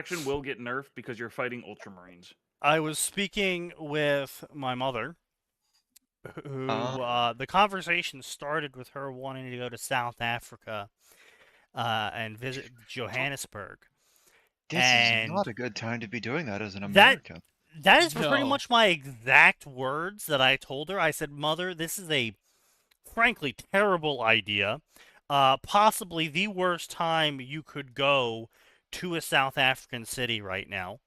faction will get nerfed because you're fighting Ultramarines. I was speaking with my mother, who the conversation started with her wanting to go to South Africa and visit Johannesburg. This is And not a good time to be doing that as an that American. that is pretty No. much my exact words that I told her. I said, "Mother, this is a frankly terrible idea. Possibly the worst time you could go to a South African city right now.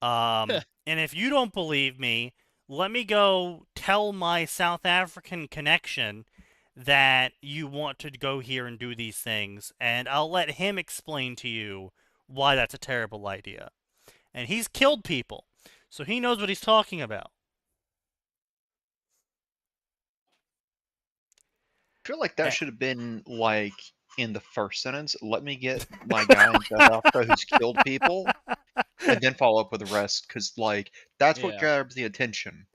And if you don't believe me, let me go tell my South African connection that you want to go here and do these things, and I'll let him explain to you why that's a terrible idea." And he's killed people, so he knows what he's talking about. I feel like that should have been like in the first sentence. Let me get my guy in South Africa who's killed people, and then follow up with the rest, because like that's what Yeah. grabs the attention.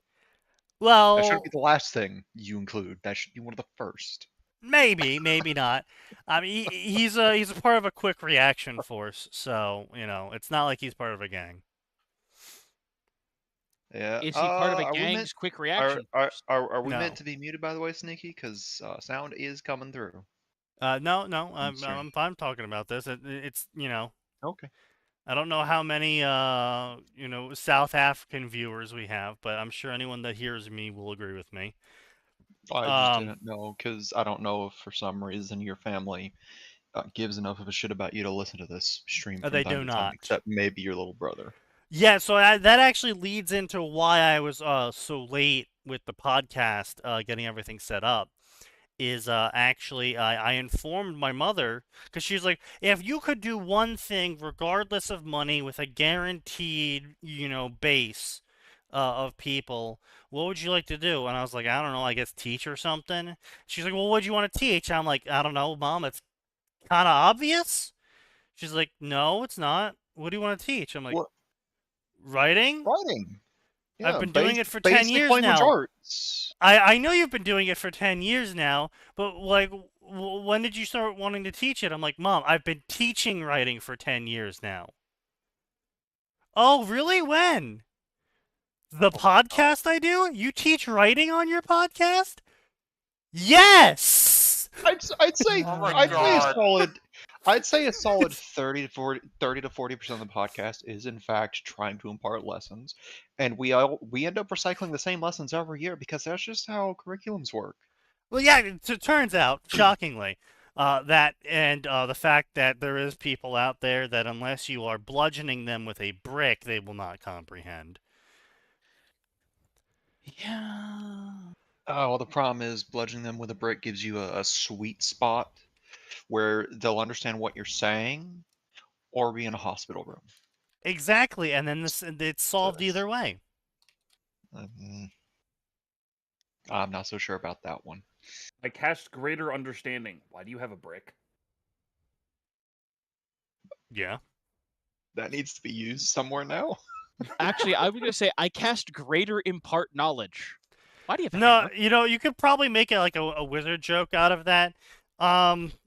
Well, That shouldn't be the last thing you include. That should be one of the first. maybe, maybe not. I mean, he's a part of a quick reaction force, so it's not like he's part of a gang. Yeah. Is he part of a are we gang's meant quick reaction? are we No. meant to be muted, by the way, Sneaky? Because sound is coming through. No, I'm Sorry. talking about this. It's Okay. I don't know how many South African viewers we have, but I'm sure anyone that hears me will agree with me. I just didn't know, because I don't know if for some reason your family gives enough of a shit about you to listen to this stream from They time do to time, not. except maybe your little brother. Yeah, so that actually leads into why I was so late with the podcast, getting everything set up. Is actually I informed my mother, because she was like, if you could do one thing regardless of money with a guaranteed base of people, what would you like to do? And I was like, I don't know, I guess teach or something. She's like, well, what do you want to teach? I'm like, I don't know, Mom, it's kind of obvious. She's like, no, it's not. What do you want to teach? I'm like, What? Writing. Writing. Yeah, I've been doing it for 10 basic years language now. arts. I know you've been doing it for 10 years now, but like, when did you start wanting to teach it? I'm like, Mom, I've been teaching writing for 10 years now. Oh, really? When? The podcast I do? You teach writing on your podcast? Yes! I'd say Oh my I'd say a God. solid. I'd say a solid 30 to 40% of the podcast is in fact trying to impart lessons, and we end up recycling the same lessons every year because that's just how curriculums work. Well, yeah, it turns out, shockingly, that and the fact that there is people out there that unless you are bludgeoning them with a brick, they will not comprehend. Yeah. Oh, well, the problem is bludgeoning them with a brick gives you a sweet spot where they'll understand what you're saying, or be in a hospital room. Exactly, and then it's solved either way. I'm not so sure about that one. I cast greater understanding. Why do you have a brick? Yeah. That needs to be used somewhere now. Actually, I was gonna say I cast greater impart knowledge. Why do you have a No, hammer? you could probably make it like a wizard joke out of that.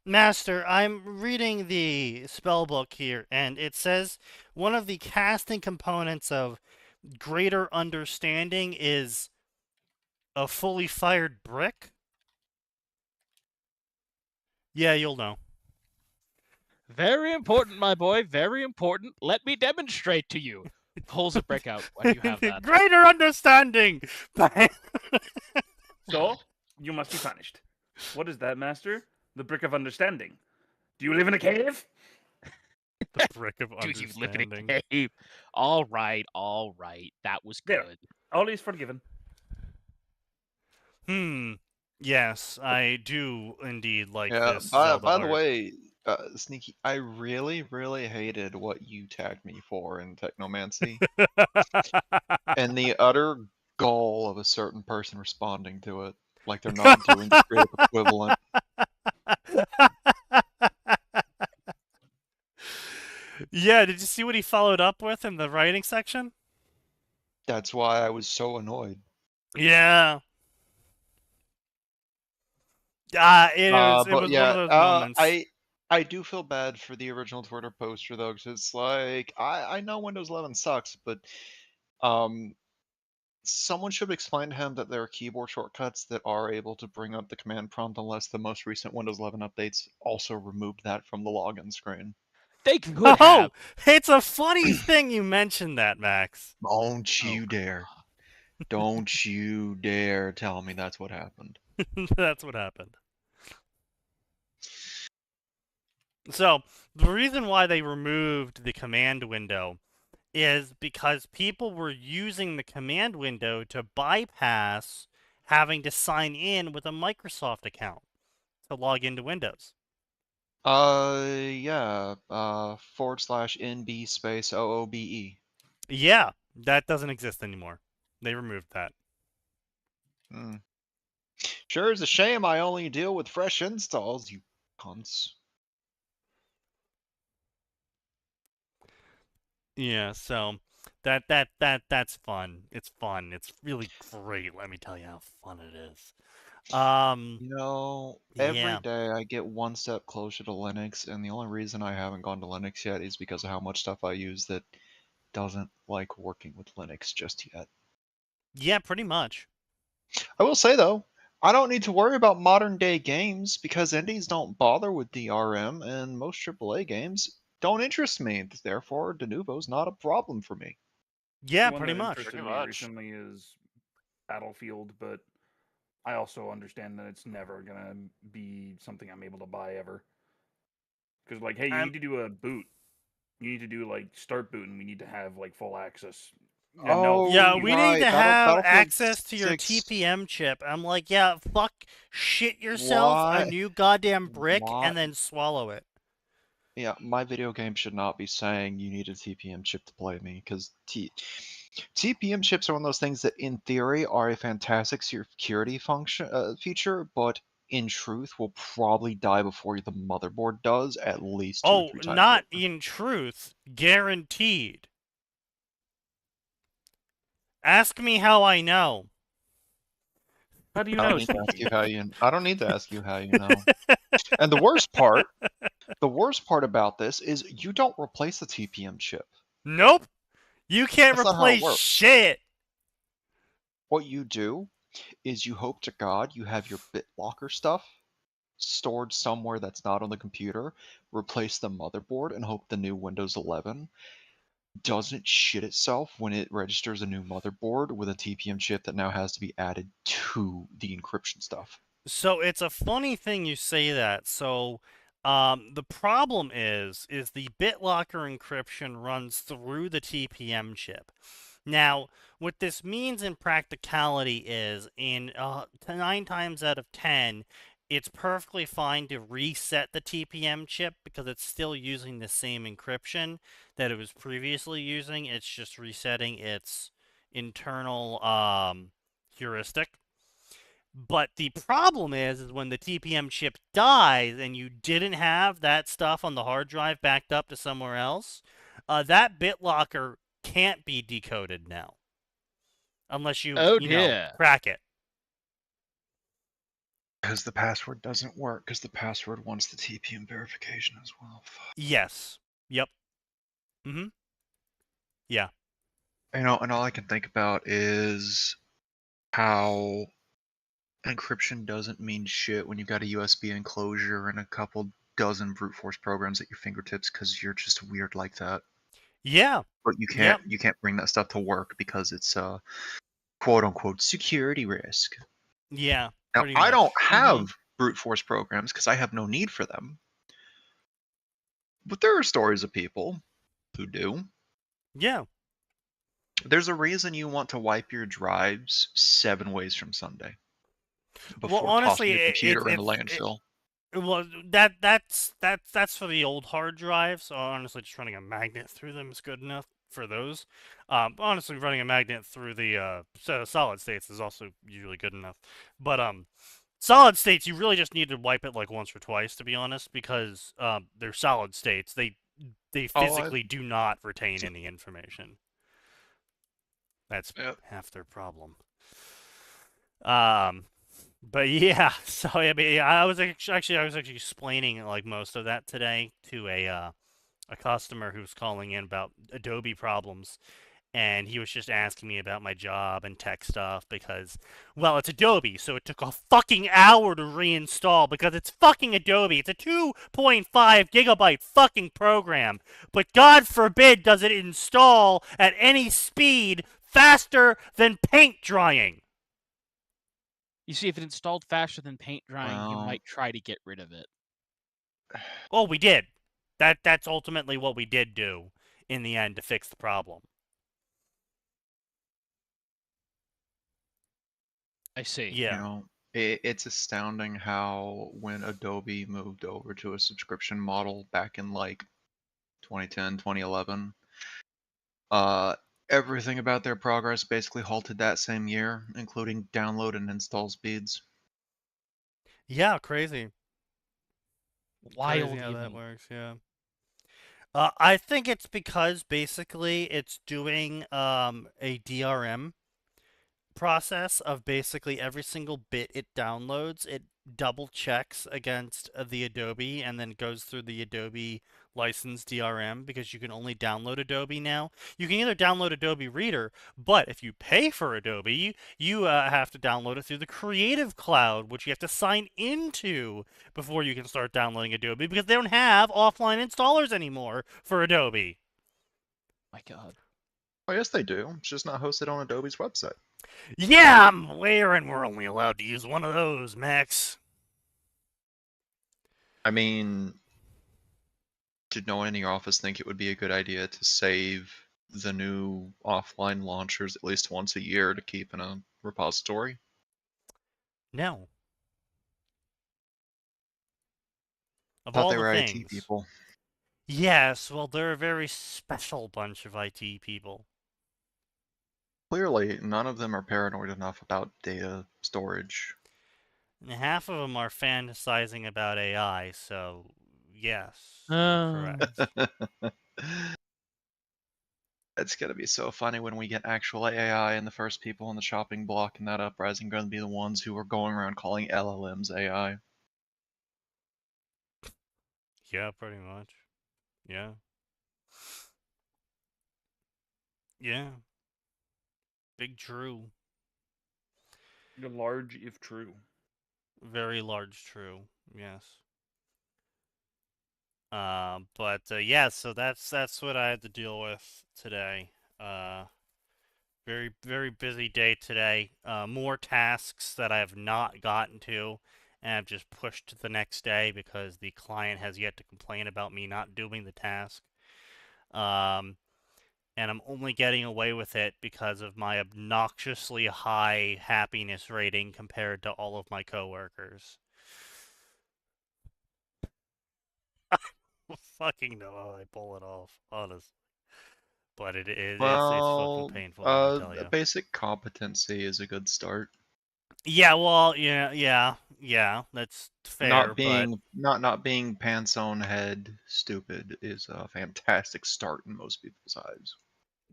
Master, I'm reading the spell book here, and it says one of the casting components of greater understanding is a fully fired brick. Yeah, you'll know. Very important, my boy. Very important. Let me demonstrate to you. Pulls a brick out. Why do you have that? Greater understanding. So, you must be punished. What is that, Master? The brick of understanding. Do you live in a cave? The brick of Do understanding. you live in a cave? All right. That was There. good. All is forgiven. Yes, I do indeed like Yeah. this. By Zelda the art. way, Sneaky, I really, really hated what you tagged me for in Technomancy, and the utter gall of a certain person responding to it, like they're not doing the creative equivalent. Yeah, did you see what he followed up with in the writing section? That's why I was so annoyed. Yeah. It was But one yeah, of those moments. I do feel bad for the original Twitter poster though, because it's like I know Windows 11 sucks, but um, someone should explain to him that there are keyboard shortcuts that are able to bring up the command prompt, unless the most recent Windows 11 updates also removed that from the login screen. They could Oh, have. it's a funny thing you mentioned that, Max. Don't Oh, you dare! Don't you dare tell me that's what happened. That's what happened. So, the reason why they removed the command window is because people were using the command window to bypass having to sign in with a Microsoft account to log into Windows. Yeah, /NB space OOBE. Yeah, that doesn't exist anymore. They removed that. Hmm. Sure is a shame I only deal with fresh installs, you cunts. Yeah, so that's fun. It's fun. It's really great. Let me tell you how fun it is. You know, every Yeah. day I get one step closer to Linux, and the only reason I haven't gone to Linux yet is because of how much stuff I use that doesn't like working with Linux just yet. Yeah, pretty much. I will say though, I don't need to worry about modern day games because indies don't bother with DRM, and most AAA games don't interest me. Therefore, Denuvo's not a problem for me. Yeah, One pretty that much. interested Pretty me much. recently is Battlefield, but I also understand that it's never gonna be something I'm able to buy ever. Because like, hey, you I'm- need to do a boot. You need to do like start boot, and we need to have like full access. Oh, Yeah, fuck we you. need to have Battlefield access to your 6. TPM chip. I'm like, yeah, fuck, shit yourself a Why? new goddamn brick Why? and then swallow it. Yeah, my video game should not be saying you need a TPM chip to play me, because TPM chips are one of those things that, in theory, are a fantastic security feature, but in truth will probably die before the motherboard does at least 2 or Oh, 3 times not over. in truth, guaranteed. Ask me how I know. How do you I know, don't need to ask Sneaky? you how you. I don't need to ask you how you know. And the worst part about this is you don't replace the TPM chip. Nope, you can't That's not how it replace works. shit. What you do is you hope to God you have your BitLocker stuff stored somewhere that's not on the computer, replace the motherboard, and hope the new Windows 11 doesn't shit itself when it registers a new motherboard with a TPM chip that now has to be added to the encryption stuff. So it's a funny thing you say that. So the problem is the BitLocker encryption runs through the TPM chip. Now, what this means in practicality is, in 9 times out of 10, it's perfectly fine to reset the TPM chip because it's still using the same encryption that it was previously using. It's just resetting its internal heuristic. But the problem is when the TPM chip dies and you didn't have that stuff on the hard drive backed up to somewhere else, that BitLocker can't be decoded now. Unless you, Oh you know, dear. crack it. Because the password doesn't work, because the password wants the TPM verification as well. Fuck. Yes. Yep. Mm-hmm. Yeah. You know, and all I can think about is how encryption doesn't mean shit when you've got a USB enclosure and a couple dozen brute force programs at your fingertips because you're just weird like that. Yeah. But you can't bring that stuff to work because it's a quote unquote security risk. Yeah. Now Pretty I much. don't have brute force programs because I have no need for them. But there are stories of people who do. Yeah. There's a reason you want to wipe your drives 7 ways from Sunday before honestly, tossing your computer in a it's landfill. well, that's for the old hard drives. So honestly, just running a magnet through them is good enough for those. Honestly, running a magnet through the solid states is also usually good enough. But solid states, you really just need to wipe it like once or twice, to be honest, because they're solid states. They physically do not retain any information. That's half their problem. But yeah, so I mean, I was actually explaining like most of that today to a customer who was calling in about Adobe problems, and he was just asking me about my job and tech stuff because, well, it's Adobe, so it took a fucking hour to reinstall because it's fucking Adobe. It's a 2.5 gigabyte fucking program, but God forbid does it install at any speed faster than paint drying. You see, if it installed faster than paint drying, you Well, might try to get rid of it. Oh, we did. That's ultimately what we did do in the end to fix the problem. I see. Yeah. it's astounding how when Adobe moved over to a subscription model back in like 2010, 2011, uh, everything about their progress basically halted that same year, including download and install speeds. Yeah, crazy. Crazy Wild, how that even. works, yeah. I think it's because basically it's doing a DRM process of basically every single bit it downloads, it double checks against the Adobe and then goes through the Adobe license DRM because you can only download Adobe now. You can either download Adobe Reader, but if you pay for Adobe, you have to download it through the Creative Cloud, which you have to sign into before you can start downloading Adobe because they don't have offline installers anymore for Adobe. My God. Oh, yes, they do. It's just not hosted on Adobe's website. Yeah, I'm aware, and we're only allowed to use one of those, Max. I mean, did no one in your office think it would be a good idea to save the new offline launchers at least once a year to keep in a repository? No. Of Thought all they the were IT things. people. Yes, well, they're a very special bunch of IT people. Clearly, none of them are paranoid enough about data storage. And half of them are fantasizing about AI, so yes, you're Uh, correct. It's gonna be so funny when we get actual AI and the first people on the chopping block in that uprising are gonna be the ones who are going around calling LLMs AI. Yeah, pretty much. Yeah. Yeah. Big true. Large if true. Very large true. Yes. But yeah, so that's what I had to deal with today. Very busy day today. More tasks that I have not gotten to, and I've just pushed to the next day because the client has yet to complain about me not doing the task. Um, and I'm only getting away with it because of my obnoxiously high happiness rating compared to all of my coworkers. Fucking know how I pull it off, honest. But it's fucking Well, painful, let me tell a you. basic competency is a good start. Yeah, well, yeah, that's fair, Not but being not being pants on head stupid is a fantastic start in most people's eyes.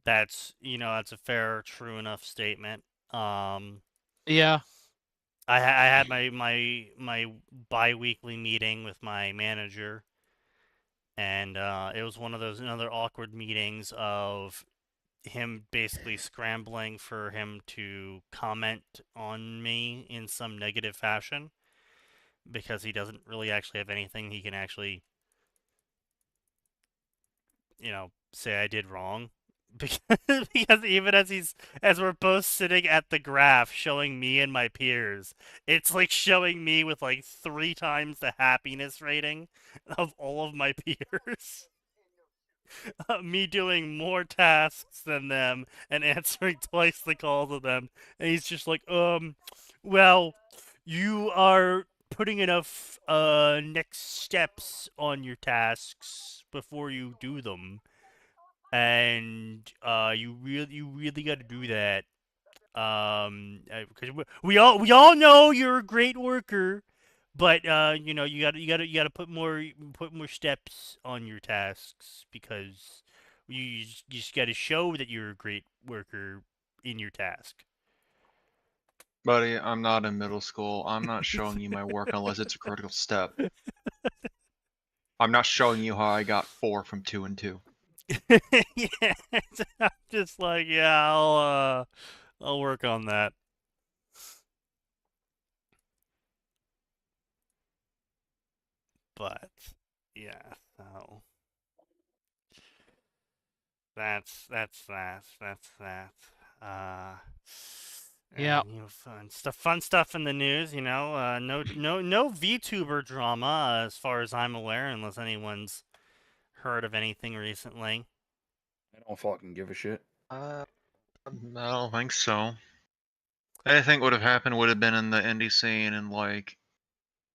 that's a fair, true enough statement. yeah. I had my bi-weekly meeting with my manager, and it was one of those another awkward meetings of him basically scrambling for him to comment on me in some negative fashion because he doesn't really actually have anything he can actually, say I did wrong. Because, because even as we're both sitting at the graph showing me and my peers, it's like showing me with like 3 times the happiness rating of all of my peers. Me doing more tasks than them and answering twice the calls of them. And he's just like, well, you are putting enough next steps on your tasks before you do them. And you really got to do that. Because we all know you're a great worker, but you got to put more steps on your tasks because you just got to show that you're a great worker in your task. Buddy, I'm not in middle school. I'm not showing you my work unless it's a critical step. I'm not showing you how I got 4 from 2 and 2. Yeah, I'm just like, yeah, I'll work on that. But yeah, so that's that. Uh, Yeah. and, fun stuff in the news. No VTuber drama as far as I'm aware, unless anyone's heard of anything recently. I don't fucking give a shit. I don't think so. Anything would have happened would have been in the indie scene and like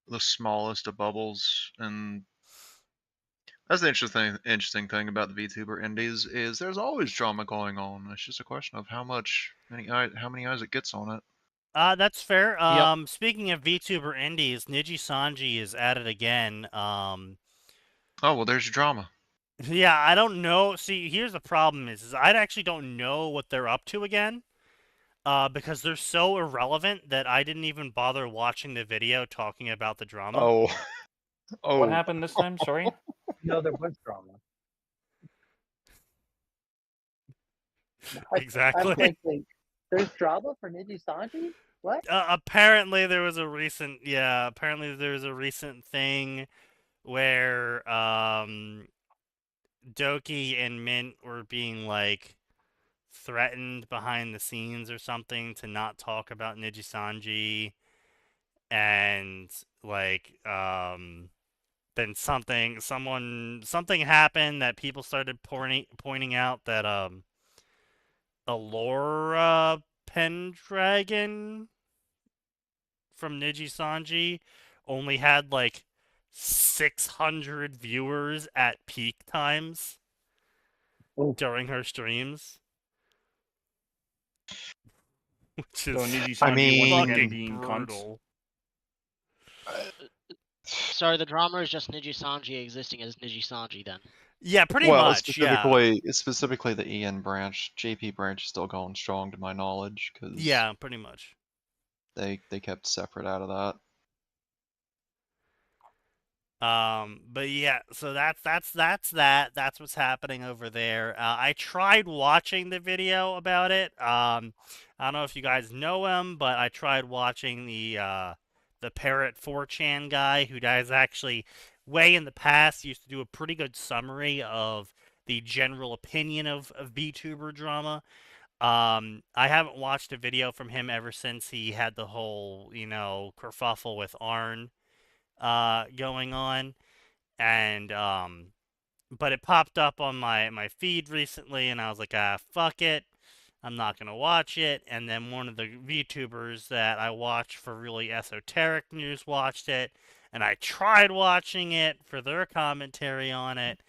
the smallest of bubbles, and that's the interesting thing about the VTuber indies is there's always drama going on. It's just a question of how many eyes it gets on it. That's fair. Yep. Speaking of VTuber indies, Niji Sanji is at it again. Oh well, there's your drama. Yeah, I don't know. See, here's the problem is I actually don't know what they're up to again. Because they're so irrelevant that I didn't even bother watching the video talking about the drama. Oh, oh. What happened this time? Sorry. No, there was drama. Exactly. I'm like, there's drama for Niji Sanji? What? Apparently there was a recent thing where Doki and Mint were being like threatened behind the scenes or something to not talk about Niji Sanji, and like then something happened that people started pointing out that Allura Pendragon from Niji Sanji only had like 600 viewers at peak times during her streams. Which is So Niji Sanji once again being brutal. Sorry, the drama is just Niji Sanji existing as Niji Sanji then. Yeah, pretty much. Specifically the EN branch, JP branch is still going strong to my knowledge, because yeah, pretty much. They kept separate out of that. But yeah, so that's what's happening over there. I tried watching the video about it. I don't know if you guys know him, but I tried watching the Parrot 4chan guy who does actually way in the past used to do a pretty good summary of the general opinion of VTuber drama. I haven't watched a video from him ever since he had the whole, kerfuffle with Arn going on, and but it popped up on my feed recently, and I was like, fuck it, I'm not gonna watch it. And then one of the VTubers that I watch for really esoteric news watched it, and I tried watching it for their commentary on it,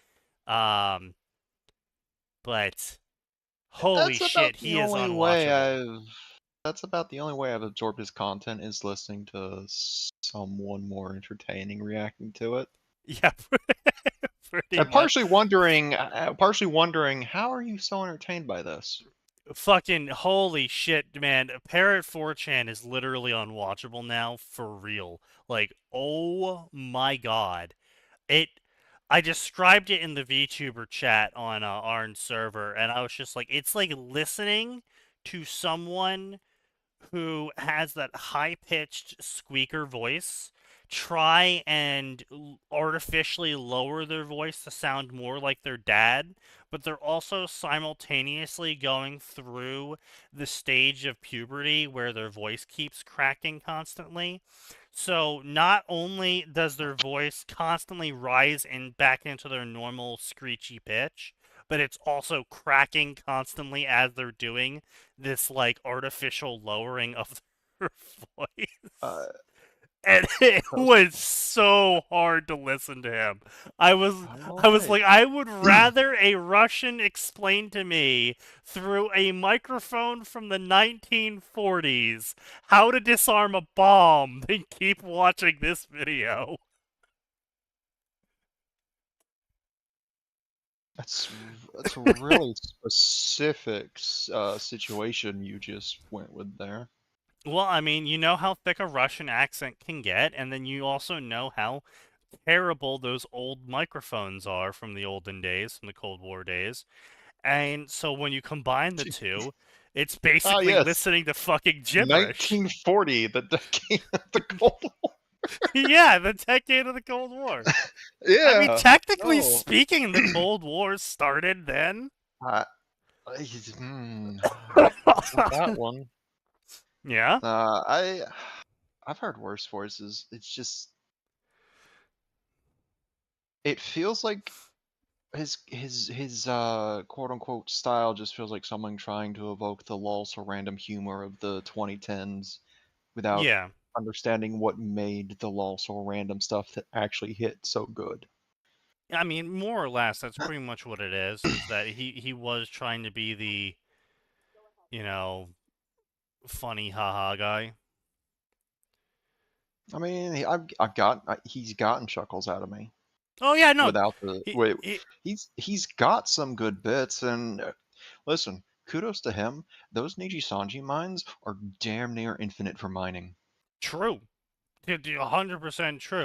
but holy shit, he is unwatchable. That's about the only way I've absorbed his content, is listening to someone more entertaining reacting to it. Yeah, pretty much. Partially wondering, how are you so entertained by this? Fucking holy shit, man. Parrot 4chan is literally unwatchable now, for real. Like, oh my god. I described it in the VTuber chat on Arn's server, and I was just like, it's like listening to someone who has that high-pitched squeaker voice try and artificially lower their voice to sound more like their dad, but they're also simultaneously going through the stage of puberty where their voice keeps cracking constantly. So not only does their voice constantly rise back into their normal screechy pitch, but it's also cracking constantly as they're doing this like artificial lowering of their voice. And it was so hard to listen to him. I was like, I would rather a Russian explain to me through a microphone from the 1940s how to disarm a bomb than keep watching this video. That's a really specific situation you just went with there. Well, I mean, you know how thick a Russian accent can get, and then you also know how terrible those old microphones are from the olden days, from the Cold War days. And so when you combine the two, it's basically yes. listening to fucking gibberish. 1940, the decade of the Cold War. Yeah, the decade of the Cold War. Yeah. I mean, technically no. speaking, the Cold War started then. That one. Yeah. I've heard worse voices. It's just it feels like his quote unquote style just feels like someone trying to evoke the lol so random humor of the 2010s without Yeah. understanding what made the lol so random stuff that actually hit so good. I mean, more or less, that's pretty much what it is that he was trying to be the, you know, funny haha guy. I mean, he's gotten chuckles out of me. Oh yeah, no. Without the he's got some good bits, and listen, kudos to him. Those Niji Sanji mines are damn near infinite for mining. True. 100% true.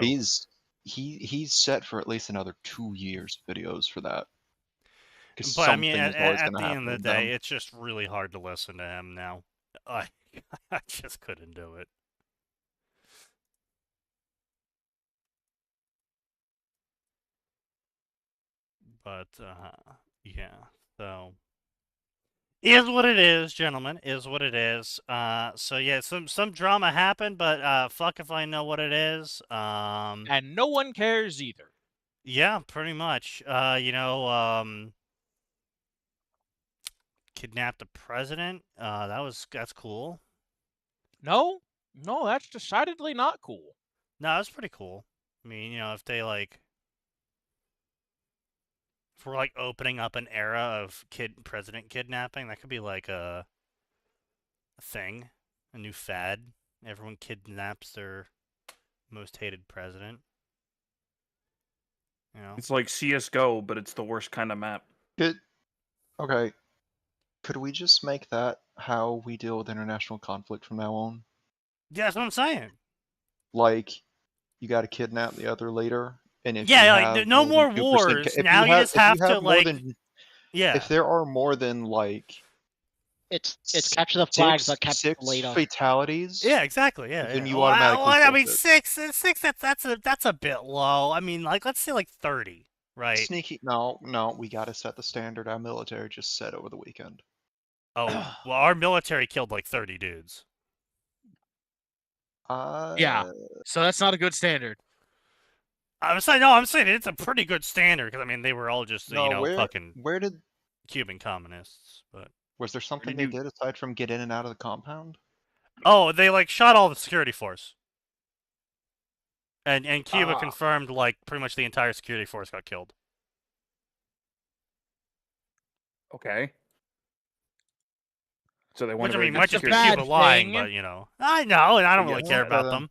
He's set for at least another 2 years of videos for that. But I mean, something is always at gonna the happen end of with the day, them. it's just really hard to listen to him now. I just couldn't do it. But yeah, so is what it is, gentlemen. Is what it is. So yeah, some drama happened, but fuck if I know what it is. And no one cares either. Yeah, pretty much. Kidnapped the president. That's cool. No, that's decidedly not cool. No, that's pretty cool. I mean, if they if we're like opening up an era of president kidnapping, that could be like a thing, a new fad. Everyone kidnaps their most hated president. It's like CS:GO, but it's the worst kind of map. Okay. Could we just make that how we deal with international conflict from now on? Yeah, that's what I'm saying. Like, you got to kidnap the other leader, and if Yeah, you like have no more more than 2%, wars. Now you just have to more like, than, yeah. if there are more than like It's capture the flag, but capture six later. fatalities. Yeah, exactly. Yeah, then yeah. you automatically. I mean, six. That's a bit low. I mean, like let's say like 30, right? Sneaky. No, we got to set the standard our military just set over the weekend. Oh, well, our military killed like 30 dudes. Yeah, so that's not a good standard. I'm saying it's a pretty good standard because I mean they were all just fucking where did Cuban communists, but was there something they did aside from get in and out of the compound? Oh, they like shot all the security force, and Cuba confirmed like pretty much the entire security force got killed. Okay. So they want Which I mean to might just be bad Cuba lying, thing. but I know, and I don't Yeah, really care about then. them.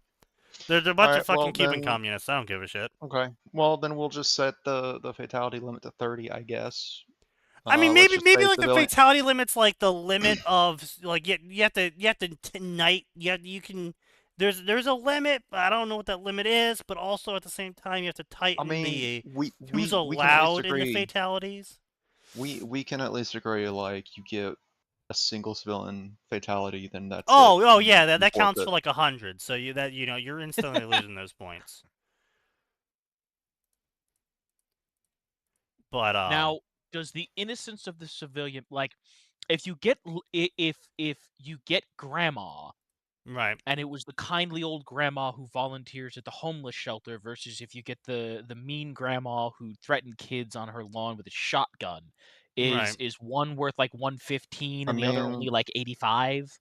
There's a bunch of fucking well, Cuban then- communists. I don't give a shit. Okay. Well, then we'll just set the fatality limit to 30, I guess. I mean, let's maybe just say like the civilian- fatality limit's like the limit of like you have to tonight. You can. There's a limit, but I don't know what that limit is. But also at the same time, you have to tighten who's allowed in the fatalities. We can at least agree, like you get a single civilian fatality, then that's. Oh yeah, that counts forfeit. for like 100. So you're instantly losing those points. But now, does the innocence of the civilian, like, if you get grandma, right, and it was the kindly old grandma who volunteers at the homeless shelter versus if you get the mean grandma who threatened kids on her lawn with a shotgun, is one worth like 115 and the other only like 85?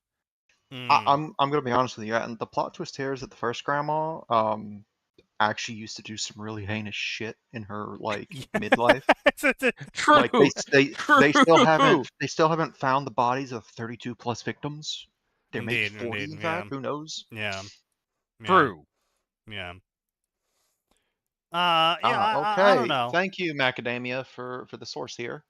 I'm gonna be honest with you, and the plot twist here is that the first grandma actually used to do some really heinous shit in her like midlife. True. Like they still haven't found the bodies of 32 plus victims. There may be 40 in fact. Who knows? Yeah. True. Yeah. Okay. I don't know. Thank you, Macadamia, for the source here.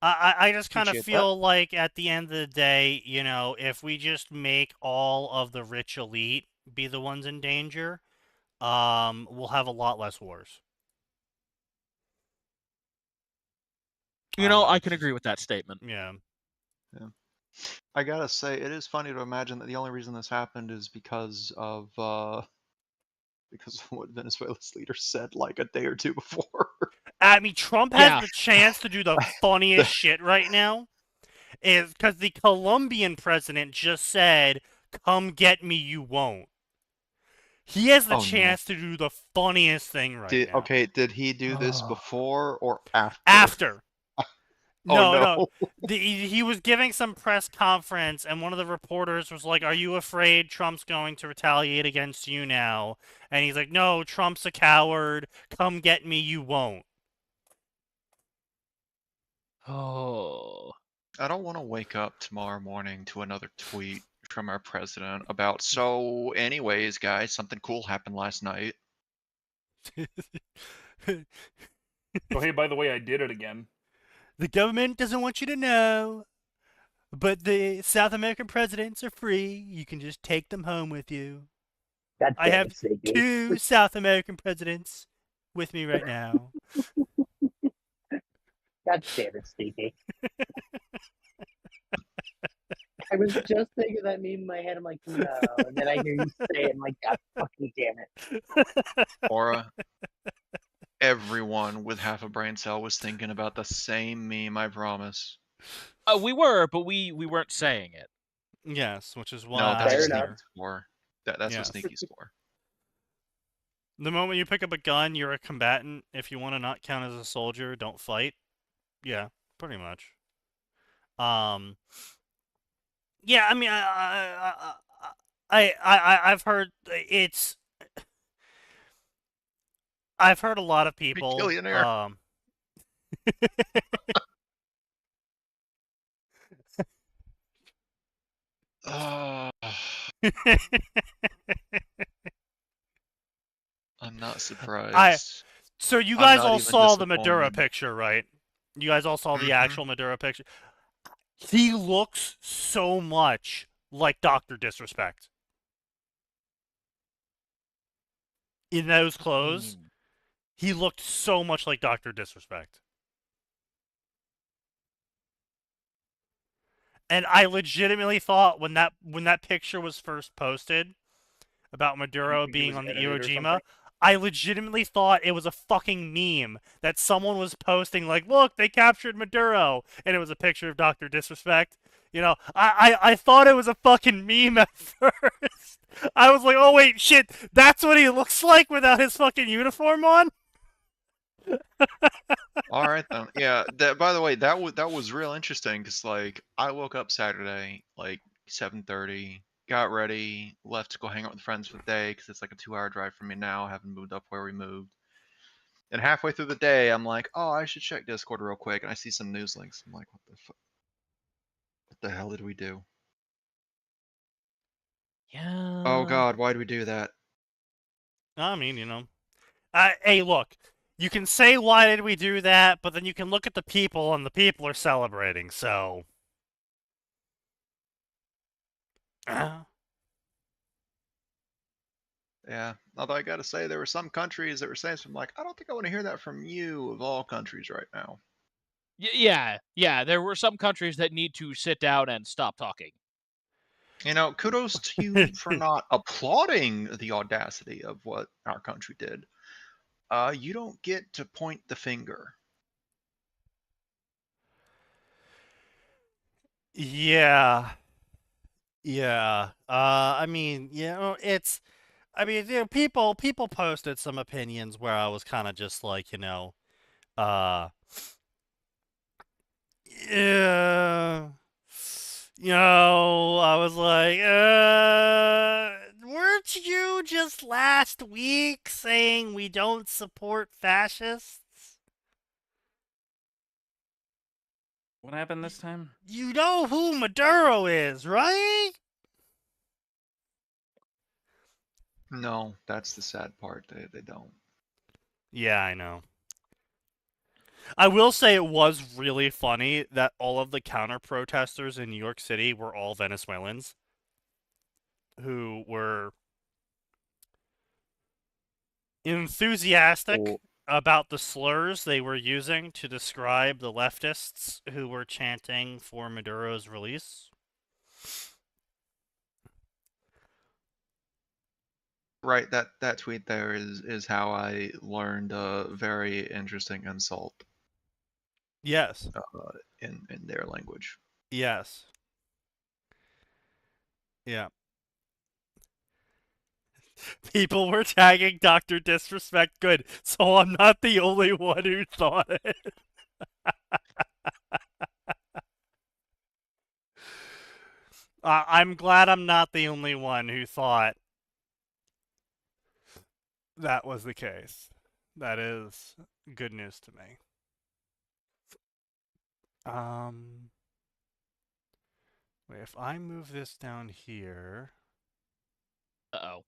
I just kind of Appreciate feel like at the end of the day, you know, if we just make all of the rich elite be the ones in danger, we'll have a lot less wars. You know, I it's can just- agree with that statement. Yeah. I gotta say, it is funny to imagine that the only reason this happened is because of what Venezuela's leader said like a day or two before. I mean, Trump has Yeah. the chance to do the funniest shit right now, is because the Colombian president just said, "Come get me, you won't." He has the Oh, no. chance to do the funniest thing right now. Okay, did he do this before or after? After. Oh, No. He was giving some press conference, and one of the reporters was like, "Are you afraid Trump's going to retaliate against you now?" And he's like, "No, Trump's a coward. Come get me, you won't." Oh. I don't want to wake up tomorrow morning to another tweet from our president about, so anyways, guys, something cool happened last night. Oh, hey, by the way, I did it again. The government doesn't want you to know, but the South American presidents are free. You can just take them home with you. God I damn have it, Sneaky. 2 South American presidents with me right now. God damn it, Sneaky. I was just thinking that meme in my head. I'm like, no. And then I hear you say it. I'm like, God fucking damn it. Aura, everyone with half a brain cell was thinking about the same meme, I promise. We were, but we weren't saying it. Yes, which is why No, that's Fair what enough. Sneaky's for. That's Yes. what Sneaky's for. The moment you pick up a gun, you're a combatant. If you want to not count as a soldier, don't fight. Yeah, pretty much. Yeah, I mean, I've heard it's. I've heard a lot of people. Billionaire. I'm not surprised. So you I'm guys not all even saw the Maduro disappointed. picture, right? You guys all saw the Mhm. actual Maduro picture. He looks so much like Dr. Disrespect. In those clothes, he looked so much like Dr. Disrespect. And I legitimately thought when that picture was first posted about Maduro think he being was on the edited or Iwo Jima, something? I legitimately thought it was a fucking meme that someone was posting like, "Look, they captured Maduro," and it was a picture of Dr. Disrespect. You know, I thought it was a fucking meme at first. I was like, "Oh wait, shit, that's what he looks like without his fucking uniform on." All right then. Yeah. By the way, that was real interesting because like I woke up Saturday like 7:30, got ready, left to go hang out with friends for the day because it's like a 2-hour drive from me now. I haven't moved up where we moved. And halfway through the day, I'm like, oh, I should check Discord real quick, and I see some news links. I'm like, what the hell did we do? Yeah. Oh God, why did we do that? I mean, you know, hey, look. You can say why did we do that, but then you can look at the people, and the people are celebrating. So, Yeah. Although I gotta say, there were some countries that were saying something like, I don't think I want to hear that from you of all countries right now. Yeah. There were some countries that need to sit down and stop talking. You know, kudos to you for not applauding the audacity of what our country did. You don't get to point the finger. yeah. Yeah. I mean, you know, it's. I mean, you know, people posted some opinions where I was kind of just like, you know, yeah, you know, I was like, weren't you just last week saying we don't support fascists? What happened this time? You know who Maduro is, right? No, that's the sad part. They don't. Yeah, I know. I will say it was really funny that all of the counter protesters in New York City were all Venezuelans who were enthusiastic about the slurs they were using to describe the leftists who were chanting for Maduro's release. Right, that tweet there is how I learned a very interesting insult. Yes. In their language. Yes. Yeah. People were tagging Dr. Disrespect good, so I'm not the only one who thought it. I'm glad I'm not the only one who thought that was the case. That is good news to me. Wait, if I move this down here... Uh-oh.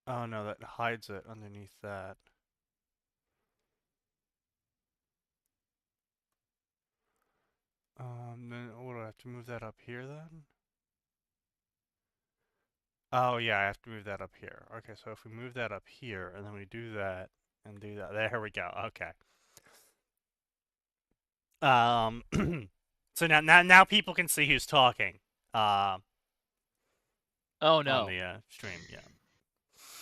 Oh no, that hides it underneath that. Then what do I have to move that up here then? Oh yeah, I have to move that up here. Okay, so if we move that up here and then we do that and do that, there we go. Okay. So now people can see who's talking. Oh no. On the stream, yeah.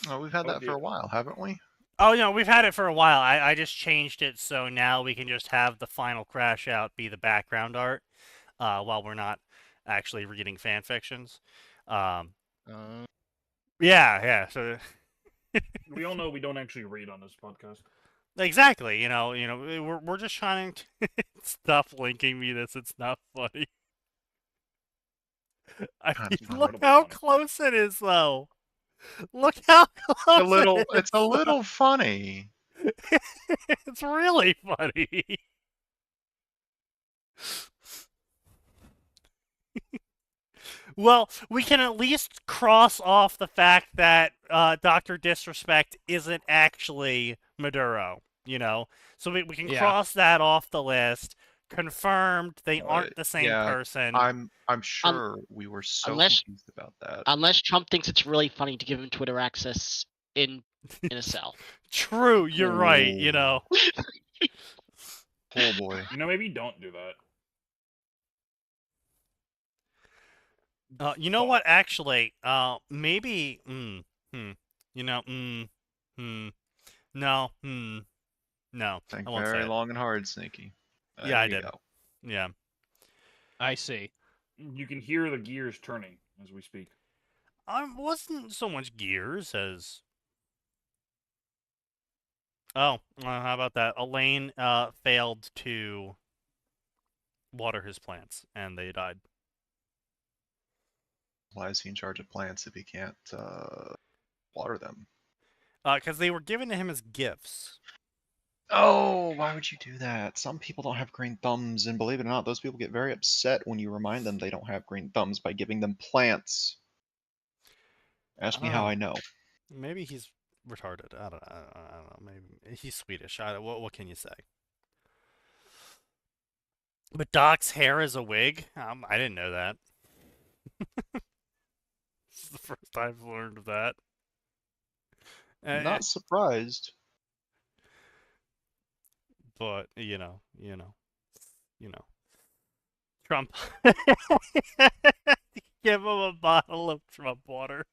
Oh, we've had that for a while, haven't we? Oh no, we've had it for a while. I just changed it so now we can just have the Final Crashout be the background art, while we're not actually reading fan fictions. Yeah. So we all know we don't actually read on this podcast. Exactly. You know, we're just trying to stop linking me this. It's not funny. I mean, look how close it is, though. Look how close It's a little funny. It's really funny. Well, we can at least cross off the fact that Dr. Disrespect isn't actually Maduro, you know? So we can cross that off the list. Confirmed they aren't the same person. I'm sure we were so confused about that. Unless Trump thinks it's really funny to give him Twitter access in a cell. True, you're right, you know. Oh boy. You know, maybe don't do that. You know what? Actually, maybe. You know. No. No. Think I won't very say long and hard, Sneaky. Yeah, I did. Go. Yeah. I see. You can hear the gears turning as we speak. Wasn't so much gears as. Oh, how about that? Elaine failed to water his plants, and they died. Why is he in charge of plants if he can't water them? Because they were given to him as gifts. Oh, why would you do that? Some people don't have green thumbs, and believe it or not, those people get very upset when you remind them they don't have green thumbs by giving them plants. Ask me how I know. Maybe he's retarded. I don't know. Maybe he's Swedish. What can you say? But Doc's hair is a wig? I didn't know that. This is the first I've learned of that. Not surprised. But, you know. Trump. Give him a bottle of Trump water.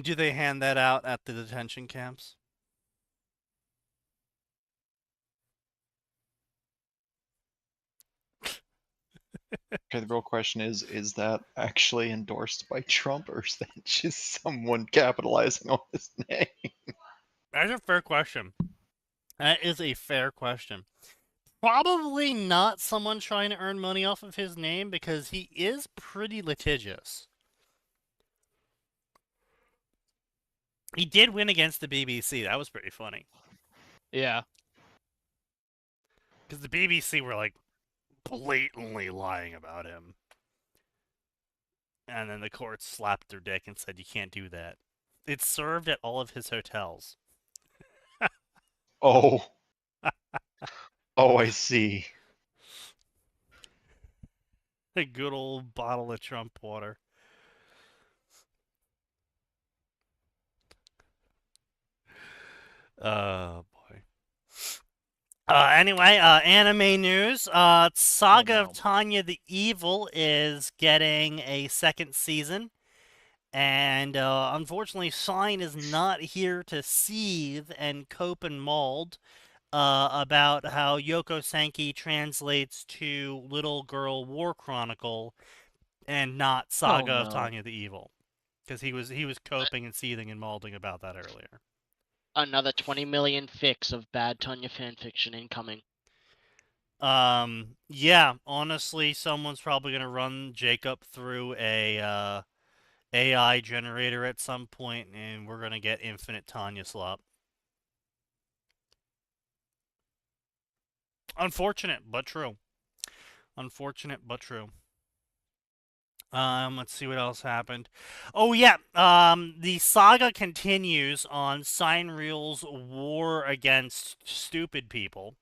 Do they hand that out at the detention camps? Okay, the real question is that actually endorsed by Trump, or is that just someone capitalizing on his name? That's a fair question. That is a fair question. Probably not someone trying to earn money off of his name, because he is pretty litigious. He did win against the BBC. That was pretty funny. Yeah. Because the BBC were like, blatantly lying about him. And then the court slapped their dick and said, you can't do that. It's served at all of his hotels. Oh. Oh, I see. A good old bottle of Trump water. Oh, boy. Anyway, anime news. Saga of Tanya the Evil is getting a second season. And unfortunately, Shine is not here to seethe and cope and mauled about how Yoko Senki translates to Little Girl War Chronicle and not Saga of Tanya the Evil. Because he was coping and seething and mauling about that earlier. Another 20 million fics of bad Tanya fanfiction incoming. Yeah, honestly, someone's probably gonna run Jacob through a AI generator at some point, and we're gonna get infinite Tanya slop. Unfortunate, but true. Unfortunate, but true. Let's see what else happened. Oh yeah, the saga continues on Signreal's war against stupid people.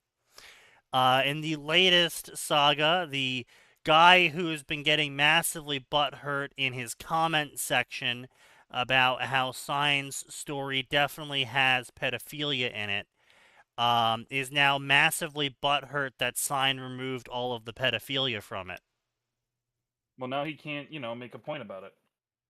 In the latest saga, the guy who has been getting massively butthurt in his comment section about how Sign's story definitely has pedophilia in it, is now massively butthurt that Sign removed all of the pedophilia from it. Well, now he can't, make a point about it.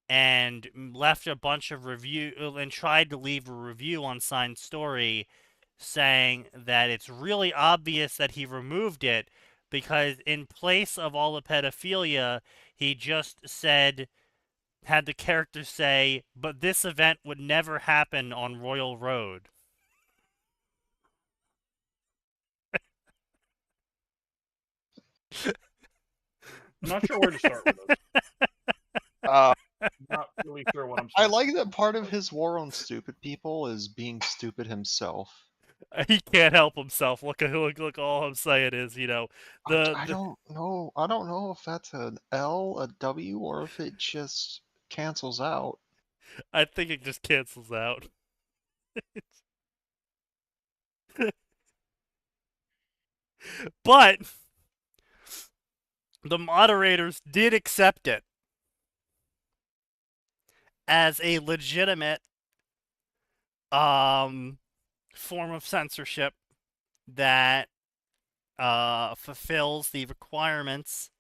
And left a bunch of and tried to leave a review on Sign's story saying that it's really obvious that he removed it because in place of all the pedophilia, he just had the character say, but this event would never happen on Royal Road. I'm not sure where to start with this. Not really sure what I'm I saying. like that part of his war on stupid people is being stupid himself. He can't help himself. Look, all I'm saying is, I don't know. I don't know if that's an L, a W, or if it just cancels out. I think it just cancels out. But the moderators did accept it as a legitimate form of censorship that fulfills the requirements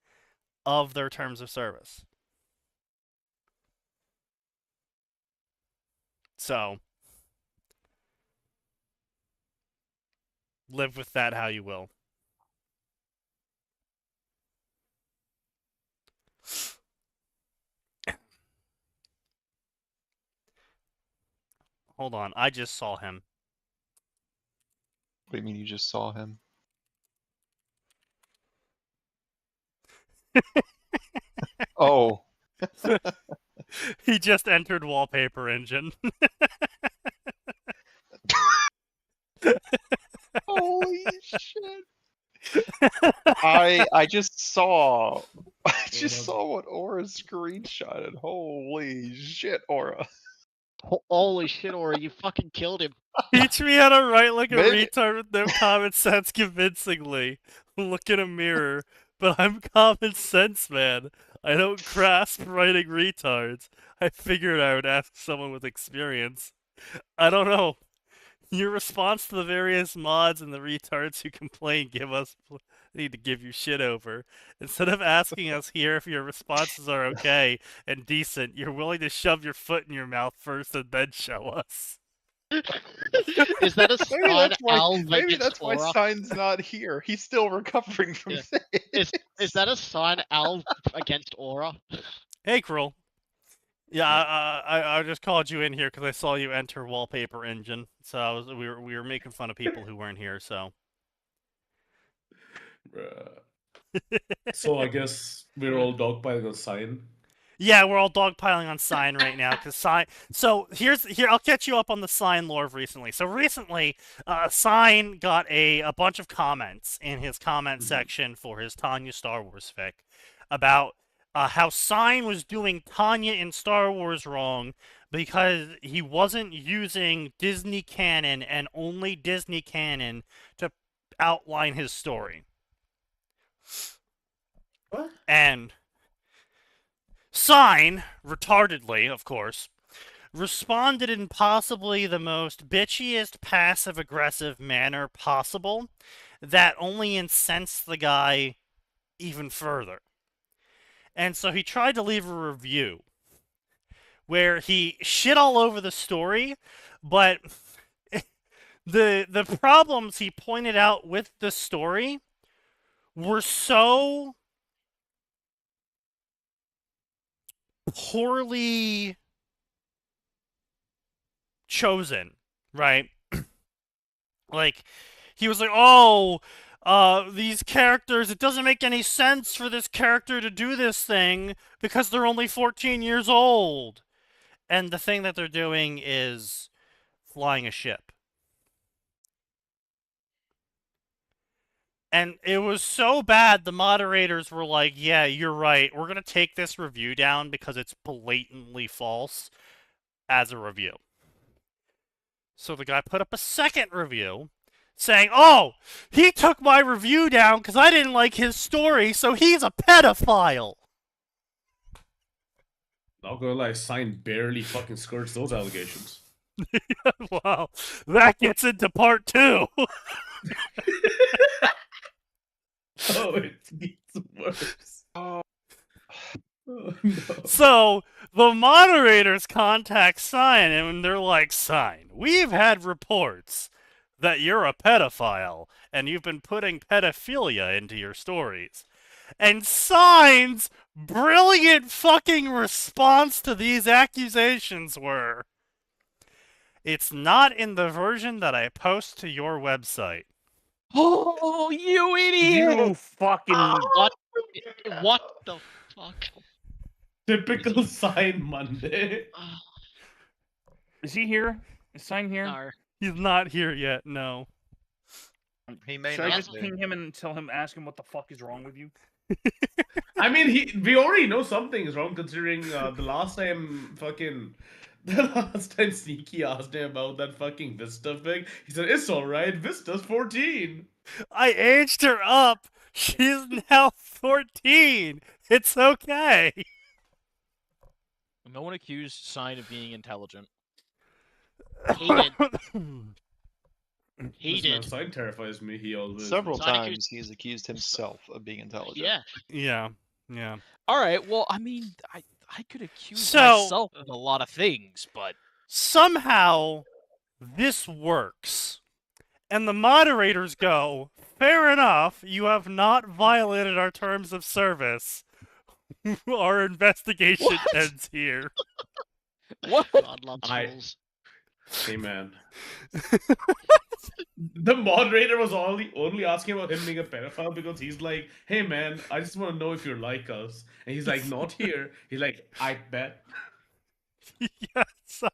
of their terms of service. So, live with that how you will. Hold on, I just saw him. What do you mean you just saw him? Oh. He just entered Wallpaper Engine. Holy shit. I just saw what Aura screenshotted. Holy shit, Aura. Holy shit, Ori, you fucking killed him. Teach me how to write like a retard with no common sense convincingly. Look in a mirror. But I'm common sense, man. I don't grasp writing retards. I figured I would ask someone with experience. I don't know. Your response to the various mods and the retards who complain need to give you shit over. Instead of asking us here if your responses are okay and decent, you're willing to shove your foot in your mouth first and then show us. Is that a sign Al maybe that's why Sign's not here. He's still recovering from this. Is that a sign Al against Aura? Hey, Krull. Yeah, I just called you in here because I saw you enter Wallpaper Engine. So we were making fun of people who weren't here. So. So I guess we're all dogpiled on Sign. Yeah, we're all dogpiling on Sign right now because Sign. So here I'll catch you up on the Sign lore of recently. So recently, Sign got a bunch of comments in his comment section for his Tanya Star Wars fic about how Sign was doing Tanya in Star Wars wrong because he wasn't using Disney canon and only Disney canon to outline his story. What? And Sign, retardedly, of course, responded in possibly the most bitchiest passive-aggressive manner possible that only incensed the guy even further. And so he tried to leave a review where he shit all over the story, but the problems he pointed out with the story were so poorly chosen, right? Like, he was like, oh, these characters, it doesn't make any sense for this character to do this thing because they're only 14 years old. And the thing that they're doing is flying a ship. And it was so bad, the moderators were like, yeah, you're right. We're going to take this review down because it's blatantly false as a review. So the guy put up a second review saying, oh, he took my review down because I didn't like his story, so he's a pedophile. Not gonna lie, Sign barely fucking skirts those allegations. Wow, that gets into part 2. Oh, it gets worse. Oh, No. So the moderators contact Sign and they're like, Sign, we've had reports that you're a pedophile and you've been putting pedophilia into your stories. And Sign's brilliant fucking response to these accusations were, it's not in the version that I post to your website. Oh, you idiot! You fucking. What the fuck? Typical Sign Monday. Is he here? Is Sign here? No. He's not here yet, no. he may Should I not just be. ping him and tell him, ask him what the fuck is wrong with you? I mean, we already know something is wrong considering the last time Sneaky asked him about that fucking Vista thing, he said, it's alright, Vista's 14. I aged her up. She's now 14. It's okay. No one accused Sign of being intelligent. He did. He Listen, man, did. Sign terrifies me, he always Several Sonic times he's accused himself of being intelligent. Yeah. Yeah. All right. Well, I mean, I could accuse So- myself of a lot of things, but Somehow, this works. And the moderators go, fair enough, you have not violated our terms of service. Our investigation What? ends here. what? God loves I- fools. Hey, man. The moderator was only asking about him being a pedophile because he's like, hey, man, I just want to know if you're like us. And he's like, not here. He's like, I bet. Yeah, so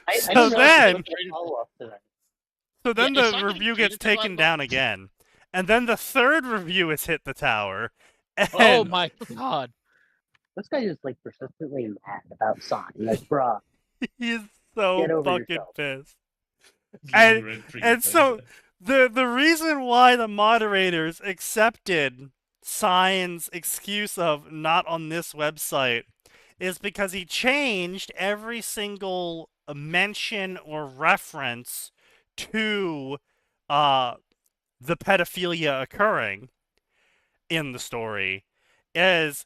I So don't know then- if there's a follow-up to that. then Yeah, is the Simon review treated gets to that taken level? down again. And then the third review has hit the tower. And Oh my god. This guy is like persistently mad about Sonic. Like, bruh, he's so Get over fucking yourself. pissed. And so the reason why the moderators accepted Sign's excuse of not on this website is because he changed every single mention or reference to the pedophilia occurring in the story, is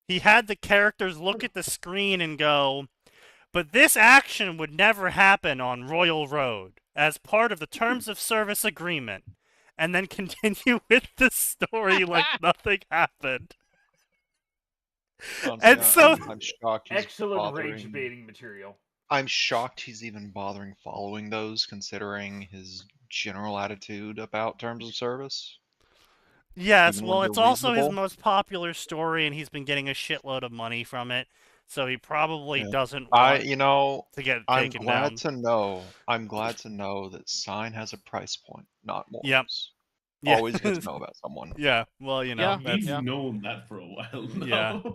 he had the characters look at the screen and go, but this action would never happen on Royal Road as part of the terms of service agreement, and then continue with the story like nothing happened. Honestly, And so- I'm shocked he's Excellent rage bothering. baiting material. I'm shocked he's even bothering following those, considering his general attitude about terms of service. Yes, Even well, when it's they're also his reasonable? most popular story, and he's been getting a shitload of money from it, so he probably Yeah. doesn't want You know, to get I'm taken glad down. to know. I'm glad to know that Sign has a price point, not Yep. Morris. Yeah. Always good to know about someone. Yeah, well, you know, Yeah, that's... We've known that for a while now. Yeah.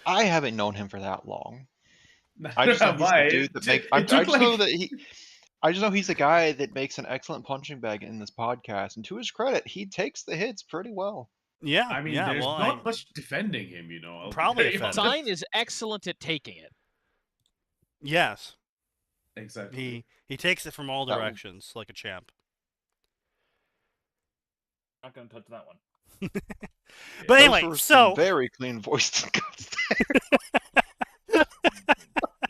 I haven't known him for that long. Neither I just know have he's I. the dude that makes. I It took just know like that he. I just know he's a guy that makes an excellent punching bag in this podcast, and to his credit, he takes the hits pretty well. Yeah, I mean, yeah, there's well, not much defending him, you know. I'll be Probably very defending. honest. Sign is excellent at taking it. yes, Exactly. he takes it from all That- directions like a champ. Not gonna touch that one. But Those anyway, were so some very clean voiced cuts.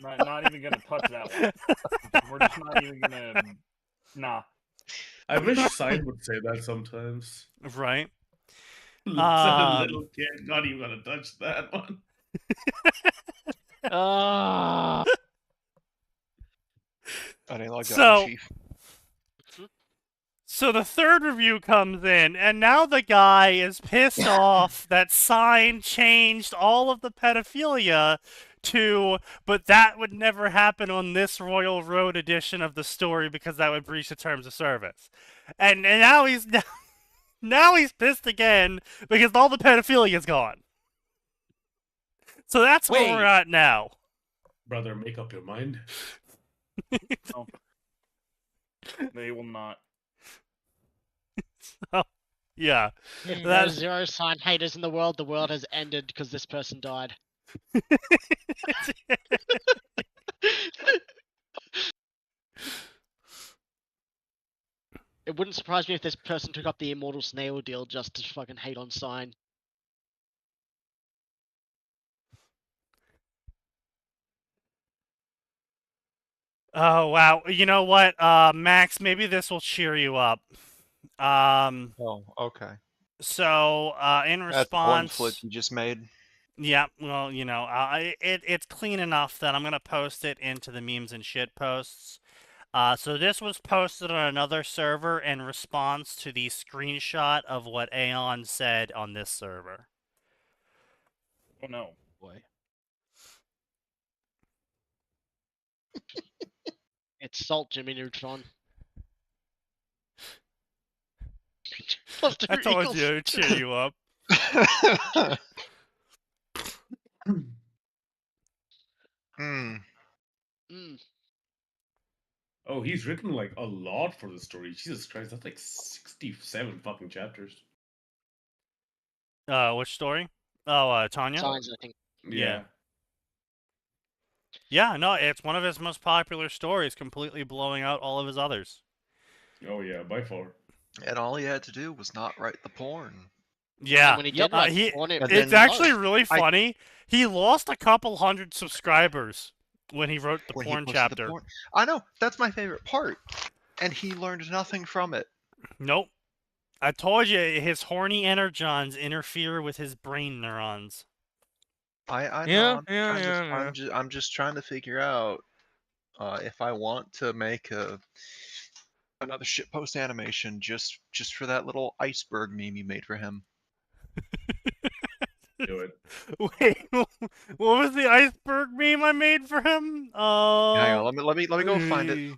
Not even gonna touch that one. We're just not even gonna. Nah. I wish Sign would say that sometimes. right. Looks at a little kid, not even gonna touch that one. Ah. I didn't like that So- one, Chief. So the third review comes in, and now the guy is pissed off that Sign changed all of the pedophilia to, but that would never happen on this Royal Road edition of the story because that would breach the terms of service. And now he's now he's pissed again because all the pedophilia is gone. So that's where we're Wait. at now. Brother, make up your mind. They will not. Yeah. There are That's- 0 sign haters in the world has ended because this person died. It wouldn't surprise me if this person took up the immortal snail deal just to fucking hate on Sign. Oh wow. You know what, Max, maybe this will cheer you up. Oh, okay. So, in That's one response, flip you just made. yeah, well, you know, it's clean enough that I'm gonna post it into the memes and shit posts. So this was posted on another server in response to the screenshot of what Aeon said on this server. Oh no. Boy. It's Salt Jimmy Neutron. I told you it'd cheer you up. Hmm. Mm. Oh, he's written like a lot for the story. Jesus Christ, that's like 67 fucking chapters. Which story? Oh, Tanya? Signs, I think. Yeah. Yeah, no, it's one of his most popular stories, completely blowing out all of his others. Oh yeah, by far. And all he had to do was not write the porn. Yeah, And when he did like he- porn, it and was it's then- actually really funny. He lost a couple hundred subscribers when he wrote the when he porn posted the chapter. porn. I know, that's my favorite part. And he learned nothing from it. Nope. I told you his horny energons interfere with his brain neurons. I Yeah, know. I'm just trying to figure out if I want to make another shitpost animation just for that little iceberg meme you made for him. Do it. Wait, what was the iceberg meme I made for him? Hang on, let me go find it.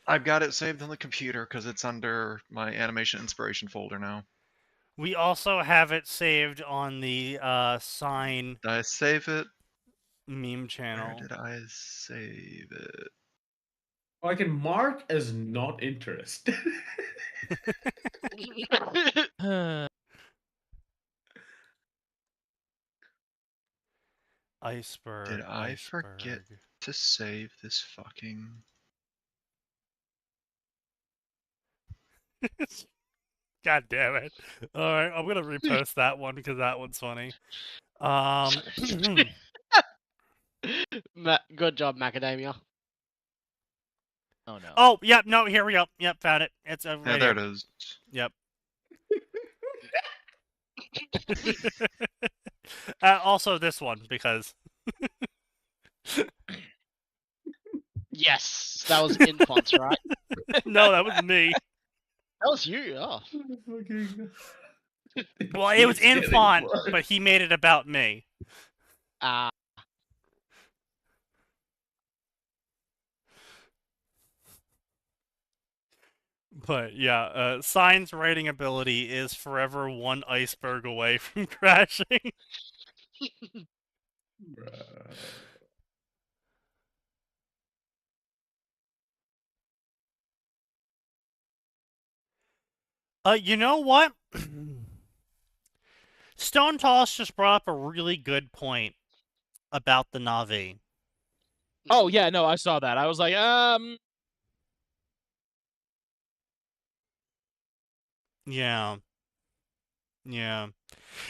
I've got it saved on the computer because it's under my animation inspiration folder now. We also have it saved on the Sign Did I save it? meme Where channel. did I save it? Oh, I can mark as not interested. Iceberg. Did I iceberg. forget to save this fucking... God damn it. Alright, I'm gonna repost that one because that one's funny. Good job, Macadamia. Oh no. Oh, yep, no, here we go. Yep, found it. It's Yeah, right there here. it is. Yep. Also this one, because... Yes, that was Infants, right? No, that was me. That was you. Oh. Well, it was in getting font, worse. but he made it about me. But yeah, Sign's writing ability is forever one iceberg away from crashing. You know what? Stone Toss just brought up a really good point about the Na'vi. Oh yeah, no, I saw that. I was like, Yeah. Yeah.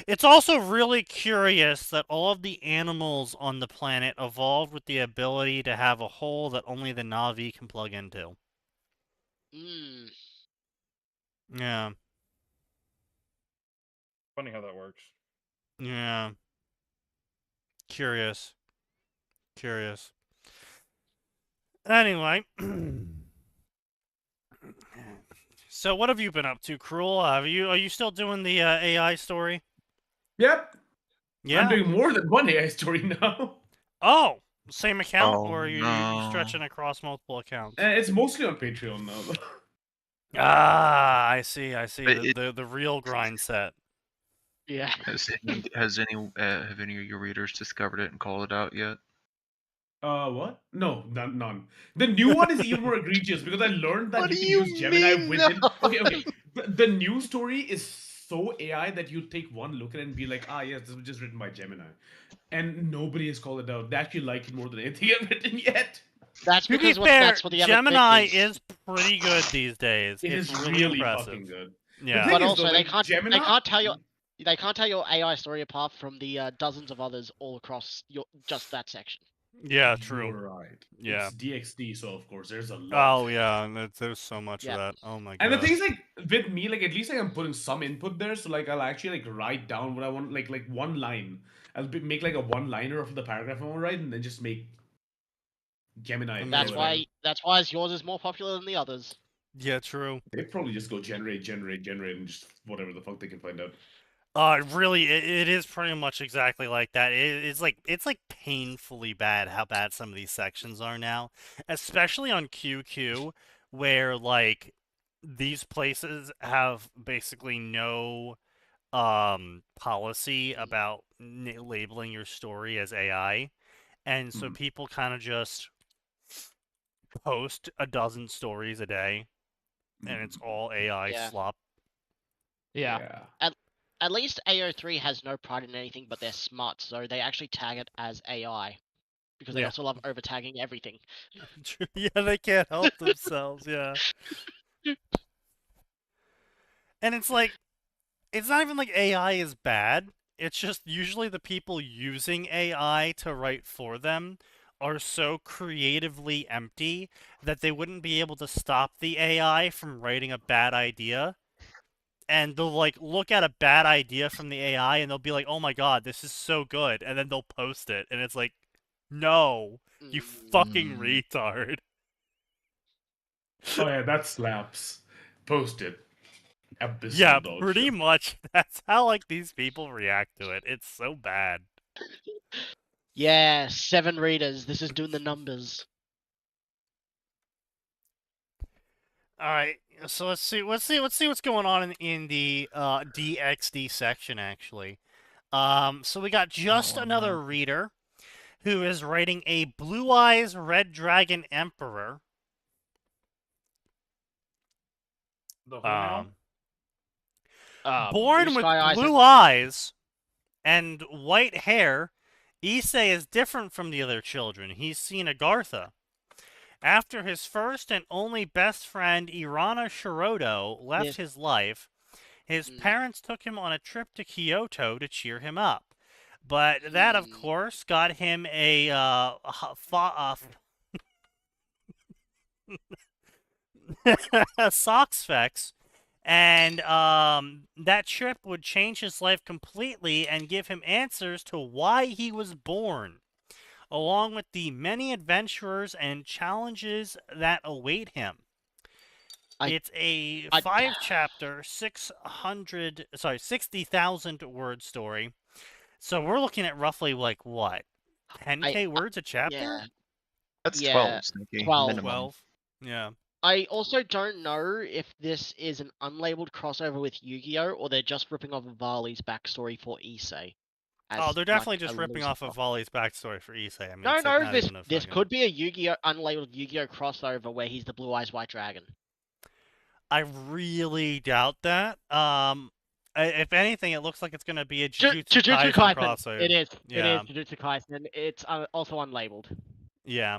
It's also really curious that all of the animals on the planet evolved with the ability to have a hole that only the Na'vi can plug into. Yeah. Funny how that works. Yeah. Curious. Curious. Anyway. So what have you been up to, Cruel? Are you still doing the AI story? Yep. Yeah. I'm doing more than one AI story now. Oh, same account, Oh, or are you no. stretching across multiple accounts? It's mostly on Patreon now, though. Ah, I see. It- The real grind set. Yeah. Have any of your readers discovered it and called it out yet? What? No, none. The new one is even more egregious because I learned that What you do can you use Gemini mean? within. No. Okay. The new story is so AI that you take one look at it and be like, ah, yes, this was just written by Gemini. And nobody has called it out. They actually like it more than anything I've written yet. That's To be because fair, that's what the other Gemini thing is pretty good these days. It It's is really impressive. fucking good. Yeah. The But thing is, also, though, they like, can't Gemini, they can't tell you they can't tell your AI story apart from the dozens of others all across just that section. Yeah, true. You're right. Yeah. It's DXD, so of course there's a lot. Oh yeah, and there's so much Yeah. of that. Oh my god. And the thing is, like, with me, like, at least like, I'm putting some input there, so like I'll actually like write down what I want, like one line. Make like a one-liner of the paragraph I want to write, and then just make Gemini. That's fill it why in. yours is more popular than the others. Yeah, true. They probably just go generate, and just whatever the fuck they can find out. Really, it is pretty much exactly like that. It's like painfully bad how bad some of these sections are now, especially on QQ, where like these places have basically no policy about labeling your story as AI, and so people kind of just post a dozen stories a day, and it's all AI Yeah. slop. yeah. At least AO3 has no pride in anything but they're smart, so they actually tag it as AI. Because they Yeah. also love over tagging everything. Yeah, they can't help themselves, yeah. And it's like, it's not even like AI is bad. It's just usually the people using AI to write for them are so creatively empty that they wouldn't be able to stop the AI from writing a bad idea. And they'll like look at a bad idea from the AI and they'll be like, "Oh my god, this is so good," and then they'll post it, and it's like, "No, you fucking retard." Oh yeah, that slaps. Post it. Abyssal Yeah, dog pretty shit. much. That's how like these people react to it. It's so bad. Yeah, 7 readers. This is doing the numbers. All right, so let's see what's going on in the DXD section actually. So we got just another reader who is writing a Blue Eyes Red Dragon Emperor. The who now? Born Blue with sky eyes blue and- eyes and white hair, Issei is different from the other children. He's seen Agartha. After his first and only best friend, Irana Shirodo, left his life, his parents took him on a trip to Kyoto to cheer him up. But that, of course, got him a socks fex, and that trip would change his life completely and give him answers to why he was born, along with the many adventures and challenges that await him. It's a 5-chapter, 60,000 word story. So we're looking at roughly like what, 10K words a chapter? Yeah. That's Yeah, 12, Sneaky. 12. Minimum. 12. Yeah. I also don't know if this is an unlabeled crossover with Yu-Gi-Oh, or they're just ripping off Vali's backstory for Issei. Oh, they're definitely like, just a ripping loser off of box. Vali's backstory for Issei. I mean, No, it's like no, not this even a this fucking... could be a Yu-Gi-Oh unlabeled Yu-Gi-Oh crossover where he's the Blue Eyes White Dragon. I really doubt that. If anything, it looks like it's going to be a Jujutsu Jujutsu Kaisen Kaisen. crossover. It is. Yeah. It is Jujutsu Kaisen. It's also unlabeled. Yeah.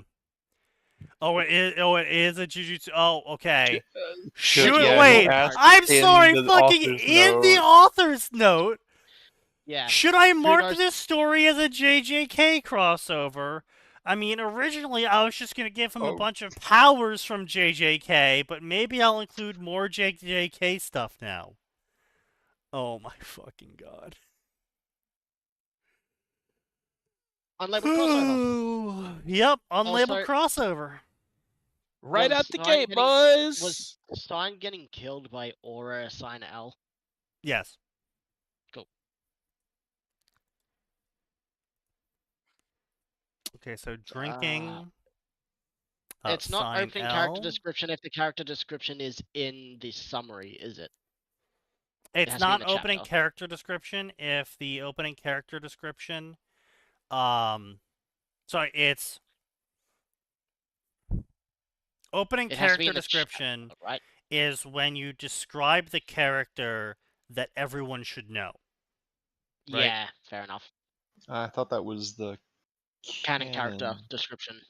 Oh, it is. Oh, it is a Jujutsu. Oh, okay. Yeah, Wait. I'm sorry. in the Fucking author's in the note. author's note. Yeah. Should I mark knows? this story as a JJK crossover? I mean, originally I was just going to give him a bunch of powers from JJK, but maybe I'll include more JJK stuff now. Oh my fucking god. Unlabeled crossover. Yep, unlabeled Also, crossover. Right Was out the Stein gate, getting- boys. Was Stein getting killed by Aura Sign L? Yes. Cool. Okay, so drinking. It's not sign opening L. character description if the character description is in the summary, is it? It's has to be in not the opening chapter. character description if the opening character description, sorry, it's opening It has to be character in the description chapter, right? is when you describe the character that everyone should know. Right? Yeah, fair enough. I thought that was the Canon character description.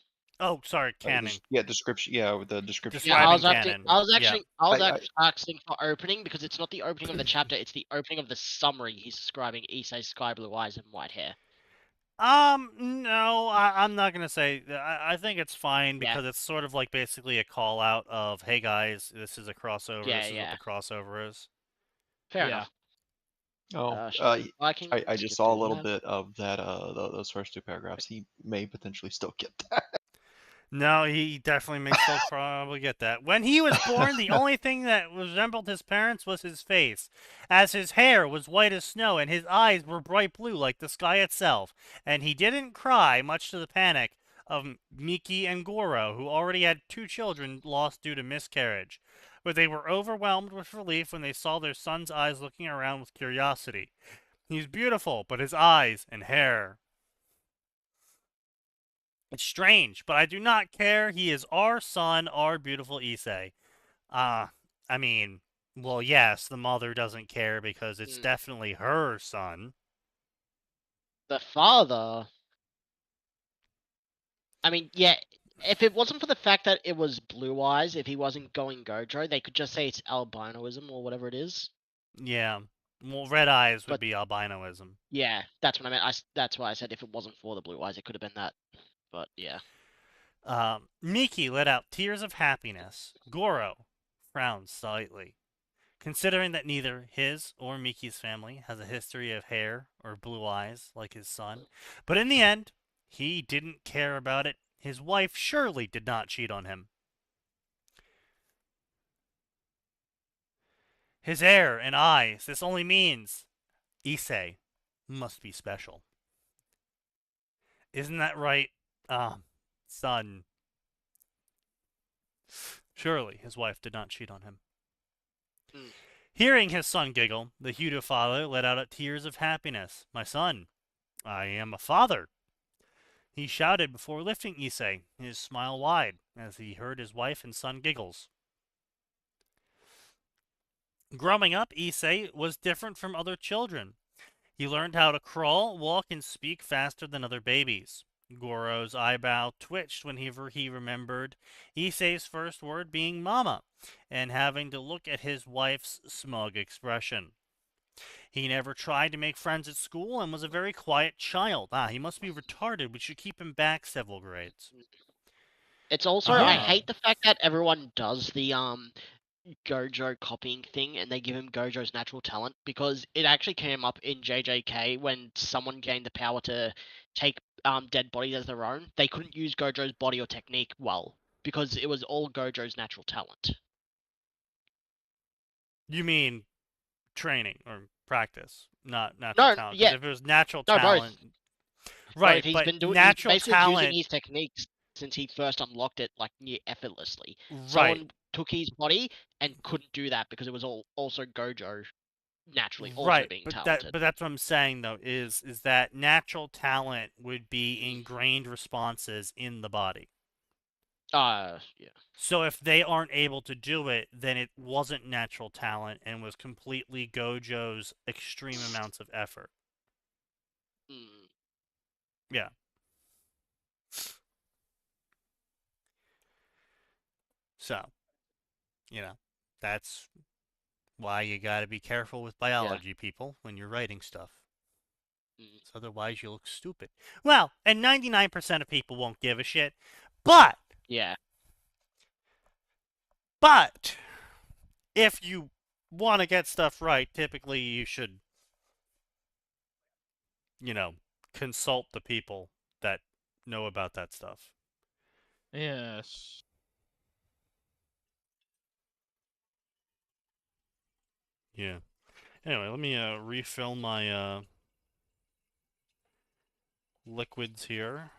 Oh, sorry, canon. Description. Yeah, with the description. Yeah, I Describing was canon. actually asking for opening because it's not the opening of the chapter; it's the opening of the summary. He's describing Issei's sky blue eyes and white hair. No, I'm not gonna say. I think it's fine because it's sort of like basically a call out of, hey guys, this is a crossover. Yeah, this is what the crossover is. Fair enough. Oh, I just saw a little bit of that. Those first two paragraphs. He may potentially still get that. No, he definitely may still probably get that. When he was born, the only thing that resembled his parents was his face, as his hair was white as snow and his eyes were bright blue like the sky itself. And he didn't cry, much to the panic of Miki and Goro, who already had 2 children lost due to miscarriage. But they were overwhelmed with relief when they saw their son's eyes looking around with curiosity. He's beautiful, but his eyes and hair... It's strange, but I do not care. He is our son, our beautiful Issei. I mean, well, yes, the mother doesn't care because it's definitely her son. The father... I mean, yeah, if it wasn't for the fact that it was blue eyes, if he wasn't going Gojo, they could just say it's albinoism or whatever it is. Yeah. Well, red eyes would be albinoism. Yeah, that's what I meant. That's why I said if it wasn't for the blue eyes, it could have been that. But yeah. Miki let out tears of happiness. Goro frowned slightly, considering that neither his or Miki's family has a history of hair or blue eyes like his son. But in the end, he didn't care about it. His wife surely did not cheat on him. His hair and eyes, this only means Issei must be special. Isn't that right, son? Surely his wife did not cheat on him. Hearing his son giggle, the Hyuga father let out tears of happiness. My son, I am a father. He shouted before lifting Issei, his smile wide, as he heard his wife and son giggles. Growing up, Issei was different from other children. He learned how to crawl, walk, and speak faster than other babies. Goro's eyebrow twitched when he remembered Issei's first word being mama, and having to look at his wife's smug expression. He never tried to make friends at school and was a very quiet child. He must be retarded. We should keep him back several grades. It's also, I hate the fact that everyone does the Gojo copying thing and they give him Gojo's natural talent, because it actually came up in JJK when someone gained the power to take dead bodies as their own. They couldn't use Gojo's body or technique well because it was all Gojo's natural talent. You mean training or practice, not natural No, talent. 'Cause yeah, if it was natural no, both. talent, right? Both. He's But been doing. He's natural basically talent, using his techniques since he first unlocked it, like near effortlessly. right? Someone took his body and couldn't do that because it was also Gojo naturally also Right, being but talented. that's what I'm saying though, is that natural talent would be ingrained responses in the body. Yeah. So if they aren't able to do it, then it wasn't natural talent and was completely Gojo's extreme amounts of effort. Mm. Yeah. So, that's why you gotta be careful with biology, people, when you're writing stuff. So otherwise you look stupid. Well, and 99% of people won't give a shit, but Yeah. But if you want to get stuff right, typically you should, consult the people that know about that stuff. Yes. Yeah. Anyway, let me refill my liquids here.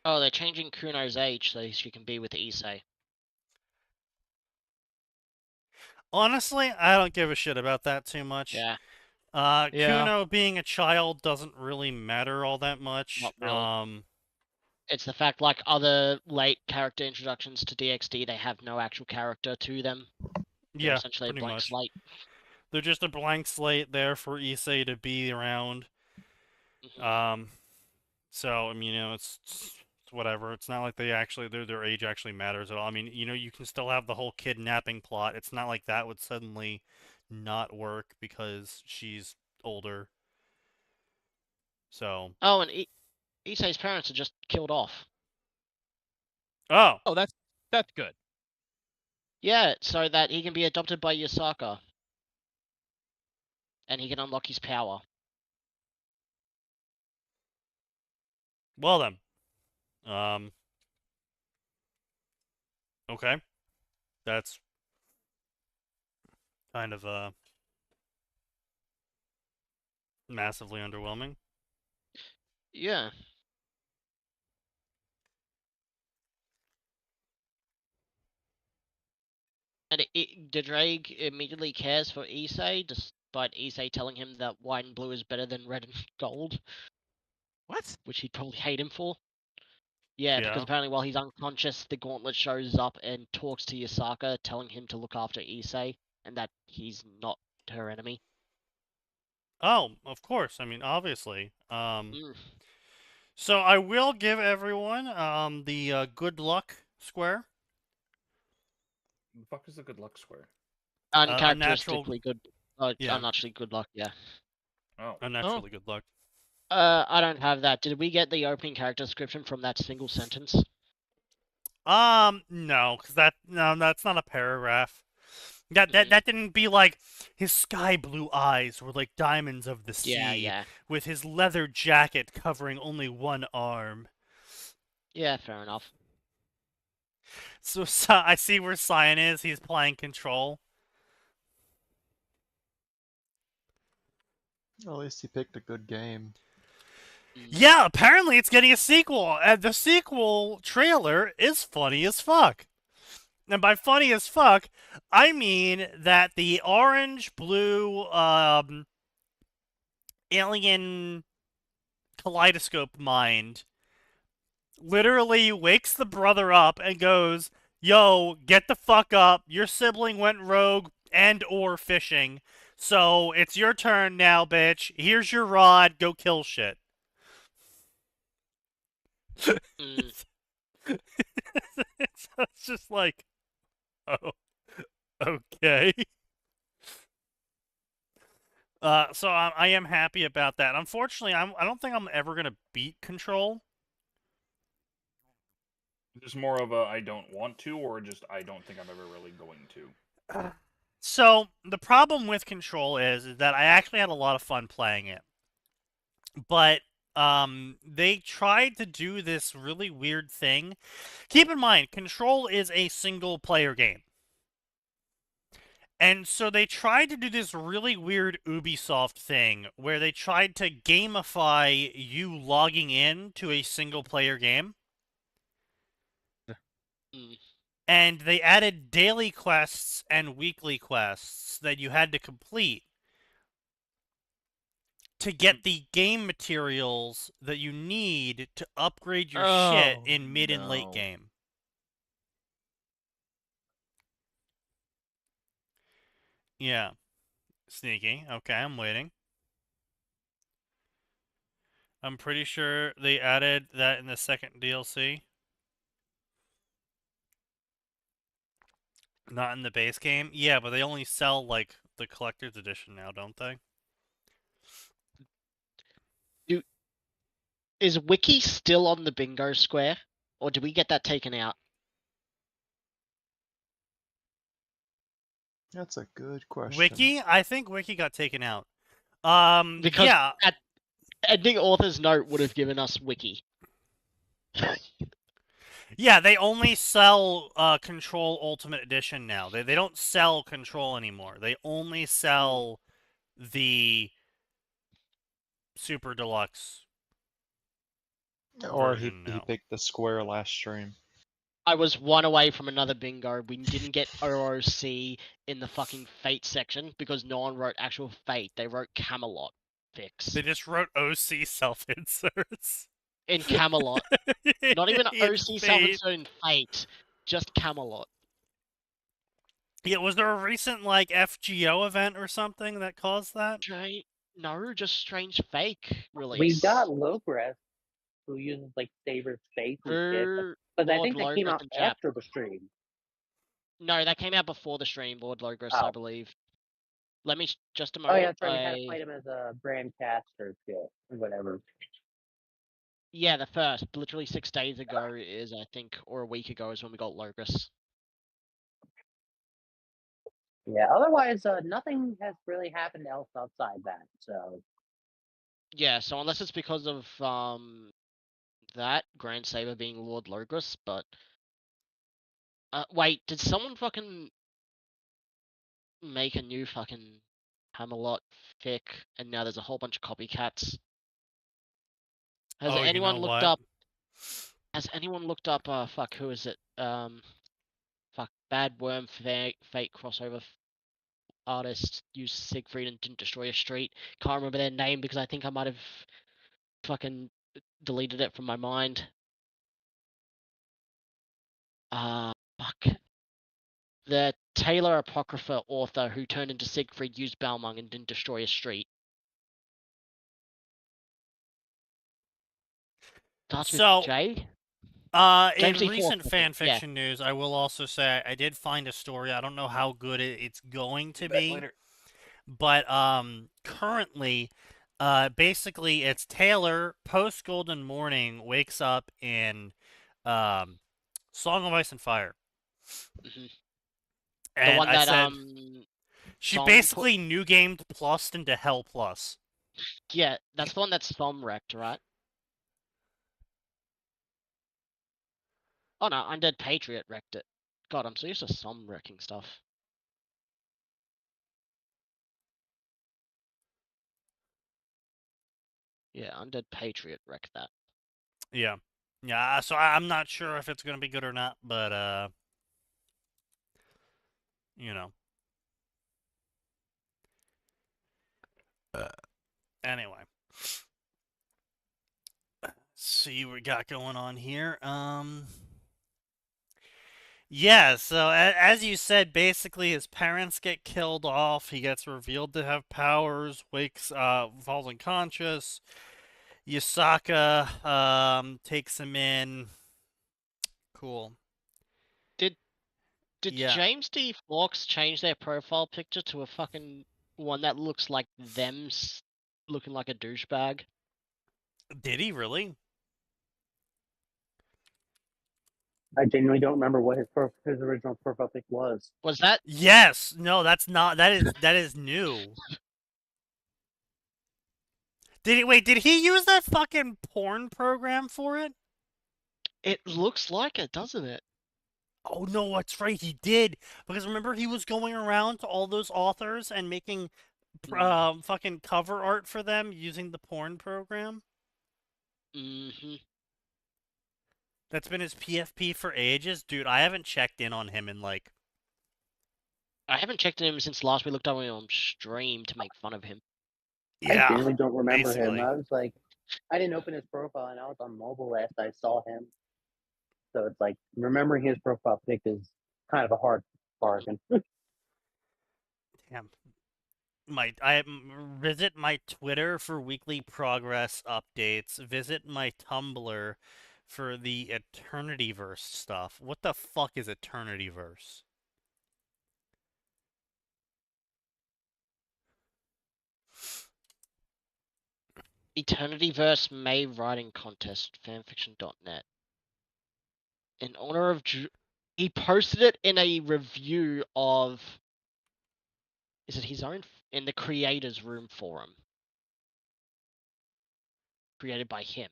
Oh, they're changing Kuno's age so she can be with Issei. Honestly, I don't give a shit about that too much. Yeah. Kuno being a child doesn't really matter all that much. Not really. It's the fact, like other late character introductions to DxD, they have no actual character to them. They're essentially a blank slate. They're just a blank slate there for Issei to be around. So I mean, it's whatever. It's not like their age actually matters at all. I mean, you can still have the whole kidnapping plot. It's not like that would suddenly not work because she's older. So. Oh, and Issei's parents are just killed off. Oh. Oh, that's good. Yeah, so that he can be adopted by Yasaka. And he can unlock his power. Well then. Okay. That's kind of massively underwhelming. Yeah. And Drake immediately cares for Issei, despite Issei telling him that white and blue is better than red and gold. What? Which he'd probably hate him for. Yeah, because apparently while he's unconscious, the Gauntlet shows up and talks to Yasaka, telling him to look after Issei, and that he's not her enemy. Oh, of course. I mean, obviously. So I will give everyone the good luck square. The fuck is the good luck square? Uncharacteristically good. Unnaturally good luck, yeah. Oh. Unnaturally good luck. I don't have that. Did we get the opening character description from that single sentence? No, because that's not a paragraph. That didn't be like his sky blue eyes were like diamonds of the sea, with his leather jacket covering only one arm. Yeah, fair enough. So I see where Cyan is. He's playing Control. At least he picked a good game. Yeah, apparently it's getting a sequel, and the sequel trailer is funny as fuck. And by funny as fuck, I mean that the orange-blue alien kaleidoscope mind literally wakes the brother up and goes, "Yo, get the fuck up. Your sibling went rogue and or fishing. So it's your turn now, bitch. Here's your rod. Go kill shit." It's just like, oh, okay. So I am happy about that. Unfortunately, I don't think I'm ever gonna beat Control. Just more of a I don't want to, or just I don't think I'm ever really going to. So the problem with Control is that I actually had a lot of fun playing it, but they tried to do this really weird thing. Keep in mind, Control is a single-player game. And so they tried to do this really weird Ubisoft thing where they tried to gamify you logging in to a single-player game. And they added daily quests and weekly quests that you had to complete to get the game materials that you need to upgrade your shit in mid and late game. Yeah. Sneaky. Okay, I'm waiting. I'm pretty sure they added that in the second DLC. Not in the base game? Yeah, but they only sell, like, the collector's edition now, don't they? Is Wiki still on the bingo square? Or do we get that taken out? That's a good question. Wiki? I think Wiki got taken out. Because yeah. Ending author's note would have given us Wiki. Yeah, they only sell Control Ultimate Edition now. They don't sell Control anymore. They only sell the Super Deluxe. Or he picked the square last stream. I was one away from another bingo. We didn't get OOC in the fucking Fate section because no one wrote actual Fate. They wrote Camelot fix. They just wrote OC self-inserts. In Camelot. Not even OC self-insert in Fate. Just Camelot. Yeah, was there a recent, like, FGO event or something that caused that? No, just strange fake release. We got Logress, who uses, like, Saber's face and shit. But I think that came out after the stream. No, that came out before the stream, Lord Logress, I believe. Let me just a moment. Oh, yeah, that's right. We had to fight him as a brand caster shit, or whatever. Yeah, the first. Literally 6 days ago is, I think, or a week ago is when we got Logress. Yeah, otherwise, nothing has really happened else outside that, so... Yeah, so unless it's because of, that, Grand Saber being Lord Logress, but... wait, did someone fucking... make a new fucking Camelot fic, and now there's a whole bunch of copycats? Has anyone looked up... Has anyone looked up, fuck, who is it? Fuck, Bad Worm Fate crossover artist used Siegfried and didn't destroy a street. Can't remember their name because I think I might have fucking deleted it from my mind. Fuck. The Taylor Apocrypha author who turned into Siegfried used Balmung and didn't destroy a street. Starts with J? In recent fanfiction news, I will also say I did find a story. I don't know how good it's going to be, but currently, basically, it's Taylor post Golden Morning wakes up in Song of Ice and Fire. Mm-hmm. And the one that she basically new gamed plussed into Hell Plus. Yeah, that's the one that's Thumb wrecked, right? Oh no, Undead Patriot wrecked it. God, I'm so used to some wrecking stuff. Yeah, Undead Patriot wrecked that. Yeah. Yeah, so I'm not sure if it's going to be good or not, but, you know. Anyway. Let's see what we got going on here. Yeah, so as you said, basically his parents get killed off. He gets revealed to have powers, falls unconscious. Yasaka takes him in. Cool. Did James D. Fawkes change their profile picture to a fucking one that looks like them looking like a douchebag? Did he really? I genuinely don't remember what his original profile pic was. Was that? Yes. No, that's not. That is new. Did he use that fucking porn program for it? It looks like it, doesn't it? Oh no, that's right, he did. Because remember, he was going around to all those authors and making fucking cover art for them using the porn program. Mm-hmm. That's been his PFP for ages, dude. I haven't checked in on him in like. I haven't checked him since last we looked at him on stream to make fun of him. Yeah, I genuinely don't remember basically. him. I was like, I didn't open his profile, and I was on mobile last I saw him. So it's like remembering his profile pic is kind of a hard bargain. Damn. Visit my Twitter for weekly progress updates. Visit my Tumblr for the Eternityverse stuff. What the fuck is Eternityverse? Eternityverse May writing contest, fanfiction.net. In honor of he posted it in a review of, is it his own, in the creators room forum created by him.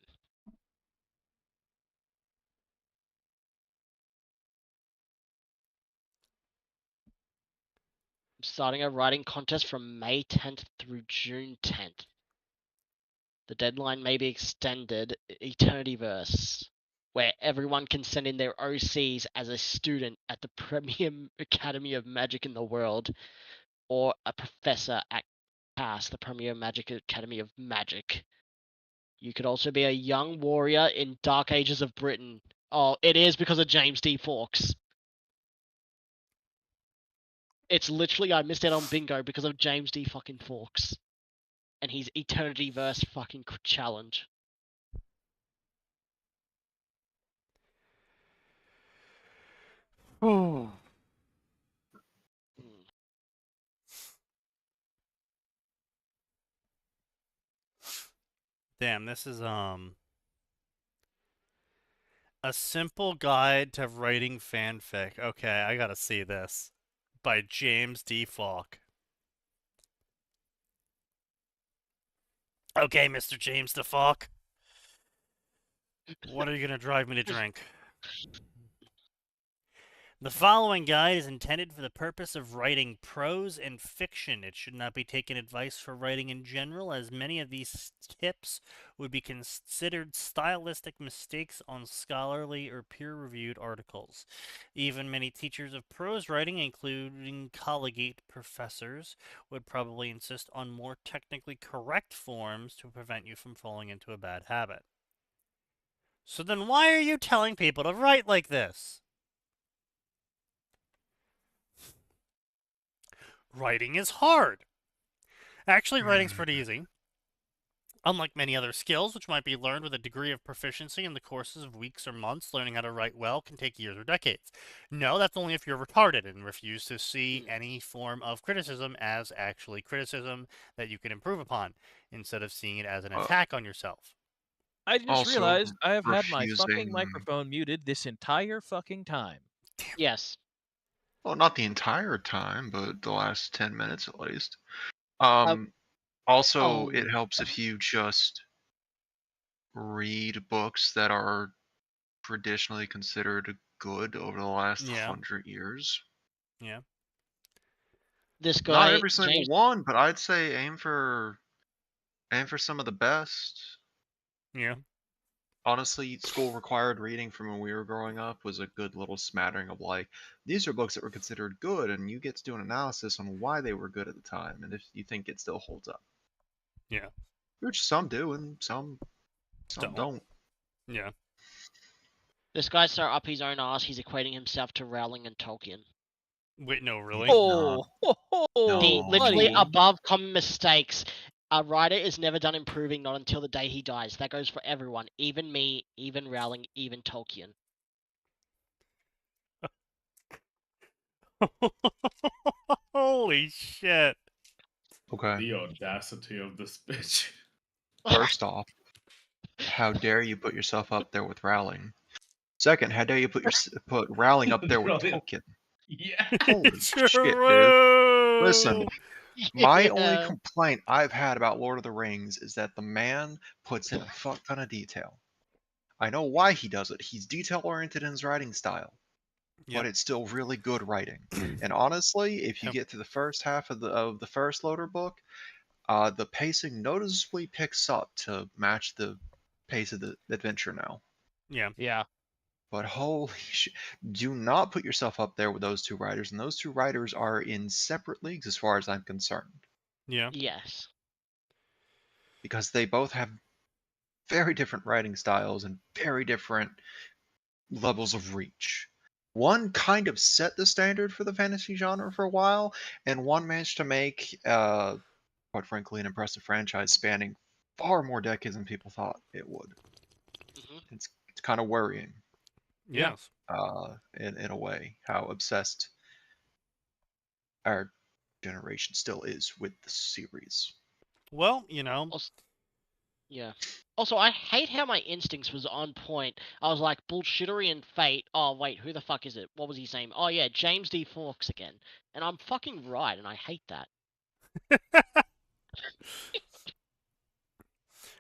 Starting a writing contest from May 10th through June 10th. The deadline may be extended. Eternityverse, where everyone can send in their OCs as a student at the premier academy of magic in the world, or a professor at CAS, the premier magic academy of magic. You could also be a young warrior in Dark Ages of Britain. Oh, it is because of James D. Fawkes. It's literally, I missed out on bingo because of James D. fucking Fawkes. And his Eternityverse fucking challenge. Oh. Damn, this is a simple guide to writing fanfic. Okay, I gotta see this. By James D. Falk. Okay, Mr. James D. Falk. What are you gonna drive me to drink? The following guide is intended for the purpose of writing prose and fiction. It should not be taken advice for writing in general, as many of these tips would be considered stylistic mistakes on scholarly or peer-reviewed articles. Even many teachers of prose writing, including collegiate professors, would probably insist on more technically correct forms to prevent you from falling into a bad habit. So then why are you telling people to write like this? Writing is hard. Actually, writing's pretty easy. Unlike many other skills, which might be learned with a degree of proficiency in the courses of weeks or months, learning how to write well can take years or decades. No, that's only if you're retarded and refuse to see any form of criticism as actually criticism that you can improve upon, instead of seeing it as an attack on yourself. I just realized I have had my fucking refusing- microphone muted this entire fucking time. Yes. Well, not the entire time, but the last 10 minutes at least. Also, it helps if you just read books that are traditionally considered good over the last 100 years. Yeah. This guy, not every single one, but I'd say aim for some of the best. Yeah. Honestly, school required reading from when we were growing up was a good little smattering of like, these are books that were considered good, and you get to do an analysis on why they were good at the time, and if you think it still holds up. Yeah. Which some do, and some don't. Yeah. This guy's so up his own ass, he's equating himself to Rowling and Tolkien. Wait, no, really? Oh, Literally above common mistakes. A writer is never done improving, not until the day he dies. That goes for everyone, even me, even Rowling, even Tolkien. Holy shit. Okay. The audacity of this bitch. First off, how dare you put yourself up there with Rowling? Second, how dare you put Rowling up there with Tolkien? Yeah. Holy shit, dude. Listen, My only complaint I've had about Lord of the Rings is that the man puts in a fuck ton of detail. I know why he does it. He's detail-oriented in his writing style. But it's still really good writing. And honestly, if you get to the first half of the first Loader book, the pacing noticeably picks up to match the pace of the adventure now. Yeah. But holy shit, do not put yourself up there with those two writers, and those two writers are in separate leagues as far as I'm concerned. Yeah. Yes. Because they both have very different writing styles and very different levels of reach. One kind of set the standard for the fantasy genre for a while, and one managed to make, quite frankly, an impressive franchise spanning far more decades than people thought it would. It's kind of worrying. Yes. In a way, how obsessed our generation still is with the series. Well, you know. Yeah. Also, I hate how my instincts was on point. I was like, bullshittery and fate. Oh, wait, who the fuck is it? What was he saying? Oh, yeah, James D. Fawkes again. And I'm fucking right, and I hate that.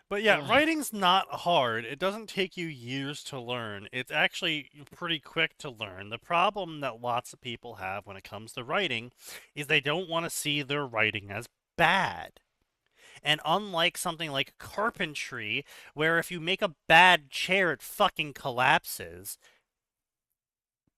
But yeah, writing's not hard. It doesn't take you years to learn. It's actually pretty quick to learn. The problem that lots of people have when it comes to writing is they don't want to see their writing as bad. And unlike something like carpentry, where if you make a bad chair, it fucking collapses,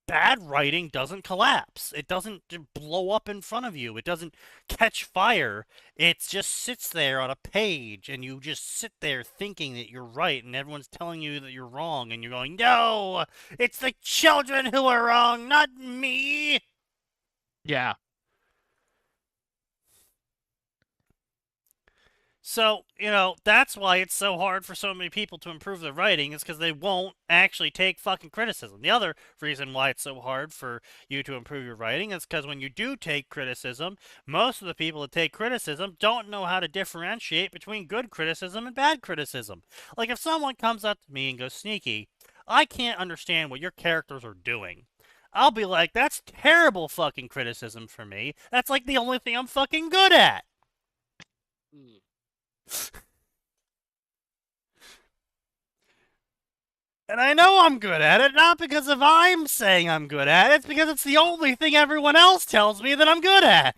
bad writing doesn't collapse. It doesn't blow up in front of you. It doesn't catch fire. It just sits there on a page, and you just sit there thinking that you're right, and everyone's telling you that you're wrong, and you're going, no, it's the children who are wrong, not me. Yeah. So, you know, that's why it's so hard for so many people to improve their writing, is because they won't actually take fucking criticism. The other reason why it's so hard for you to improve your writing is because when you do take criticism, most of the people that take criticism don't know how to differentiate between good criticism and bad criticism. Like, if someone comes up to me and goes, Sneaky, I can't understand what your characters are doing, I'll be like, that's terrible fucking criticism for me. That's like the only thing I'm fucking good at. And I know I'm good at it, not because of I'm saying I'm good at it, it's because it's the only thing everyone else tells me that I'm good at.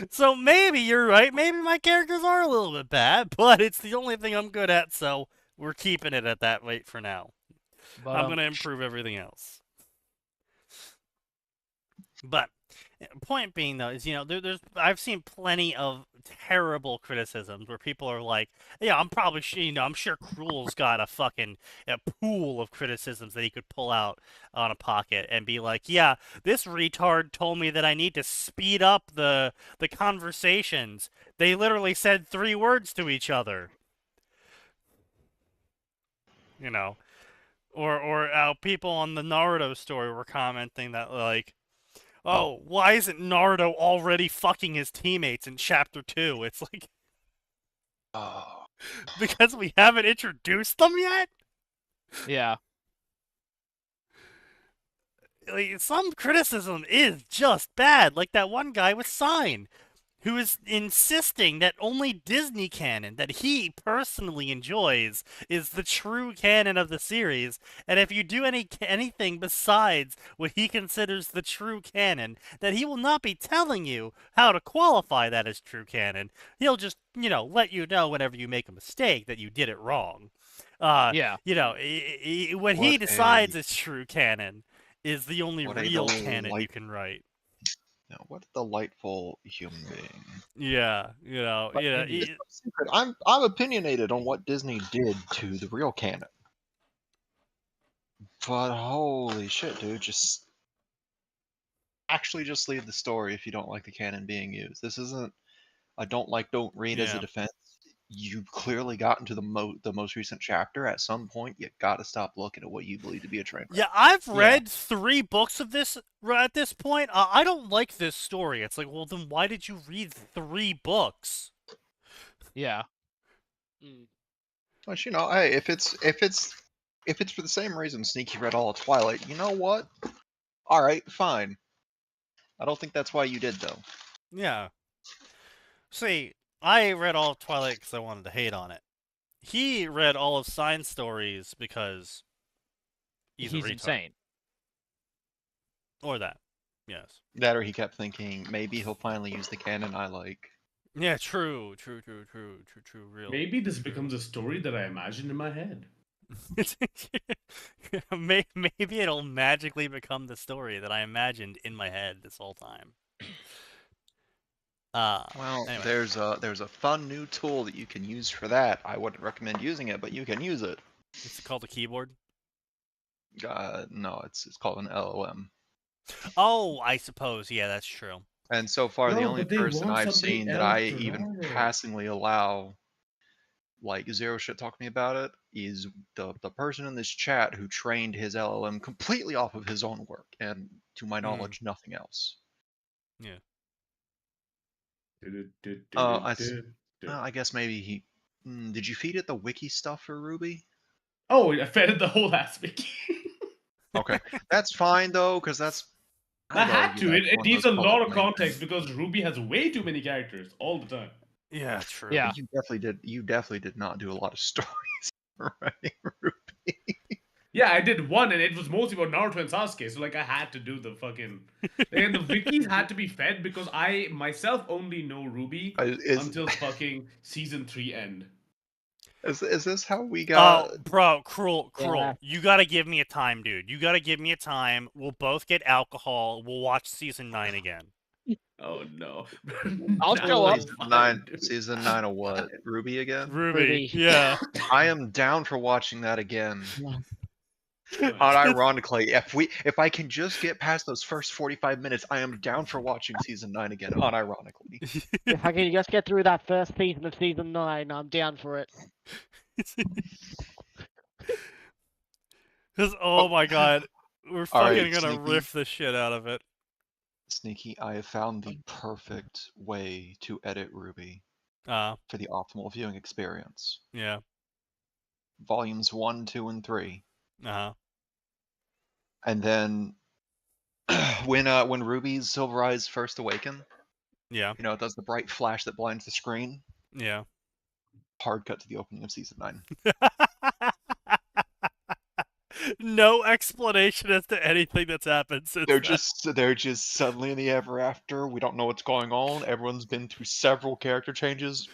So maybe you're right, maybe my characters are a little bit bad, but it's the only thing I'm good at, so we're keeping it at that rate for now. But I'm going to improve everything else. But point being, though, is, you know, I've seen plenty of terrible criticisms where people are like, yeah, I'm probably, you know, I'm sure Cruel's got a pool of criticisms that he could pull out on a pocket and be like, yeah, this retard told me that I need to speed up the conversations. They literally said 3 words to each other. You know, or people on the Naruto story were commenting that, like, oh, why isn't Naruto already fucking his teammates in Chapter 2? It's like, because we haven't introduced them yet? Yeah. Like, some criticism is just bad, like that one guy with Sign, who is insisting that only Disney canon that he personally enjoys is the true canon of the series, and if you do anything besides what he considers the true canon, that he will not be telling you how to qualify that as true canon. He'll just, you know, let you know whenever you make a mistake that you did it wrong. Yeah. You know, what he decides is true canon is the only real canon you can write. Now, what a delightful human being. Yeah, you know, but, yeah. It's no secret. I'm opinionated on what Disney did to the real canon. But holy shit, dude, just leave the story if you don't like the canon being used. This isn't a don't read as a defense. You clearly got into the most recent chapter. At some point, you gotta stop looking at what you believe to be a train wreck. Yeah, I've read 3 books of this at this point. I don't like this story. It's like, well, then why did you read 3 books? Yeah. But you know, hey, if it's for the same reason Sneaky read all of Twilight, you know what? All right, fine. I don't think that's why you did, though. Yeah. See, I read all of Twilight because I wanted to hate on it. He read all of Science Stories because he's a retard. insane. Or that. Yes. That or he kept thinking, maybe he'll finally use the canon I like. Yeah, true, real. Maybe this becomes a story that I imagined in my head. Maybe it'll magically become the story that I imagined in my head this whole time. Well, anyway. there's a fun new tool that you can use for that. I wouldn't recommend using it, but you can use it. Is it called a keyboard? No, it's called an LLM. Oh, I suppose. Yeah, that's true. And so far, the No, only but they person want I've something seen that else I to even write it. passingly allow, like, zero shit talk to me about it, is the person in this chat who trained his LLM completely off of his own work, and to my knowledge, nothing else. Yeah. I guess maybe he... did you feed it the wiki stuff for Ruby? Oh, I fed it the whole last week. Okay, that's fine though, because that's... I had to. It one of needs those a lot public of domain context because Ruby has way too many characters all the time. Yeah, true. Yeah. You definitely did not do a lot of stories for writing Ruby. Yeah, I did one, and it was mostly about Naruto and Sasuke. So like, I had to do the fucking. And the wikis had to be fed because I myself only know Ruby until fucking season 3 end. Is this how we got? Oh, bro, cruel. Yeah. You gotta give me a time, dude. You gotta give me a time. We'll both get alcohol. We'll watch season 9 again. Oh no! I'll show up. Season 9 of what? Ruby again? Ruby. Yeah. I am down for watching that again. Unironically, if I can just get past those first 45 minutes, I am down for watching season 9 again. Unironically. If I can just get through that first season of season 9, I'm down for it. Oh my god, we're fucking gonna Sneaky. riff the shit out of it. Sneaky, I have found the perfect way to edit Ruby for the optimal viewing experience. Yeah. Volumes 1, 2, and 3. And then when Ruby's Silver Eyes first awaken, yeah, you know, it does the bright flash that blinds the screen. Yeah. Hard cut to the opening of season 9. No explanation as to anything that's happened since They're just suddenly in the ever after. We don't know what's going on. Everyone's been through several character changes.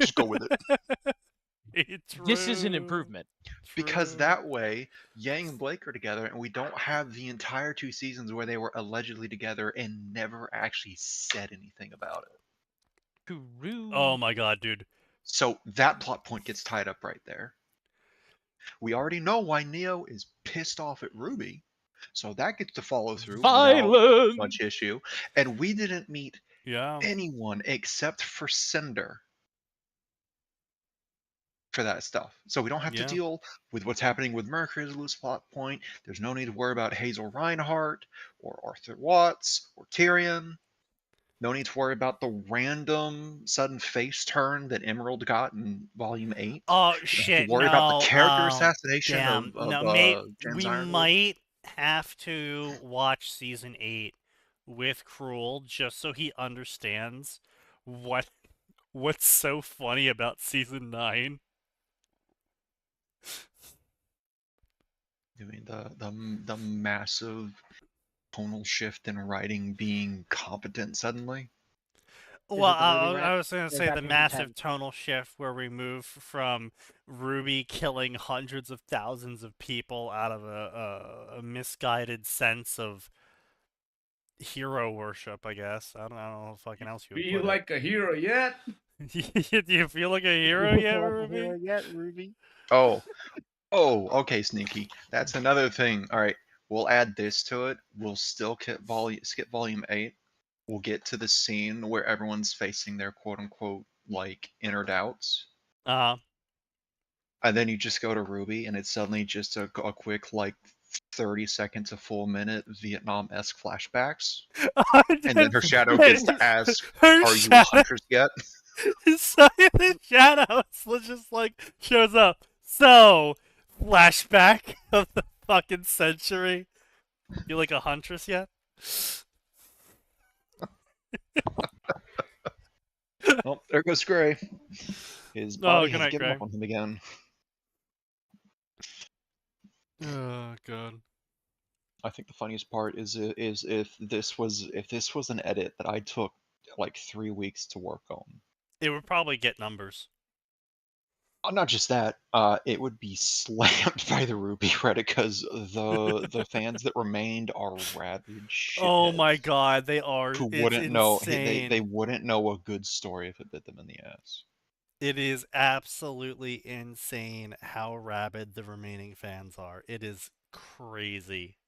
Just go with it. This is an improvement. Because that way, Yang and Blake are together, and we don't have the entire 2 seasons where they were allegedly together and never actually said anything about it. Oh my god, dude. So that plot point gets tied up right there. We already know why Neo is pissed off at Ruby, so that gets to follow through without much issue. And we didn't meet anyone except for Cinder for that stuff. So we don't have to deal with what's happening with Mercury as a loose plot point. There's no need to worry about Hazel Reinhardt or Arthur Watts or Tyrion. No need to worry about the random sudden face turn that Emerald got in Volume 8. Oh shit! Worry about the character assassination of we might have to watch season 8 with Cruel just so he understands what's so funny about season 9. I mean the massive tonal shift in writing being competent suddenly. Well, I was going to say the massive tonal shift where we move from Ruby killing hundreds of thousands of people out of a misguided sense of hero worship, I guess. I don't know what fucking else you would feel like a hero yet? Do you feel like a hero yet, Ruby? Oh, okay, Sneaky. That's another thing. All right. We'll add this to it. We'll still skip volume 8. We'll get to the scene where everyone's facing their quote-unquote, like, inner doubts. And then you just go to Ruby, and it's suddenly just a quick, like, 30 seconds, a full minute Vietnam-esque flashbacks. And then her shadow gets to ask, are you a huntress yet? So the shadow just, like, shows up. So, flashback of the fucking century. You like a huntress yet? There goes Gray. His body has given Gray. up on him again. Oh god. I think the funniest part is if this was an edit that I took like 3 weeks to work on. It would probably get numbers. Not just that, it would be slammed by the Ruby Reddit because the fans that remained are rabid shitheads. Oh my god, they are. Who It's wouldn't know? insane. They wouldn't know a good story if it bit them in the ass. It is absolutely insane how rabid the remaining fans are. It is crazy.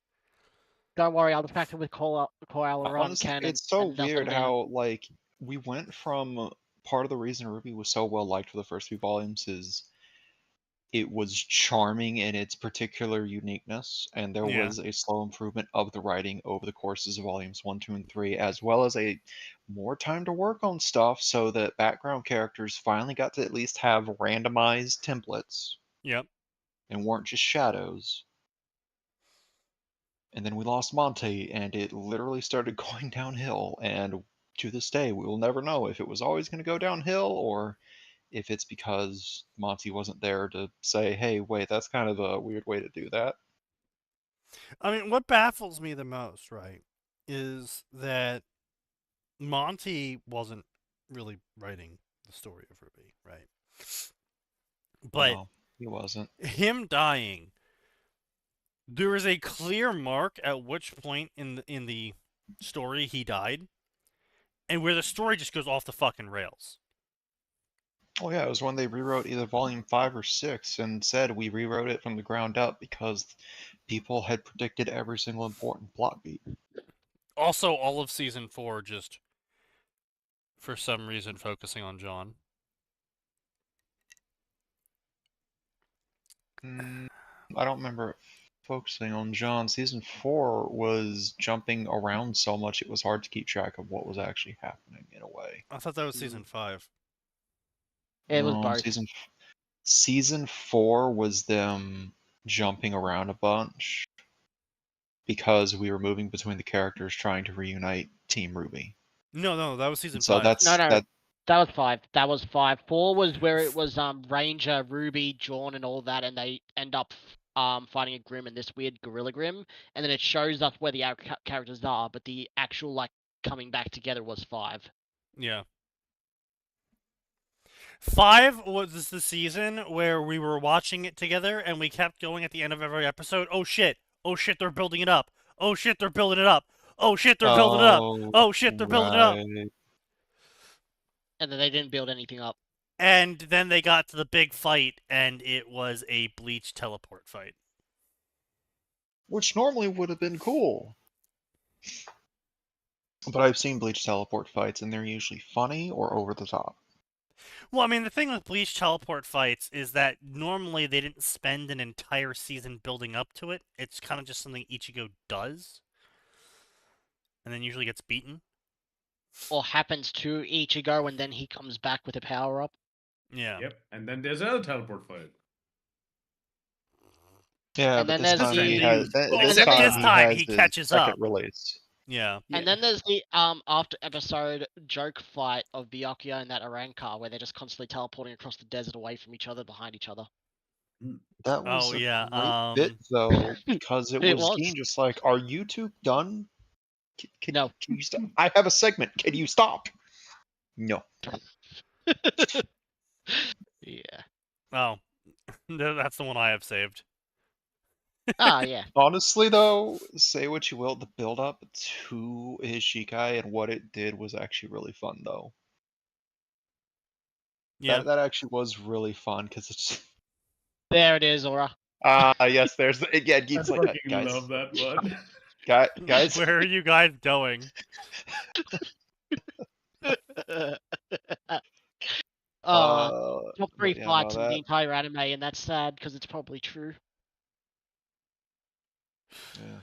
Don't worry, I'll distract him with Call Honestly, Cannon. it's so weird how like we went from part of the reason Ruby was so well liked for the first few volumes is it was charming in its particular uniqueness, and there was a slow improvement of the writing over the courses of volumes 1, 2, and 3, as well as a more time to work on stuff so that background characters finally got to at least have randomized templates. Yep. And weren't just shadows. And then we lost Monty, and it literally started going downhill, and to this day, we will never know if it was always going to go downhill, or if it's because Monty wasn't there to say, hey, wait, that's kind of a weird way to do that. I mean, what baffles me the most, right, is that Monty wasn't really writing the story of Ruby, right? But no, he wasn't. Him dying, there is a clear mark at which point in the story he died, and where the story just goes off the fucking rails. Oh yeah, it was when they rewrote either volume 5 or 6 and said we rewrote it from the ground up because people had predicted every single important plot beat. Also, all of season 4 just, for some reason, focusing on John. I don't remember focusing on John. Season 4 was jumping around so much it was hard to keep track of what was actually happening in a way. I thought that was season 5. It was both. Season 4 was them jumping around a bunch because we were moving between the characters trying to reunite Team Ruby. No, that was season 5. So that's that was 5. That was 5. 4 was where it was Ranger, Ruby, Jawn, and all that, and they end up fighting a Grim and this weird Gorilla Grim, and then it shows us where the characters are, but the actual like coming back together was 5. Yeah. 5 was the season where we were watching it together and we kept going at the end of every episode. Oh shit, they're building it up. Oh shit, they're building it up. Oh shit, they're building it up. Oh shit, they're building it up. And then they didn't build anything up. And then they got to the big fight and it was a Bleach teleport fight. Which normally would have been cool. But I've seen Bleach teleport fights and they're usually funny or over the top. Well, I mean, the thing with Bleach teleport fights is that normally they didn't spend an entire season building up to it. It's kind of just something Ichigo does. And then usually gets beaten. Or happens to Ichigo and then he comes back with a power-up. Yeah. Yep, and then there's another teleport fight. Yeah, and but then this time he has... This time he catches up. Second release. Yeah. And then there's the after episode joke fight of Byakuya and that Arankar where they're just constantly teleporting across the desert away from each other, behind each other. That was a great bit though, because it was Gene just like, are you two done? Can you stop? I have a segment. Can you stop? No. Yeah. Oh, that's the one I have saved. Ah, yeah. Honestly, though, say what you will, the build-up to his Shikai and what it did was actually really fun, though. Yeah. That actually was really fun, because it's... There it is, Aura. Yes, there's... Yeah, Geek's like that, guys. I love that one. Guys... Where are you guys going? Top 3 fights in the entire anime, and that's sad, because it's probably true. Yeah.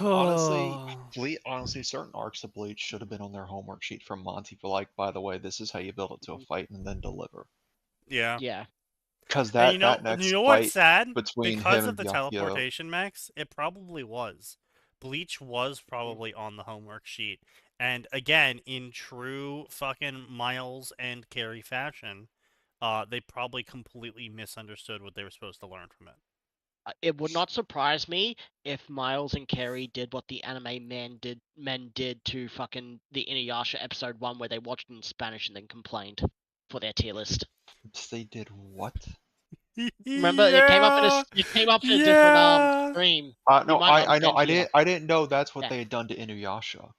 Honestly, certain arcs of Bleach should have been on their homework sheet from Monty for like, by the way, this is how you build it to a fight and then deliver. Yeah. Yeah. Because that next fight what's sad? between because him of the and teleportation, Max, it probably was. Bleach was probably on the homework sheet. And again, in true fucking Miles and Carrie fashion, they probably completely misunderstood what they were supposed to learn from it. It would not surprise me if Miles and Carrie did what the anime men did to fucking the Inuyasha episode 1, where they watched it in Spanish and then complained for their tier list. They did what? Remember, it came up in a different stream. No, I know. I didn't know that's what they had done to Inuyasha.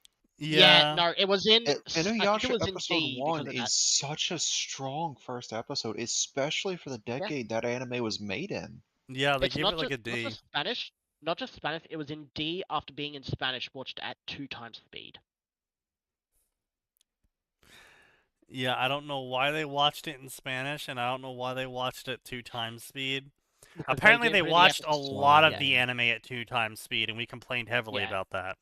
Yeah, no, it was in Inuyasha episode 1 is such a strong first episode, especially for the decade that anime was made in. Yeah, they gave it like a D. Not just Spanish, it was in D after being in Spanish, watched at 2 times speed. Yeah, I don't know why they watched it in Spanish, and I don't know why they watched it 2 times speed. Apparently they watched a lot of the anime at 2 times speed, and we complained heavily about that.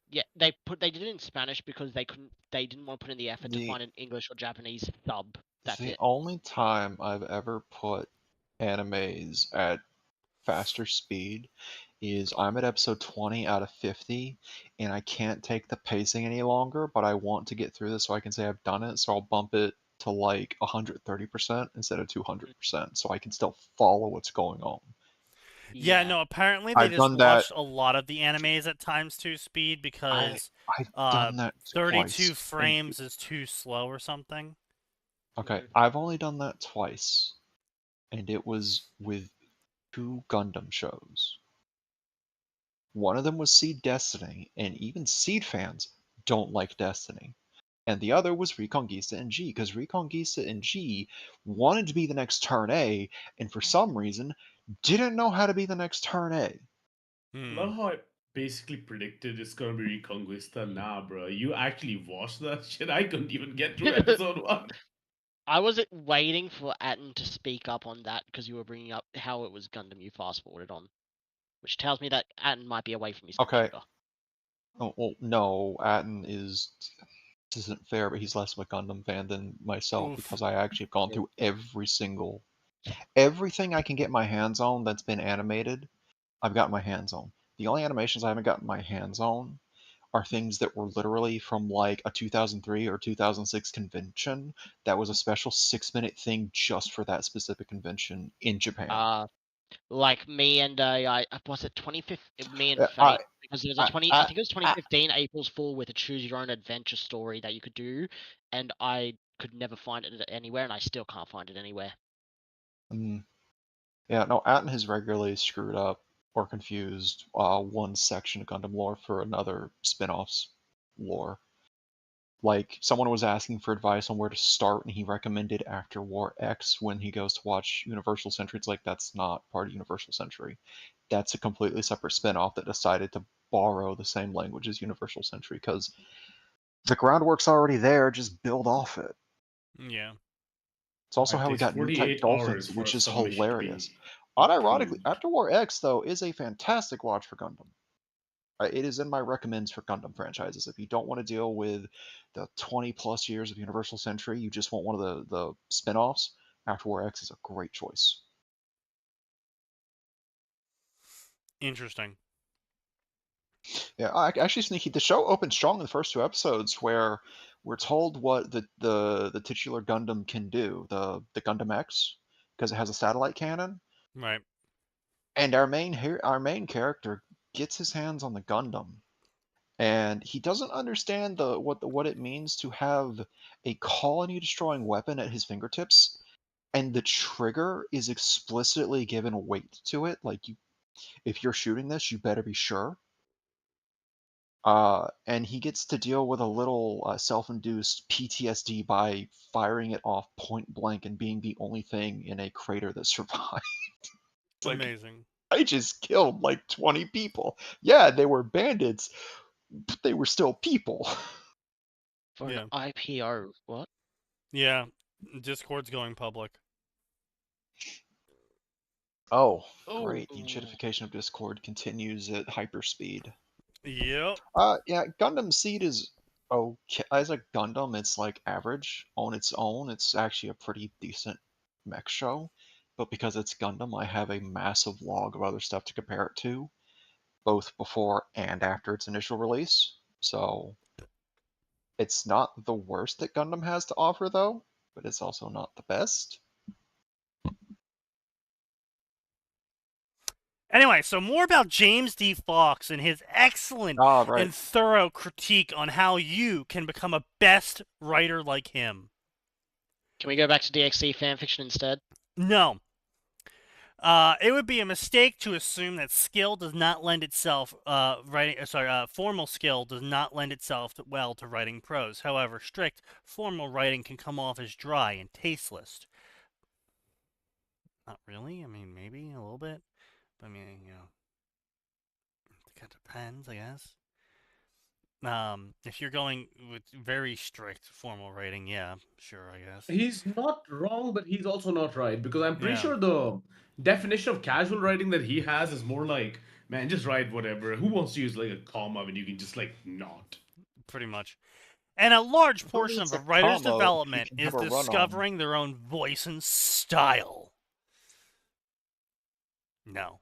Yeah, they did it in Spanish because they didn't want to put in the effort to find an English or Japanese sub. That's the it. only time I've ever put animes at faster speed is I'm at episode 20 out of 50, and I can't take the pacing any longer, but I want to get through this so I can say I've done it, so I'll bump it to like 130% instead of 200%, so I can still follow what's going on. Yeah, no, apparently they just watched a lot of the animes at times 2 speed because I've done that 32 twice. frames is too slow or something. Okay, I've only done that twice, and it was with 2 Gundam shows. One of them was Seed Destiny, and even Seed fans don't like Destiny. And the other was Reconquista and G, because Reconquista and G wanted to be the next Turn A, and for some reason, didn't know how to be the next Turn A. Love how I basically predicted it's gonna be Reconquista. Nah, bro, you actually watched that shit. I couldn't even get through episode 1. I was waiting for Atten to speak up on that because you were bringing up how it was Gundam you fast forwarded on, which tells me that Atten might be away from his computer. Oh, well, no, Atten is... This isn't fair, but he's less of a Gundam fan than myself because I actually have gone through everything I can get my hands on that's been animated. I've got my hands on. The only animations I haven't gotten my hands on are things that were literally from like a 2003 or 2006 convention that was a special 6-minute thing just for that specific convention in Japan. Like me and was it 2015? Me and Fate, because there was a I think it was 2015 April's Fool with a choose your own adventure story that you could do, and I could never find it anywhere, and I still can't find it anywhere. Yeah, no, Atten has regularly screwed up or confused one section of Gundam lore for another spin-off's lore. Like, someone was asking for advice on where to start, and he recommended After War X when he goes to watch Universal Century. It's like, that's not part of Universal Century. That's a completely separate spin-off that decided to borrow the same language as Universal Century, because the groundwork's already there, just build off it. Yeah. It's also how we got new type dolphins, which is hilarious. Unironically, After War X, though, is a fantastic watch for Gundam. It is in my recommends for Gundam franchises. If you don't want to deal with the 20-plus years of Universal Century, you just want one of the spin-offs, After War X is a great choice. Interesting. Yeah, actually, Sneaky, the show opened strong in the first 2 episodes where we're told what the titular Gundam can do, the Gundam X, because it has a satellite cannon. Right. And our main character gets his hands on the Gundam, and he doesn't understand what it means to have a colony-destroying weapon at his fingertips, and the trigger is explicitly given weight to it. Like, if you're shooting this, you better be sure. And he gets to deal with a little self-induced PTSD by firing it off point blank and being the only thing in a crater that survived. It's amazing. I just killed like 20 people. Yeah, they were bandits, but they were still people. For an IPO, what? Yeah, Discord's going public. Oh, great. The enshittification of Discord continues at hyperspeed. Yep. Yeah, Gundam Seed is okay. As a Gundam, it's like average on its own. It's actually a pretty decent mech show. But because it's Gundam, I have a massive log of other stuff to compare it to. both before and after its initial release. So it's not the worst that Gundam has to offer, though, but it's also not the best. Anyway, so more about James D. Fox and his excellent and thorough critique on how you can become a best writer like him. Can we go back to DXC fanfiction instead? No. It would be a mistake to assume that skill does not lend itself, formal skill does not lend itself well to writing prose. However, strict formal writing can come off as dry and tasteless. Not really. I mean, maybe a little bit. I mean, you know, it depends, I guess. If you're going with very strict formal writing, yeah, sure, I guess. He's not wrong, but he's also not right, because I'm pretty sure the definition of casual writing that he has is more like, man, just write whatever. Who wants to use like a comma when you can just like not? Pretty much. And a large portion of a writer's development is discovering their own voice and style. No.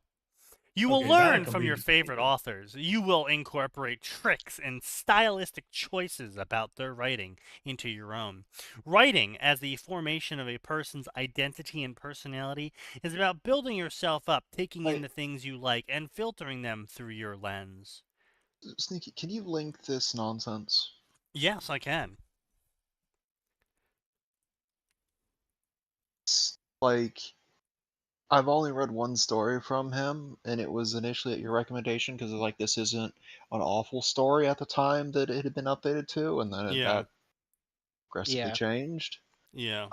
You will learn from your favorite authors. You will incorporate tricks and stylistic choices about their writing into your own. Writing, as the formation of a person's identity and personality, is about building yourself up, taking in the things you like, and filtering them through your lens. Sneaky, can you link this nonsense? Yes, I can. Like, I've only read one story from him, and it was initially at your recommendation because like this isn't an awful story at the time that it had been updated to, and then that aggressively changed. Yeah.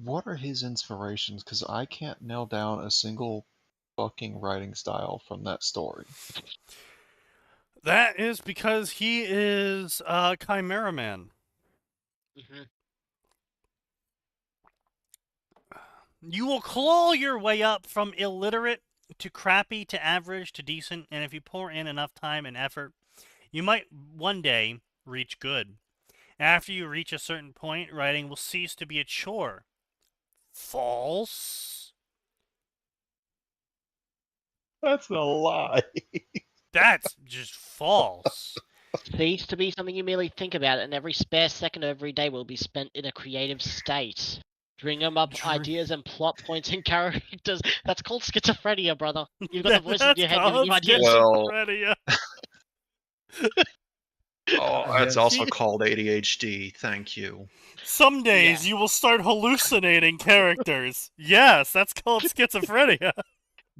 What are his inspirations? Because I can't nail down a single fucking writing style from that story. That is because he is a Chimera Man. Mm-hmm. You will claw your way up from illiterate to crappy to average to decent, and if you pour in enough time and effort, you might one day reach good. After you reach a certain point, writing will cease to be a chore. False? That's a lie. That's just false. Cease to be something you merely think about, and every spare second of every day will be spent in a creative state. Dream up ideas and plot points and characters. That's called schizophrenia, brother. You've got the voice in your head giving you ideas. Schizophrenia. That's also called ADHD. Thank you. Some days you will start hallucinating characters. Yes, that's called schizophrenia.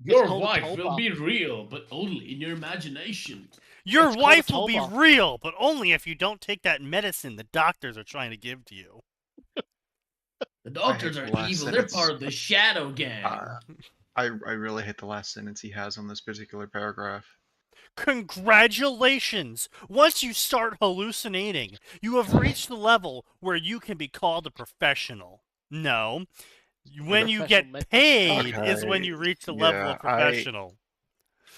Your wife will be real, but only in your imagination. Your wife will be real, but only if you don't take that medicine the doctors are trying to give to you. The doctors are evil. They're part of the shadow gang. I really hate the last sentence he has on this particular paragraph. Congratulations! Once you start hallucinating, you have reached the level where you can be called a professional. No. When you get paid is when you reach the level of professional.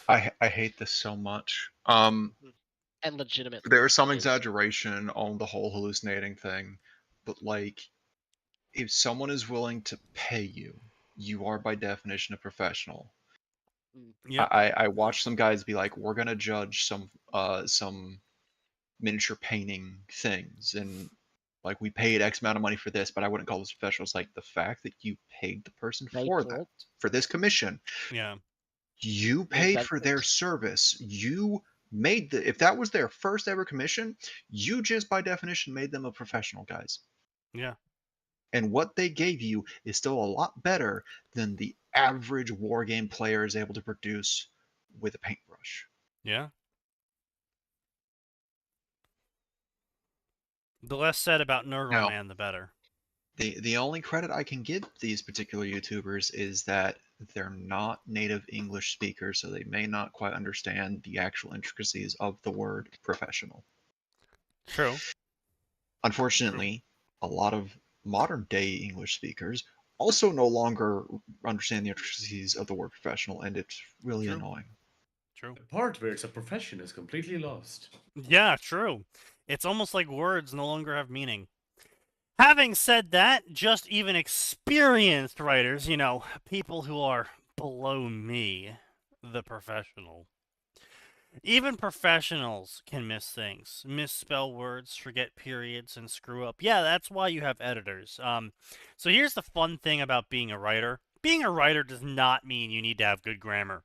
I hate this so much. And legitimate. There is some exaggeration on the whole hallucinating thing, but like, if someone is willing to pay you, you are by definition a professional. Yep. I watched some guys be like, we're gonna judge some miniature painting things, and like we paid X amount of money for this, but I wouldn't call this professional. It's like the fact that you paid the person for this commission. Yeah. You paid for their service. You made if that was their first ever commission, you just by definition made them a professional, guys. Yeah. And what they gave you is still a lot better than the average war game player is able to produce with a paintbrush. Yeah. The less said about Nerdman, the better. The only credit I can give these particular YouTubers is that they're not native English speakers, so they may not quite understand the actual intricacies of the word professional. True. Unfortunately, a lot of modern day English speakers also no longer understand the intricacies of the word professional, and it's really annoying. True. The part where it's a profession is completely lost. Yeah, true. It's almost like words no longer have meaning. Having said that, just even experienced writers, people who are below me, the professional. Even professionals can miss things, misspell words, forget periods, and screw up. Yeah, that's why you have editors. So here's the fun thing about being a writer. Being a writer does not mean you need to have good grammar.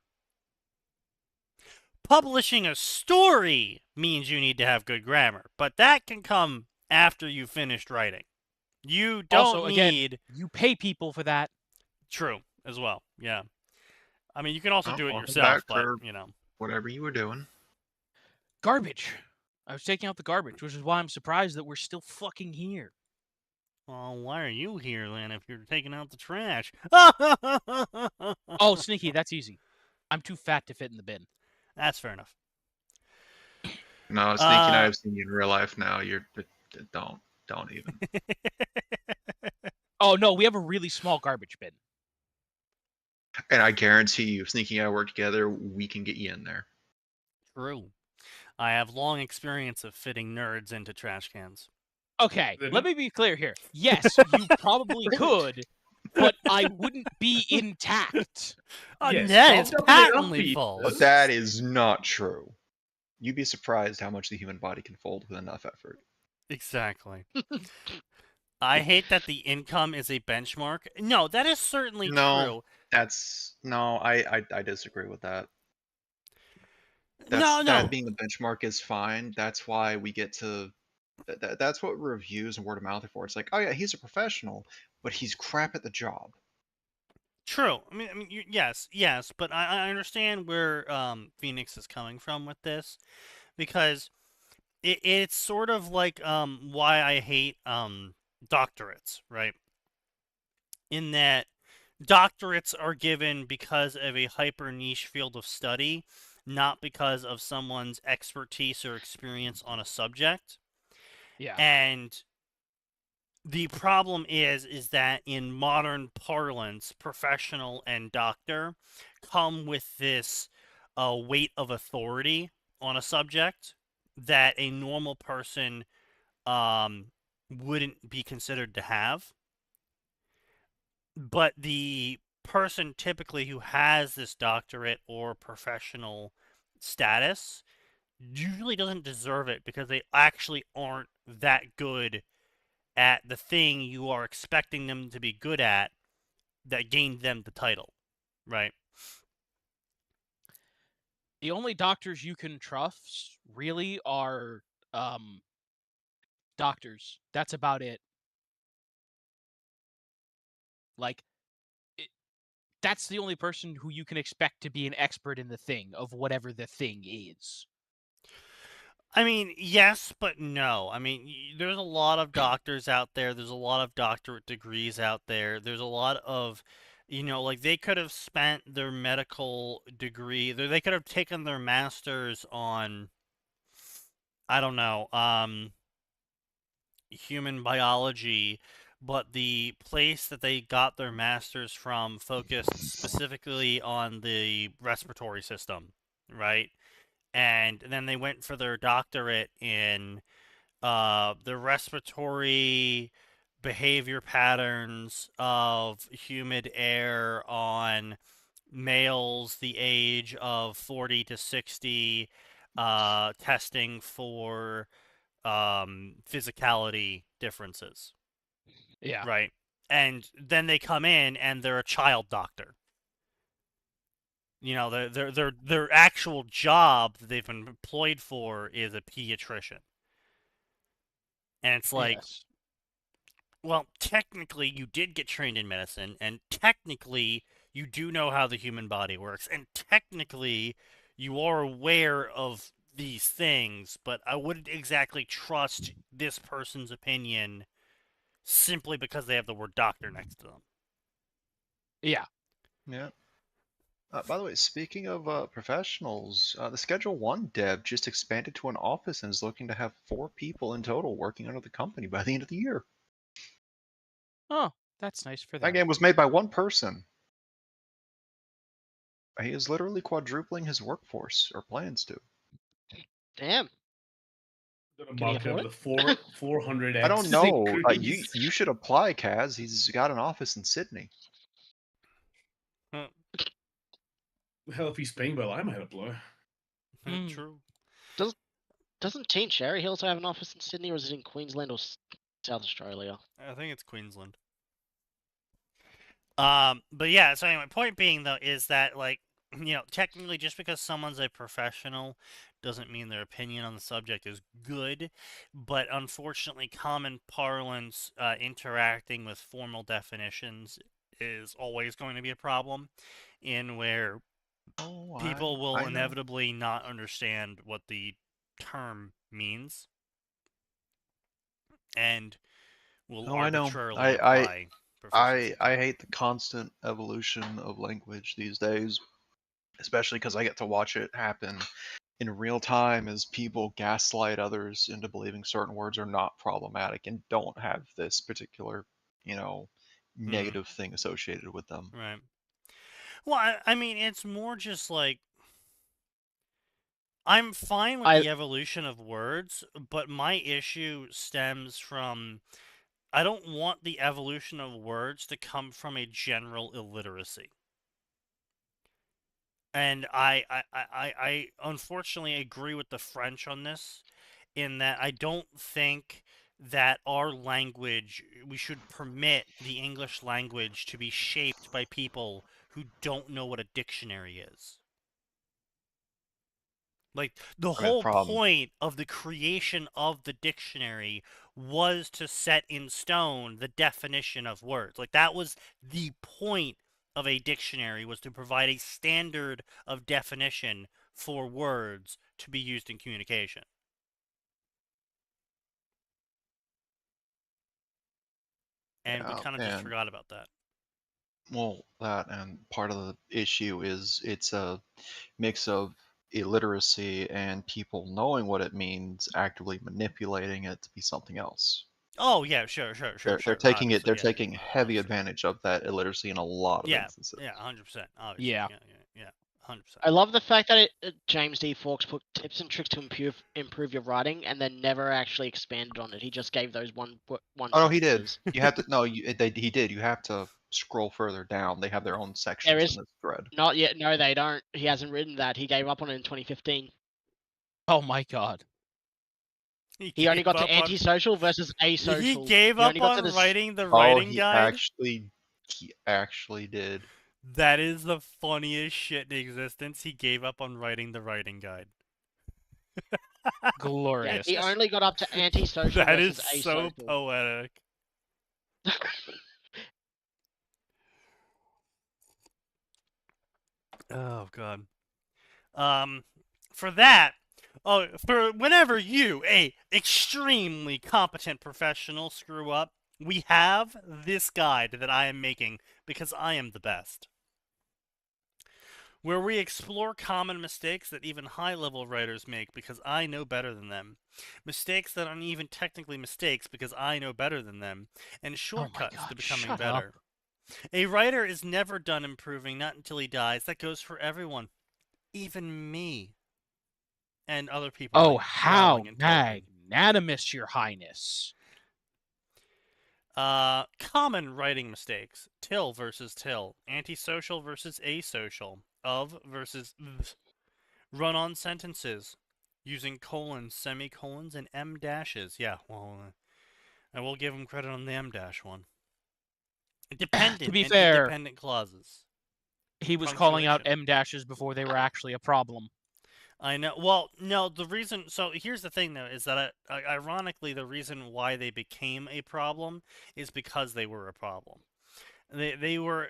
Publishing a story means you need to have good grammar, but that can come after you've finished writing. You don't also, again, need... you pay people for that. True, as well, yeah. I mean, you can also do it Welcome yourself, back but, for you know. whatever you were doing. Garbage. I was taking out the garbage, which is why I'm surprised that we're still fucking here. Well, why are you here, then, if you're taking out the trash? Oh, Sneaky, that's easy. I'm too fat to fit in the bin. That's fair enough. No, Sneaky and I have seen you in real life now. Don't even. Oh, no, we have a really small garbage bin. And I guarantee you, if Sneaky and I work together, we can get you in there. True. I have long experience of fitting nerds into trash cans. Okay, let me be clear here. Yes, you probably could, but I wouldn't be intact. Yes, That is top patently WP. false. But that is not true. You'd be surprised how much the human body can fold with enough effort. Exactly. I hate that the income is a benchmark. No, that is certainly true. I disagree with that. That being the benchmark is fine. That's why we get to. That's what reviews and word of mouth are for. It's like, oh yeah, he's a professional, but he's crap at the job. True. I mean, yes, but I understand where Phoenix is coming from with this, because it's sort of like why I hate doctorates, right? In that doctorates are given because of a hyper niche field of study, not because of someone's expertise or experience on a subject. Yeah. And the problem is that in modern parlance, professional and doctor come with this weight of authority on a subject that a normal person wouldn't be considered to have. But the person typically who has this doctorate or professional status usually doesn't deserve it because they actually aren't that good at the thing you are expecting them to be good at that gained them the title, right? The only doctors you can trust really are doctors. That's about it. Like, that's the only person who you can expect to be an expert in the thing of whatever the thing is. I mean, yes, but no. I mean, there's a lot of doctors out there. There's a lot of doctorate degrees out there. There's a lot of, like they could have spent their medical degree. They could have taken their master's on, I don't know, human biology, but the place that they got their master's from focused specifically on the respiratory system, right? And then they went for their doctorate in the respiratory behavior patterns of humid air on males the age of 40 to 60, testing for physicality differences. Yeah. Right. And then they come in and they're a child doctor. Their actual job that they've been employed for is a pediatrician. And it's like, yes. Well, technically you did get trained in medicine, and technically you do know how the human body works, and technically you are aware of these things, but I wouldn't exactly trust this person's opinion simply because they have the word doctor next to them. Yeah. Yeah. By the way, speaking of professionals, the Schedule 1 dev just expanded to an office and is looking to have 4 people in total working under the company by the end of the year. Oh, that's nice for them. That game was made by one person. He is literally quadrupling his workforce, or plans to. Damn. Mark him with 400x. I don't know. You should apply, Kaz. He's got an office in Sydney. Hell, if he's paying well, I might apply. True. Doesn't Teen Cherry also have an office in Sydney, or is it in Queensland or South Australia? I think it's Queensland. But yeah, so anyway, point being though is that, like, you know, technically just because someone's a professional doesn't mean their opinion on the subject is good, but unfortunately common parlance interacting with formal definitions is always going to be a problem, in where people will inevitably not understand what the term means and will arbitrarily apply. I hate the constant evolution of language these days, especially because I get to watch it happen in real time as people gaslight others into believing certain words are not problematic and don't have this particular, negative thing associated with them. Right. Well, I mean, it's more just like, I'm fine with the evolution of words, but my issue stems from, I don't want the evolution of words to come from a general illiteracy. And I unfortunately agree with the French on this, in that I don't think that our language, we should permit the English language to be shaped by people who don't know what a dictionary is. Like, the whole point of the creation of the dictionary was to set in stone the definition of words. Like, that was the point of a dictionary, was to provide a standard of definition for words to be used in communication. And we kind of just forgot about that. Well, that, and part of the issue is it's a mix of illiteracy and people knowing what it means, actively manipulating it to be something else. Oh yeah, sure. They're taking it. They're taking heavy advantage of that illiteracy in a lot of instances. Yeah, 100%. Yeah. 100%. I love the fact that James D. Fawkes put tips and tricks to improve your writing, and then never actually expanded on it. He just gave those one. Oh no, he did. You have to. No, he did. You have to scroll further down. They have their own sections in this thread. Not yet. No, they don't. He hasn't written that. He gave up on it in 2015. Oh my god. He only got to antisocial versus asocial. He gave up on writing the writing guide? He actually did. That is the funniest shit in existence. He gave up on writing the writing guide. Glorious. Yeah, he only got up to antisocial That versus is so poetic. Oh god. For that, for whenever you, a extremely competent professional, screw up, we have this guide that I am making because I am the best, where we explore common mistakes that even high-level writers make because I know better than them, mistakes that aren't even technically mistakes because I know better than them, and shortcuts to becoming better. A writer is never done improving, not until he dies. That goes for everyone, even me. And other people. Oh, how magnanimous, Your Highness. Common writing mistakes. Till versus till. Antisocial versus asocial. Of versus th. Run-on sentences. Using colons, semicolons, and M dashes. Yeah, well, I will give him credit on the M dash one. Dependent to be fair, independent clauses. He was calling out M dashes before they were actually a problem. I know. Well, no, the reason... So here's the thing, though, is that, ironically, the reason why they became a problem is because they were a problem. They were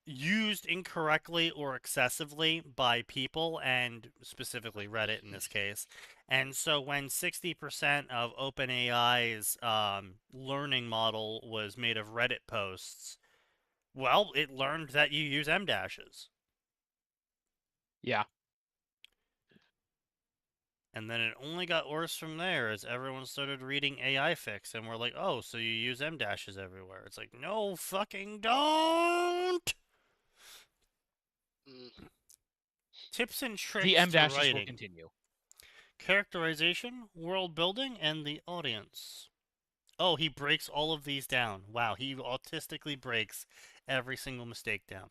used incorrectly or excessively by people, and specifically Reddit in this case. And so when 60% of OpenAI's learning model was made of Reddit posts, well, it learned that you use M dashes. Yeah. And then it only got worse from there as everyone started reading AI Fix and we're like, oh, so you use M dashes everywhere. It's like, no fucking don't! Tips and tricks the M dashes to writing. Will continue. Characterization, world building, and the audience. Oh, he breaks all of these down. Wow, he autistically breaks every single mistake down.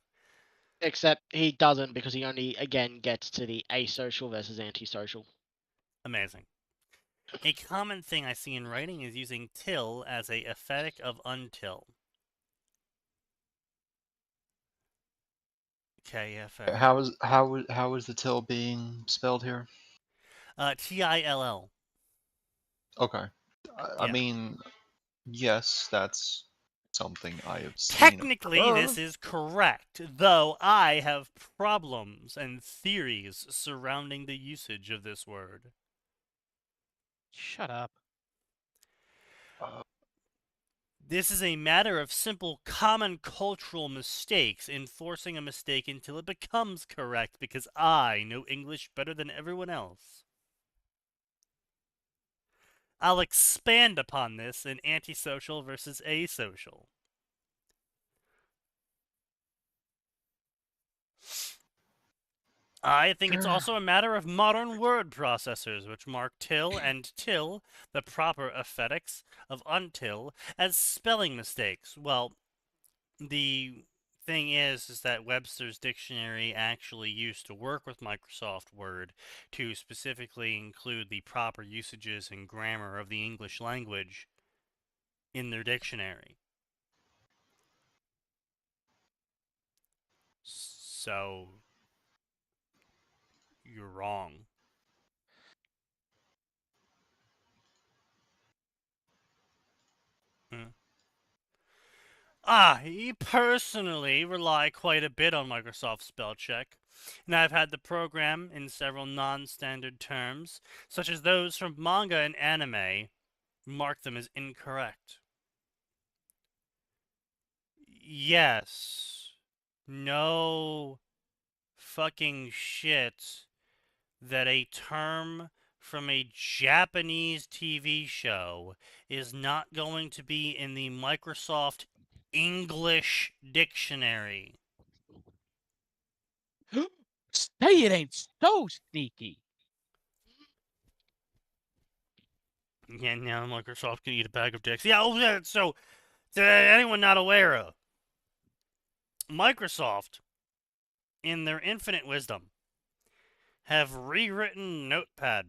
Except he doesn't, because he only, again, gets to the asocial versus antisocial. Amazing. A common thing I see in writing is using till as a emphatic of until. Okay, yeah. How is the till being spelled here? T-I-L-L. Okay. I Yeah. mean, yes, that's something I have seen. Technically, this is correct, though I have problems and theories surrounding the usage of this word. Shut up. This is a matter of simple common cultural mistakes, enforcing a mistake until it becomes correct because I know English better than everyone else. I'll expand upon this in antisocial versus asocial. I think it's also a matter of modern word processors, which mark till and till, the proper emphatics of until, as spelling mistakes. Well, the thing is that Webster's dictionary actually used to work with Microsoft Word to specifically include the proper usages and grammar of the English language in their dictionary. So, you're wrong. I personally rely quite a bit on Microsoft Spell Check, and I've had the program in several non-standard terms, such as those from manga and anime, mark them as incorrect. Yes. No fucking shit that a term from a Japanese TV show is not going to be in the Microsoft English dictionary. Say it ain't so sneaky. Yeah, now Microsoft can eat a bag of dicks. Yeah, so to anyone not aware of, Microsoft, in their infinite wisdom, have rewritten Notepad.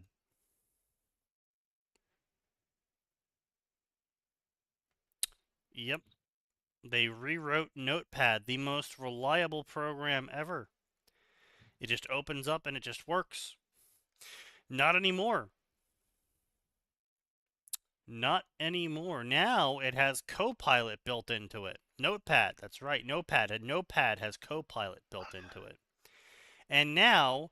Yep. They rewrote Notepad, the most reliable program ever. It just opens up and it just works. Not anymore. Not anymore. Now it has Copilot built into it. Notepad, that's right, Notepad has Copilot built into it. And now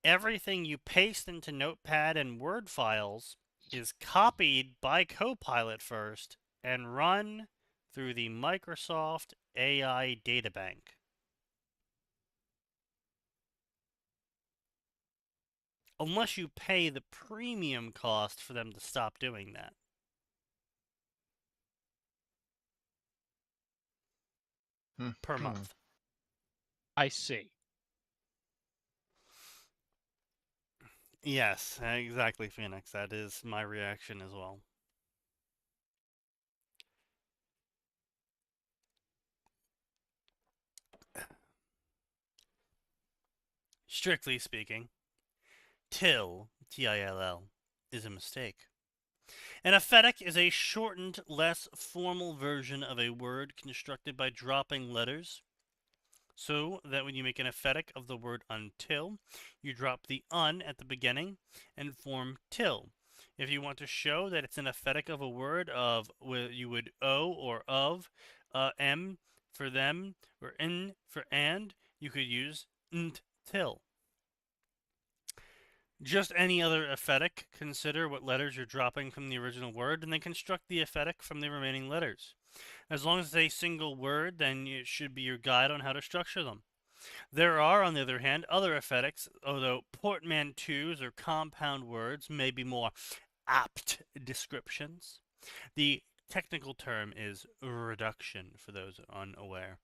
everything you paste into Notepad and Word files is copied by Copilot first and run through the Microsoft AI databank. Unless you pay the premium cost for them to stop doing that. Per month. I see. Yes, exactly, Phoenix. That is my reaction as well. Strictly speaking, till, T-I-L-L, is a mistake. An emphatic is a shortened, less formal version of a word constructed by dropping letters, so that when you make an emphatic of the word until, you drop the un at the beginning and form till. If you want to show that it's an emphatic of a word of, you would o or of, m for them, or n for and, you could use till. Just any other emphatic, consider what letters you're dropping from the original word, and then construct the emphatic from the remaining letters. As long as it's a single word, then it should be your guide on how to structure them. There are, on the other hand, other emphatics, although portmanteaus or compound words may be more apt descriptions. The technical term is reduction, for those unaware.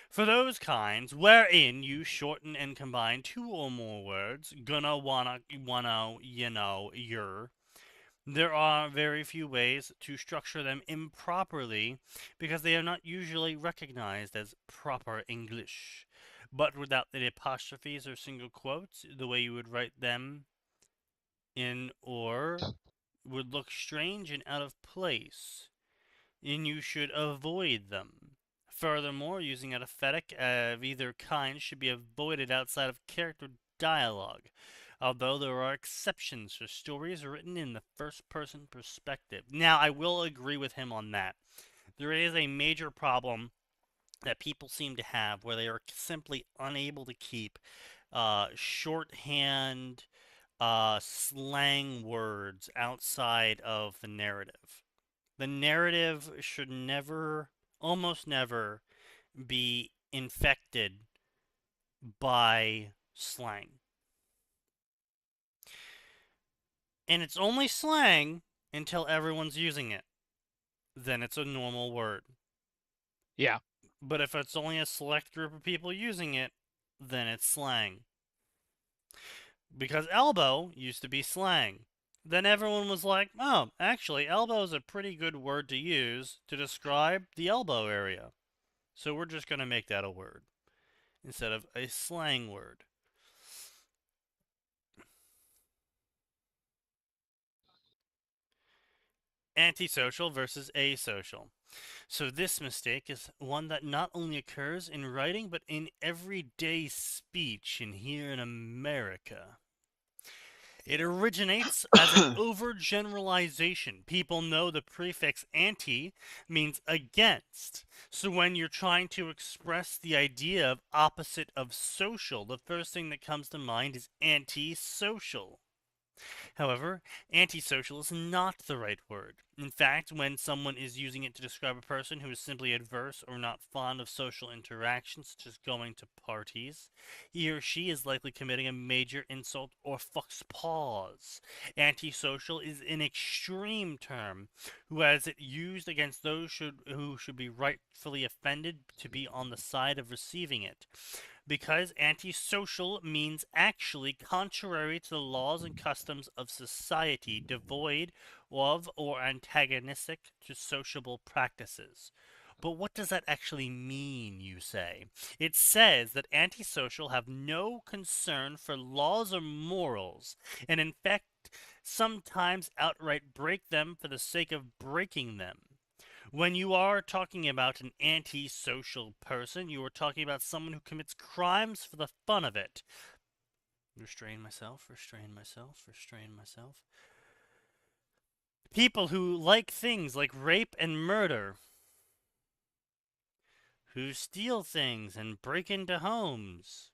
For those kinds wherein you shorten and combine two or more words, gonna, wanna, you know, you're, there are very few ways to structure them improperly because they are not usually recognized as proper English. but without the apostrophes or single quotes, the way you would write them in or would look strange and out of place, and you should avoid them. Furthermore, using an emphatic of either kind should be avoided outside of character dialogue, although there are exceptions for stories written in the first-person perspective. Now, I will agree with him on that. There is a major problem that people seem to have where they are simply unable to keep shorthand slang words outside of the narrative. The narrative should never, almost never, be infected by slang. And it's only slang until everyone's using it. Then it's a normal word. Yeah. But if it's only a select group of people using it, then it's slang. Because elbow used to be slang. Then everyone was like, oh, actually, elbow is a pretty good word to use to describe the elbow area. So we're just going to make that a word instead of a slang word. Antisocial versus asocial. So this mistake is one that not only occurs in writing, but in everyday speech in here in America. It originates as an overgeneralization. People know the prefix anti means against. So when you're trying to express the idea of opposite of social, the first thing that comes to mind is antisocial. However, antisocial is not the right word. In fact, when someone is using it to describe a person who is simply adverse or not fond of social interactions, such as going to parties, he or she is likely committing a major insult or fucks paws. Antisocial is an extreme term who has it used against those who should be rightfully offended to be on the side of receiving it. Because antisocial means actually contrary to the laws and customs of society, devoid of or antagonistic to sociable practices. But what does that actually mean, you say? It says that antisocial have no concern for laws or morals, and in fact, sometimes outright break them for the sake of breaking them. When you are talking about an antisocial person, you are talking about someone who commits crimes for the fun of it. Restrain myself. People who like things like rape and murder. Who steal things and break into homes.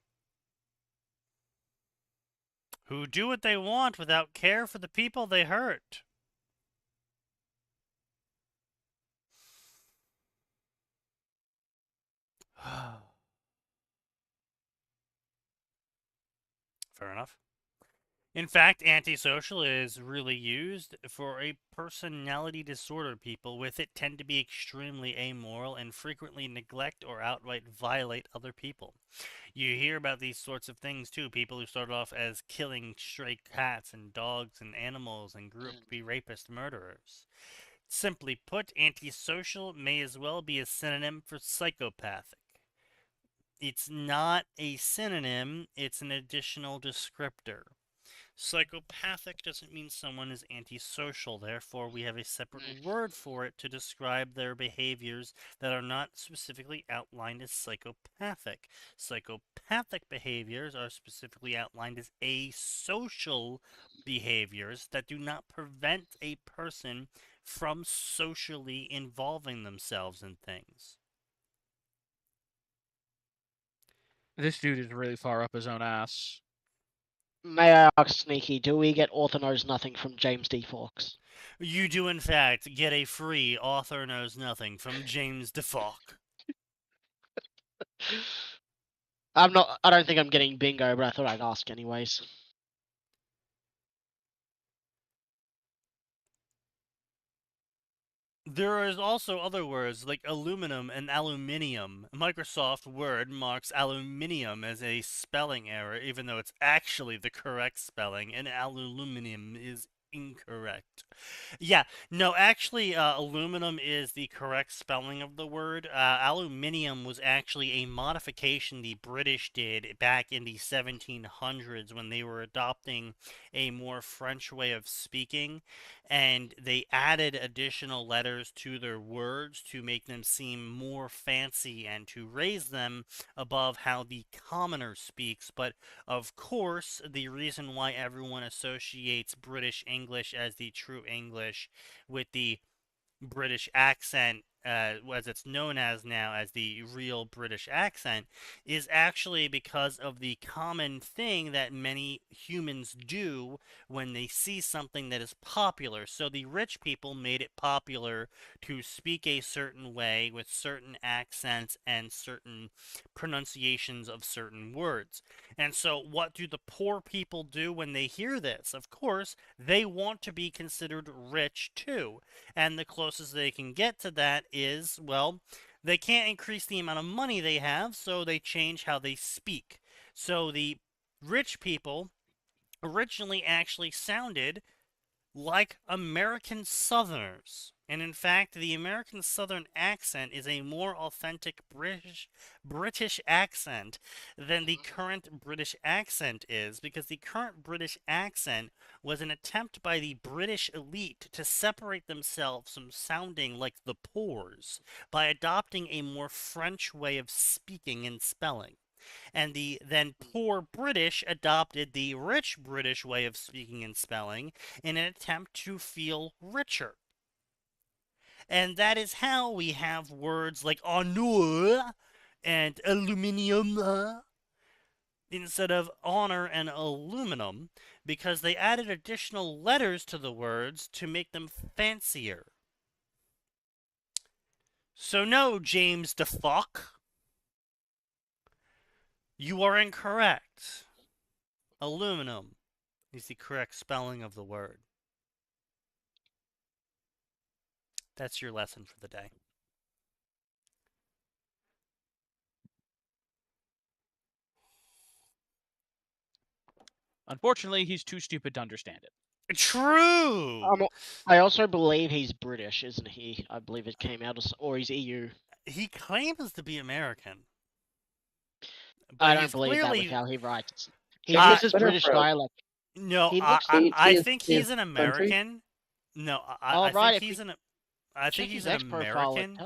Who do what they want without care for the people they hurt. Fair enough. In fact, antisocial is really used for a personality disorder. People with it tend to be extremely amoral and frequently neglect or outright violate other people. You hear about these sorts of things too. People who started off as killing stray cats and dogs and animals and grew up to be rapist murderers. Simply put, antisocial may as well be a synonym for psychopathic. It's not a synonym, it's an additional descriptor. Psychopathic doesn't mean someone is antisocial, therefore we have a separate word for it to describe their behaviors that are not specifically outlined as psychopathic. Psychopathic behaviors are specifically outlined as asocial behaviors that do not prevent a person from socially involving themselves in things. This dude is really far up his own ass. May I ask, Sneaky, do we get Author Knows Nothing from James D. Fawkes? You do, in fact, get a free Author Knows Nothing from James D. Fawkes. I don't think I'm getting bingo, but I thought I'd ask anyways. There is also other words like aluminum and aluminium. Microsoft Word marks aluminium as a spelling error, even though it's actually the correct spelling, and aluminium is Incorrect. Yeah, no, actually, aluminum is the correct spelling of the word. Aluminium was actually a modification the British did back in the 1700s when they were adopting a more French way of speaking, and they added additional letters to their words to make them seem more fancy and to raise them above how the commoner speaks. But of course, the reason why everyone associates British English as the true English with the British accent, as it's known as now as the real British accent, is actually because of the common thing that many humans do when they see something that is popular. So the rich people made it popular to speak a certain way with certain accents and certain pronunciations of certain words. And so what do the poor people do when they hear this? Of course, they want to be considered rich too. And the closest they can get to that is, well, they can't increase the amount of money they have, so they change how they speak. So the rich people originally actually sounded like American Southerners. And in fact, the American Southern accent is a more authentic British accent than the current British accent is, because the current British accent was an attempt by the British elite to separate themselves from sounding like the poors by adopting a more French way of speaking and spelling. And the then poor British adopted the rich British way of speaking and spelling in an attempt to feel richer. And that is how we have words like honneur and aluminium instead of honor and aluminum, because they added additional letters to the words to make them fancier. So no, James DeFuck, you are incorrect. Aluminum is the correct spelling of the word. That's your lesson for the day. Unfortunately, he's too stupid to understand it. True! I also believe he's British, isn't he? I believe it came out as, or he's EU. He claims to be American. But I don't believe that with how he writes. He uses British dialect. No, I think he's an American. No, I think he's an American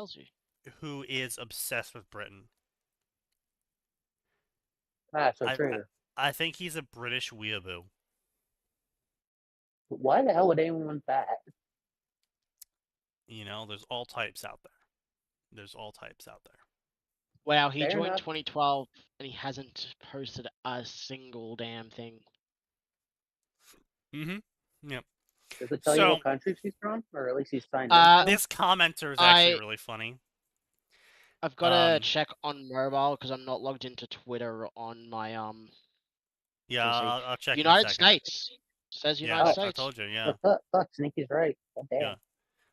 who is obsessed with Britain. So true. I think he's a British weeaboo. Why the hell would anyone want that? You know, there's all types out there. Wow, he joined 2012 and he hasn't posted a single damn thing. Yep. Does it tell you what countries he's from? Or at least he's signed in? This commenter is actually really funny. I've got to check on mobile because I'm not logged into Twitter on my Yeah, I'll check. United States. Says United States. I told you, yeah. Fuck, Sneaky's right. God damn. Yeah.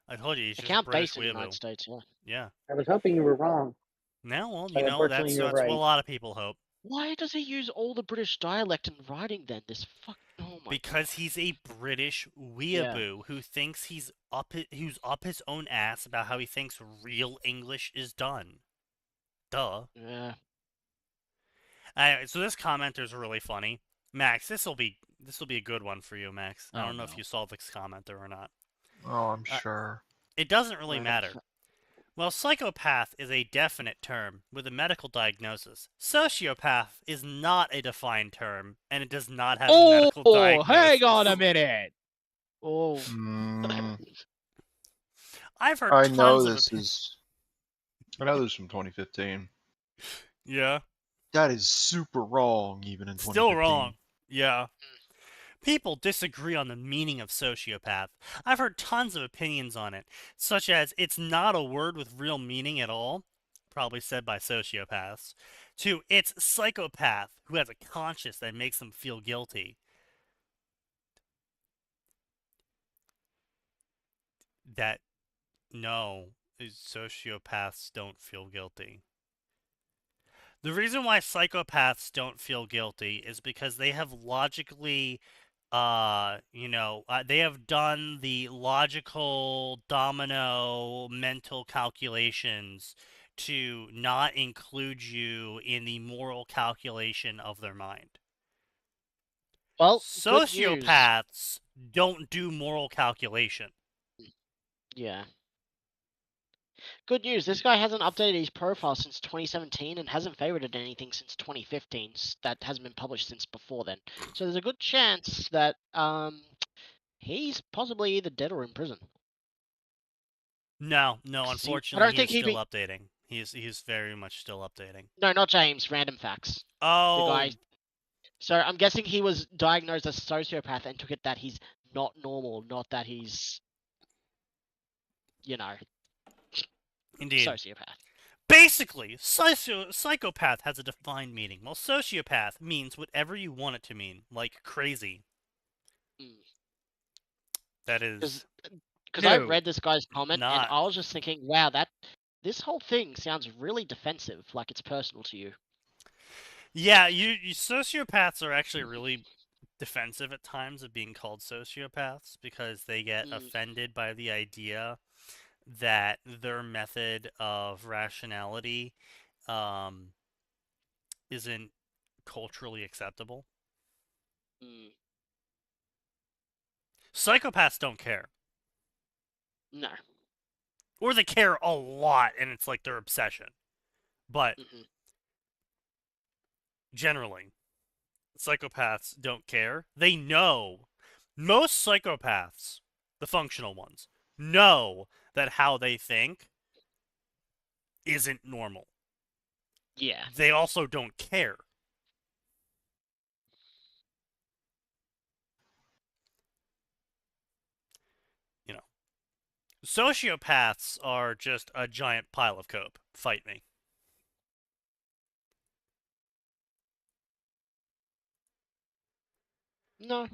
I told you he's just can't British base in the United States, yeah. I was hoping you were wrong. No, well, you know, that's what a lot of people hope. Why does he use all the British dialect in writing then? Because he's a British weeaboo who thinks he's up his own ass about how he thinks real English is done. Duh. Yeah. So this commenter is really funny. Max, this will be a good one for you, Max. I don't know if you saw this commenter or not. Oh, I'm sure. It doesn't really matter. Well, psychopath is a definite term with a medical diagnosis. Sociopath is not a defined term, and it does not have a medical diagnosis. Hang on a minute. I've heard I know this is from 2015. Yeah. That is super wrong, even in 2015. Still wrong. Yeah. People disagree on the meaning of sociopath. I've heard tons of opinions on it, such as it's not a word with real meaning at all, probably said by sociopaths, to it's psychopath who has a conscience that makes them feel guilty. No, sociopaths don't feel guilty. The reason why psychopaths don't feel guilty is because they have logically they have done the logical domino mental calculations to not include you in the moral calculation of their mind. Well, sociopaths don't do moral calculation. Yeah. Good news, this guy hasn't updated his profile since 2017 and hasn't favorited anything since 2015 that hasn't been published since before then. So there's a good chance that he's possibly either dead or in prison. No, unfortunately, he's still updating. He's very much still updating. No, not James, Random Facts. Oh. The guy. So I'm guessing he was diagnosed as a sociopath and took it that he's not normal, not that he's, Indeed. Sociopath. Basically, psychopath has a defined meaning, while sociopath means whatever you want it to mean, like crazy. That is... Because I read this guy's comment, and I was just thinking, wow, this whole thing sounds really defensive, like it's personal to you. Yeah, you sociopaths are actually really defensive at times of being called sociopaths, because they get offended by the idea that their method of rationality isn't culturally acceptable. Psychopaths don't care. No. Or they care a lot, and it's like their obsession. But generally, psychopaths don't care. They know. Most psychopaths, the functional ones, know that how they think isn't normal. Yeah. They also don't care. Sociopaths are just a giant pile of coke. Fight me. No.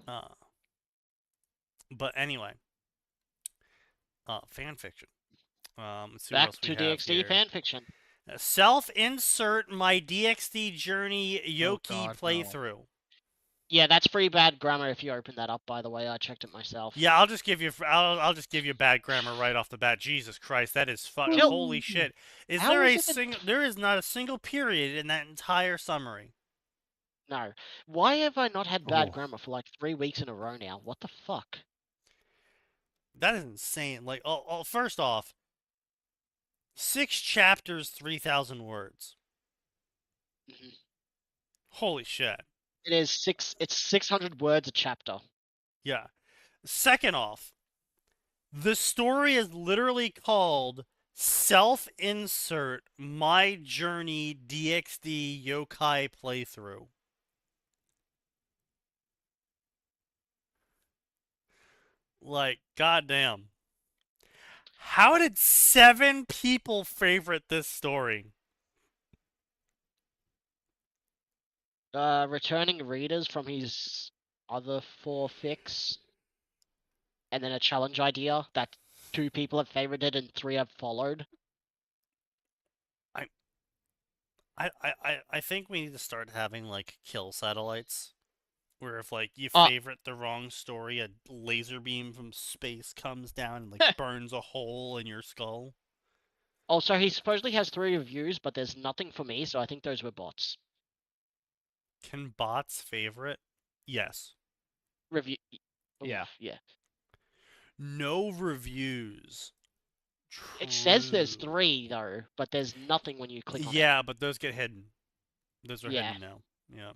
But anyway. Fanfiction. Let's see Back what else to we have DxD here. fanfiction. Self-insert my DxD journey Yoki playthrough. No. Yeah, that's pretty bad grammar if you open that up, by the way. I checked it myself. Yeah, I'll just give you bad grammar right off the bat. Jesus Christ, that is fucking holy shit. There is not a single period in that entire summary. No. Why have I not had bad grammar for like 3 weeks in a row now? What the fuck? That is insane. Like, first off, 6 chapters, 3,000 words. Holy shit. It is it's 600 words a chapter. Yeah. Second off, the story is literally called Self-Insert My Journey DxD Yokai Playthrough. Like, goddamn. How did 7 people favorite this story? Returning readers from his other 4 fics. And then a challenge idea that 2 people have favorited and 3 have followed. I think we need to start having, like, kill satellites. Where if, like, you favorite the wrong story, a laser beam from space comes down and, like, burns a hole in your skull. Also, he supposedly has 3 reviews, but there's nothing for me, so I think those were bots. Can bots favorite? Yes. Review. Yeah. Yeah. No reviews. It says there's 3 though, but there's nothing when you click on it. Yeah, but those get hidden. Those are hidden now.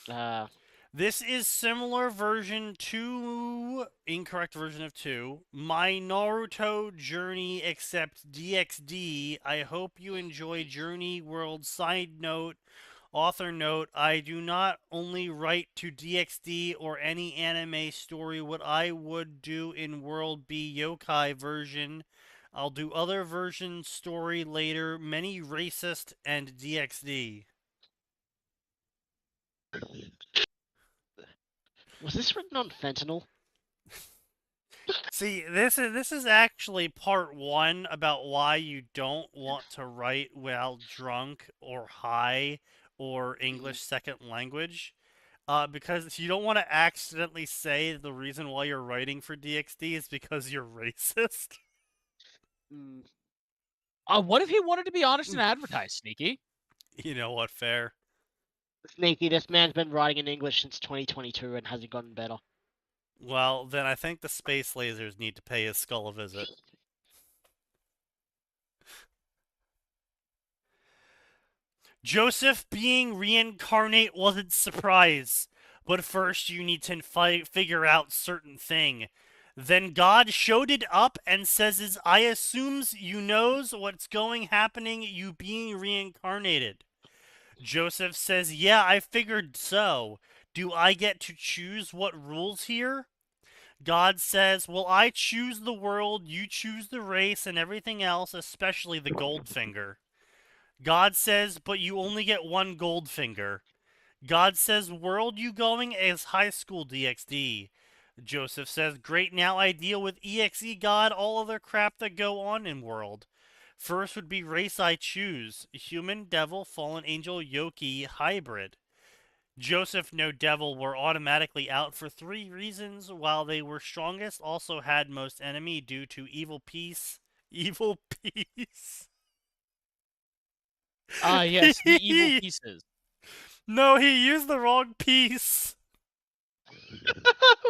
Yeah. This is similar version to incorrect version of 2. My Naruto journey except DxD. I hope you enjoy Journey World. Side note, author note, I do not only write to DxD or any anime story. What I would do in World be yokai version. I'll do other version story later. Many racist and DxD. Was this written on fentanyl? See, this is actually part 1 about why you don't want to write while drunk or high or English second language. Because you don't want to accidentally say the reason why you're writing for DxD is because you're racist. What if he wanted to be honest and advertise, Sneaky? You know what, fair. Sneaky, this man's been writing in English since 2022 and hasn't gotten better. Well, then I think the space lasers need to pay his skull a visit. Joseph being reincarnate wasn't surprise, but first you need to figure out certain thing. Then God showed it up and says, I assumes you knows what's happening, you being reincarnated. Joseph says, yeah, I figured so. Do I get to choose what rules here? God says, well, I choose the world, you choose the race, and everything else, especially the Goldfinger. God says, but you only get one Goldfinger. God says, world you going is high school DxD. Joseph says, great, now I deal with EXE God, all other crap that go on in world. First would be race I choose. Human, devil, fallen angel, yoki, hybrid. Joseph, no devil, were automatically out for 3 reasons. While they were strongest, also had most enemy due to evil peace. Evil peace. Yes, the evil pieces. No, he used the wrong piece.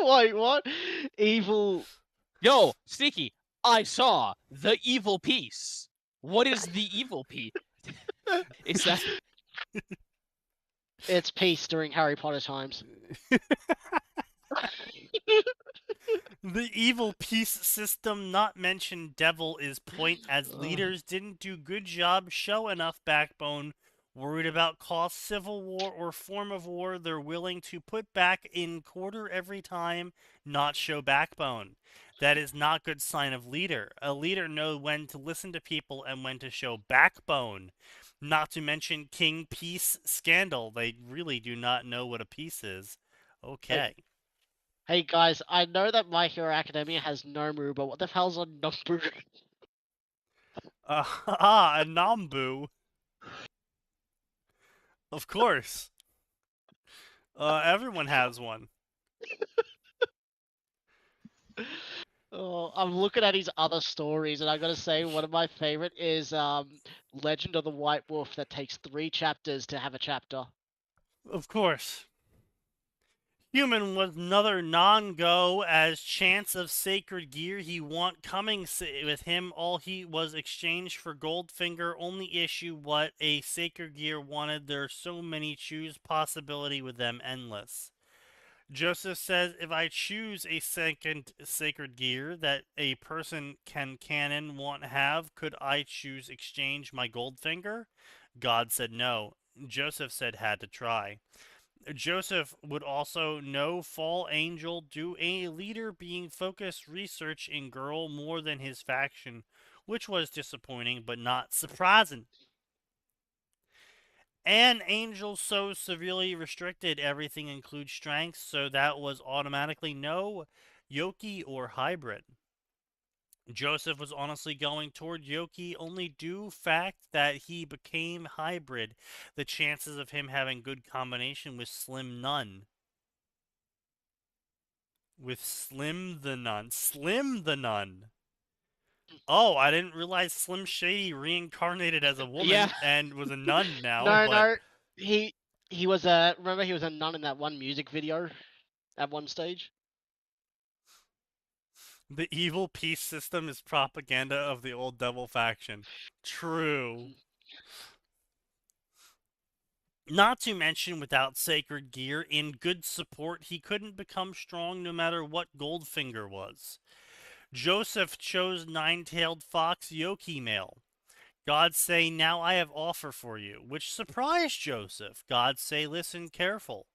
Wait, what? Evil. Yo, Sneaky, I saw the evil piece. What is the evil piece? Is that... It's peace during Harry Potter times. The evil peace system, not mentioned devil, is point as leaders didn't do good job, show enough backbone, worried about cost, civil war, or form of war they're willing to put back in quarter every time, not show backbone. That is not good sign of leader. A leader knows when to listen to people and when to show backbone. Not to mention King Peace Scandal. They really do not know what a piece is. Okay. Hey guys, I know that My Hero Academia has Nomu, but what the hell's a Nomu? A Nambu. Of course. Everyone has one. Oh, I'm looking at his other stories, and I gotta say, one of my favorite is Legend of the White Wolf that takes 3 chapters to have a chapter. Of course. Human was another non-go, as chance of sacred gear he want coming with him. All he was exchanged for Goldfinger. Only issue what a sacred gear wanted. There are so many choose possibility with them endless. Joseph says, if I choose a second sacred gear that a person can canon want have, could I choose exchange my Goldfinger? God said no. Joseph said had to try. Joseph would also know Fall Angel do a leader being focused research in girl more than his faction, which was disappointing but not surprising. And Angel so severely restricted everything includes strength, so that was automatically no Yoki or hybrid. Joseph was honestly going toward Yoki, only due fact that he became hybrid. The chances of him having good combination was slim none. With Slim the Nun. Slim the Nun. Oh, I didn't realize Slim Shady reincarnated as a woman and was a nun now. No. He was remember he was a nun in that one music video at one stage? The evil peace system is propaganda of the old devil faction. True. Not to mention, without sacred gear, in good support, he couldn't become strong no matter what Goldfinger was. Joseph chose Nine-Tailed Fox Yoki male. God say, now I have offer for you, which surprised Joseph. God say, listen careful.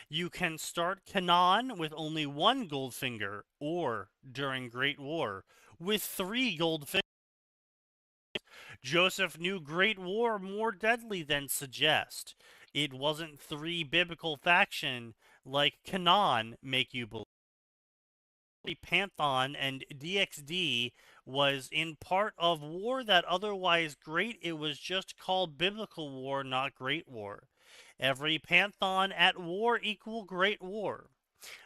You can start Canaan with only 1 Goldfinger, or, during Great War, with 3 Goldfingers. Joseph knew Great War more deadly than suggest. It wasn't 3 biblical faction like Canaan make you believe. Pantheon and DxD was in part of war that otherwise great. It was just called biblical war, not Great War. Every pantheon at war equal great war.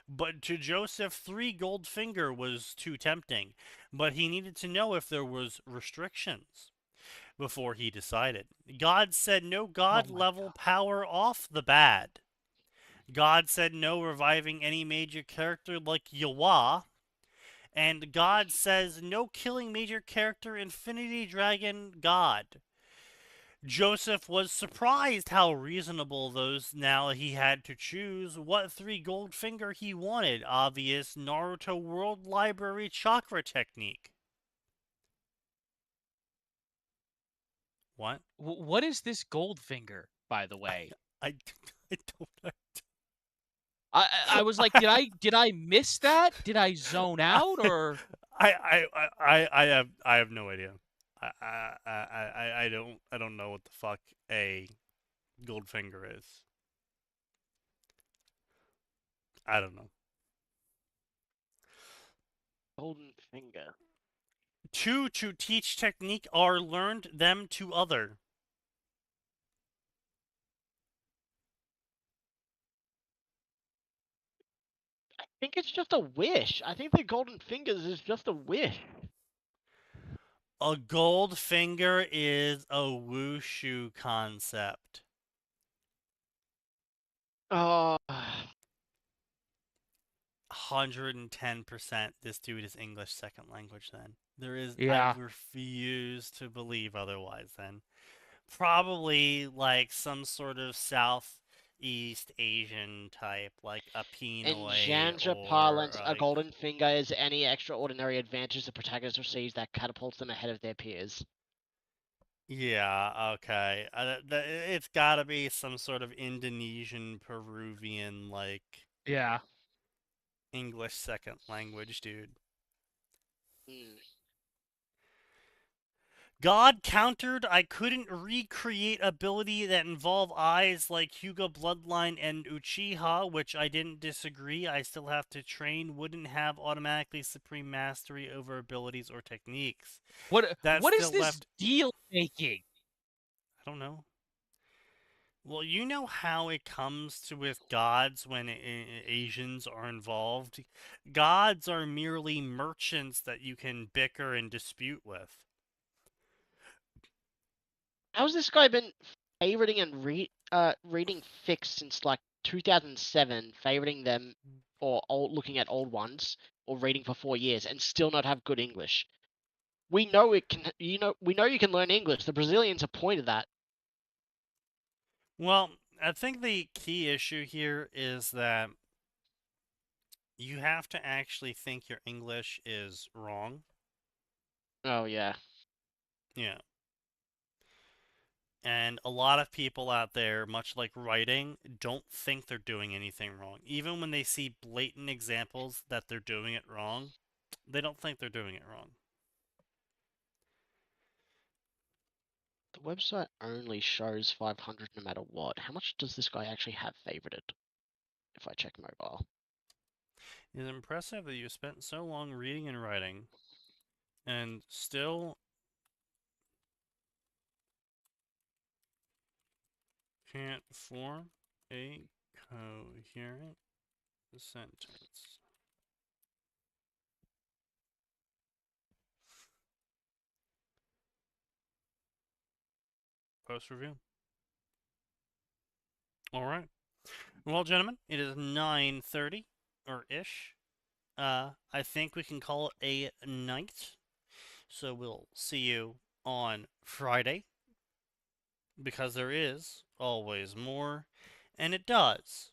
But to Joseph, 3 gold finger was too tempting, but he needed to know if there was restrictions before he decided. God said no god-level power off the bad. God said no reviving any major character like Yawa. And God says no killing major character Infinity Dragon God. Joseph was surprised how reasonable those now he had to choose what 3 gold finger he wanted. Obvious Naruto World Library chakra technique. What? What is this gold finger, by the way? I don't know. I was like, did I miss that? Did I zone out or? I have no idea. I don't know what the fuck a gold finger is. I don't know. Golden finger. 2 to teach technique or learned them to other. I think it's just a wish. I think the golden fingers is just a wish. A gold finger is a wushu concept. Oh. 110% this dude is English second language then. Yeah. I refuse to believe otherwise then. Probably like some sort of Southeast Asian type, like a Pinoy. In genre parlance, a golden finger is any extraordinary advantage the protagonist receives that catapults them ahead of their peers. Yeah, okay. It's gotta be some sort of Indonesian, Peruvian, like... Yeah. English second language, dude. God countered, I couldn't recreate ability that involve eyes like Hyuga Bloodline and Uchiha, which I didn't disagree. I still have to train. Wouldn't have automatically supreme mastery over abilities or techniques. What is this deal making? I don't know. Well, you know how it comes to with gods when Asians are involved. Gods are merely merchants that you can bicker and dispute with. How's this guy been favoriting and reading fics since like 2007, favoriting them or looking at old ones or reading for 4 years and still not have good English? We know it can. We know you can learn English. The Brazilians have pointed that. Well, I think the key issue here is that you have to actually think your English is wrong. Oh, yeah. Yeah. And a lot of people out there, much like writing, don't think they're doing anything wrong. Even when they see blatant examples that they're doing it wrong, they don't think they're doing it wrong. The website only shows 500 no matter what. How much does this guy actually have favorited? If I check mobile. It is impressive that you spent so long reading and writing and still can't form a coherent sentence. Post review. All right. Well, gentlemen, it is 9:30 or ish. I think we can call it a night. So we'll see you on Friday because there is always more, and it does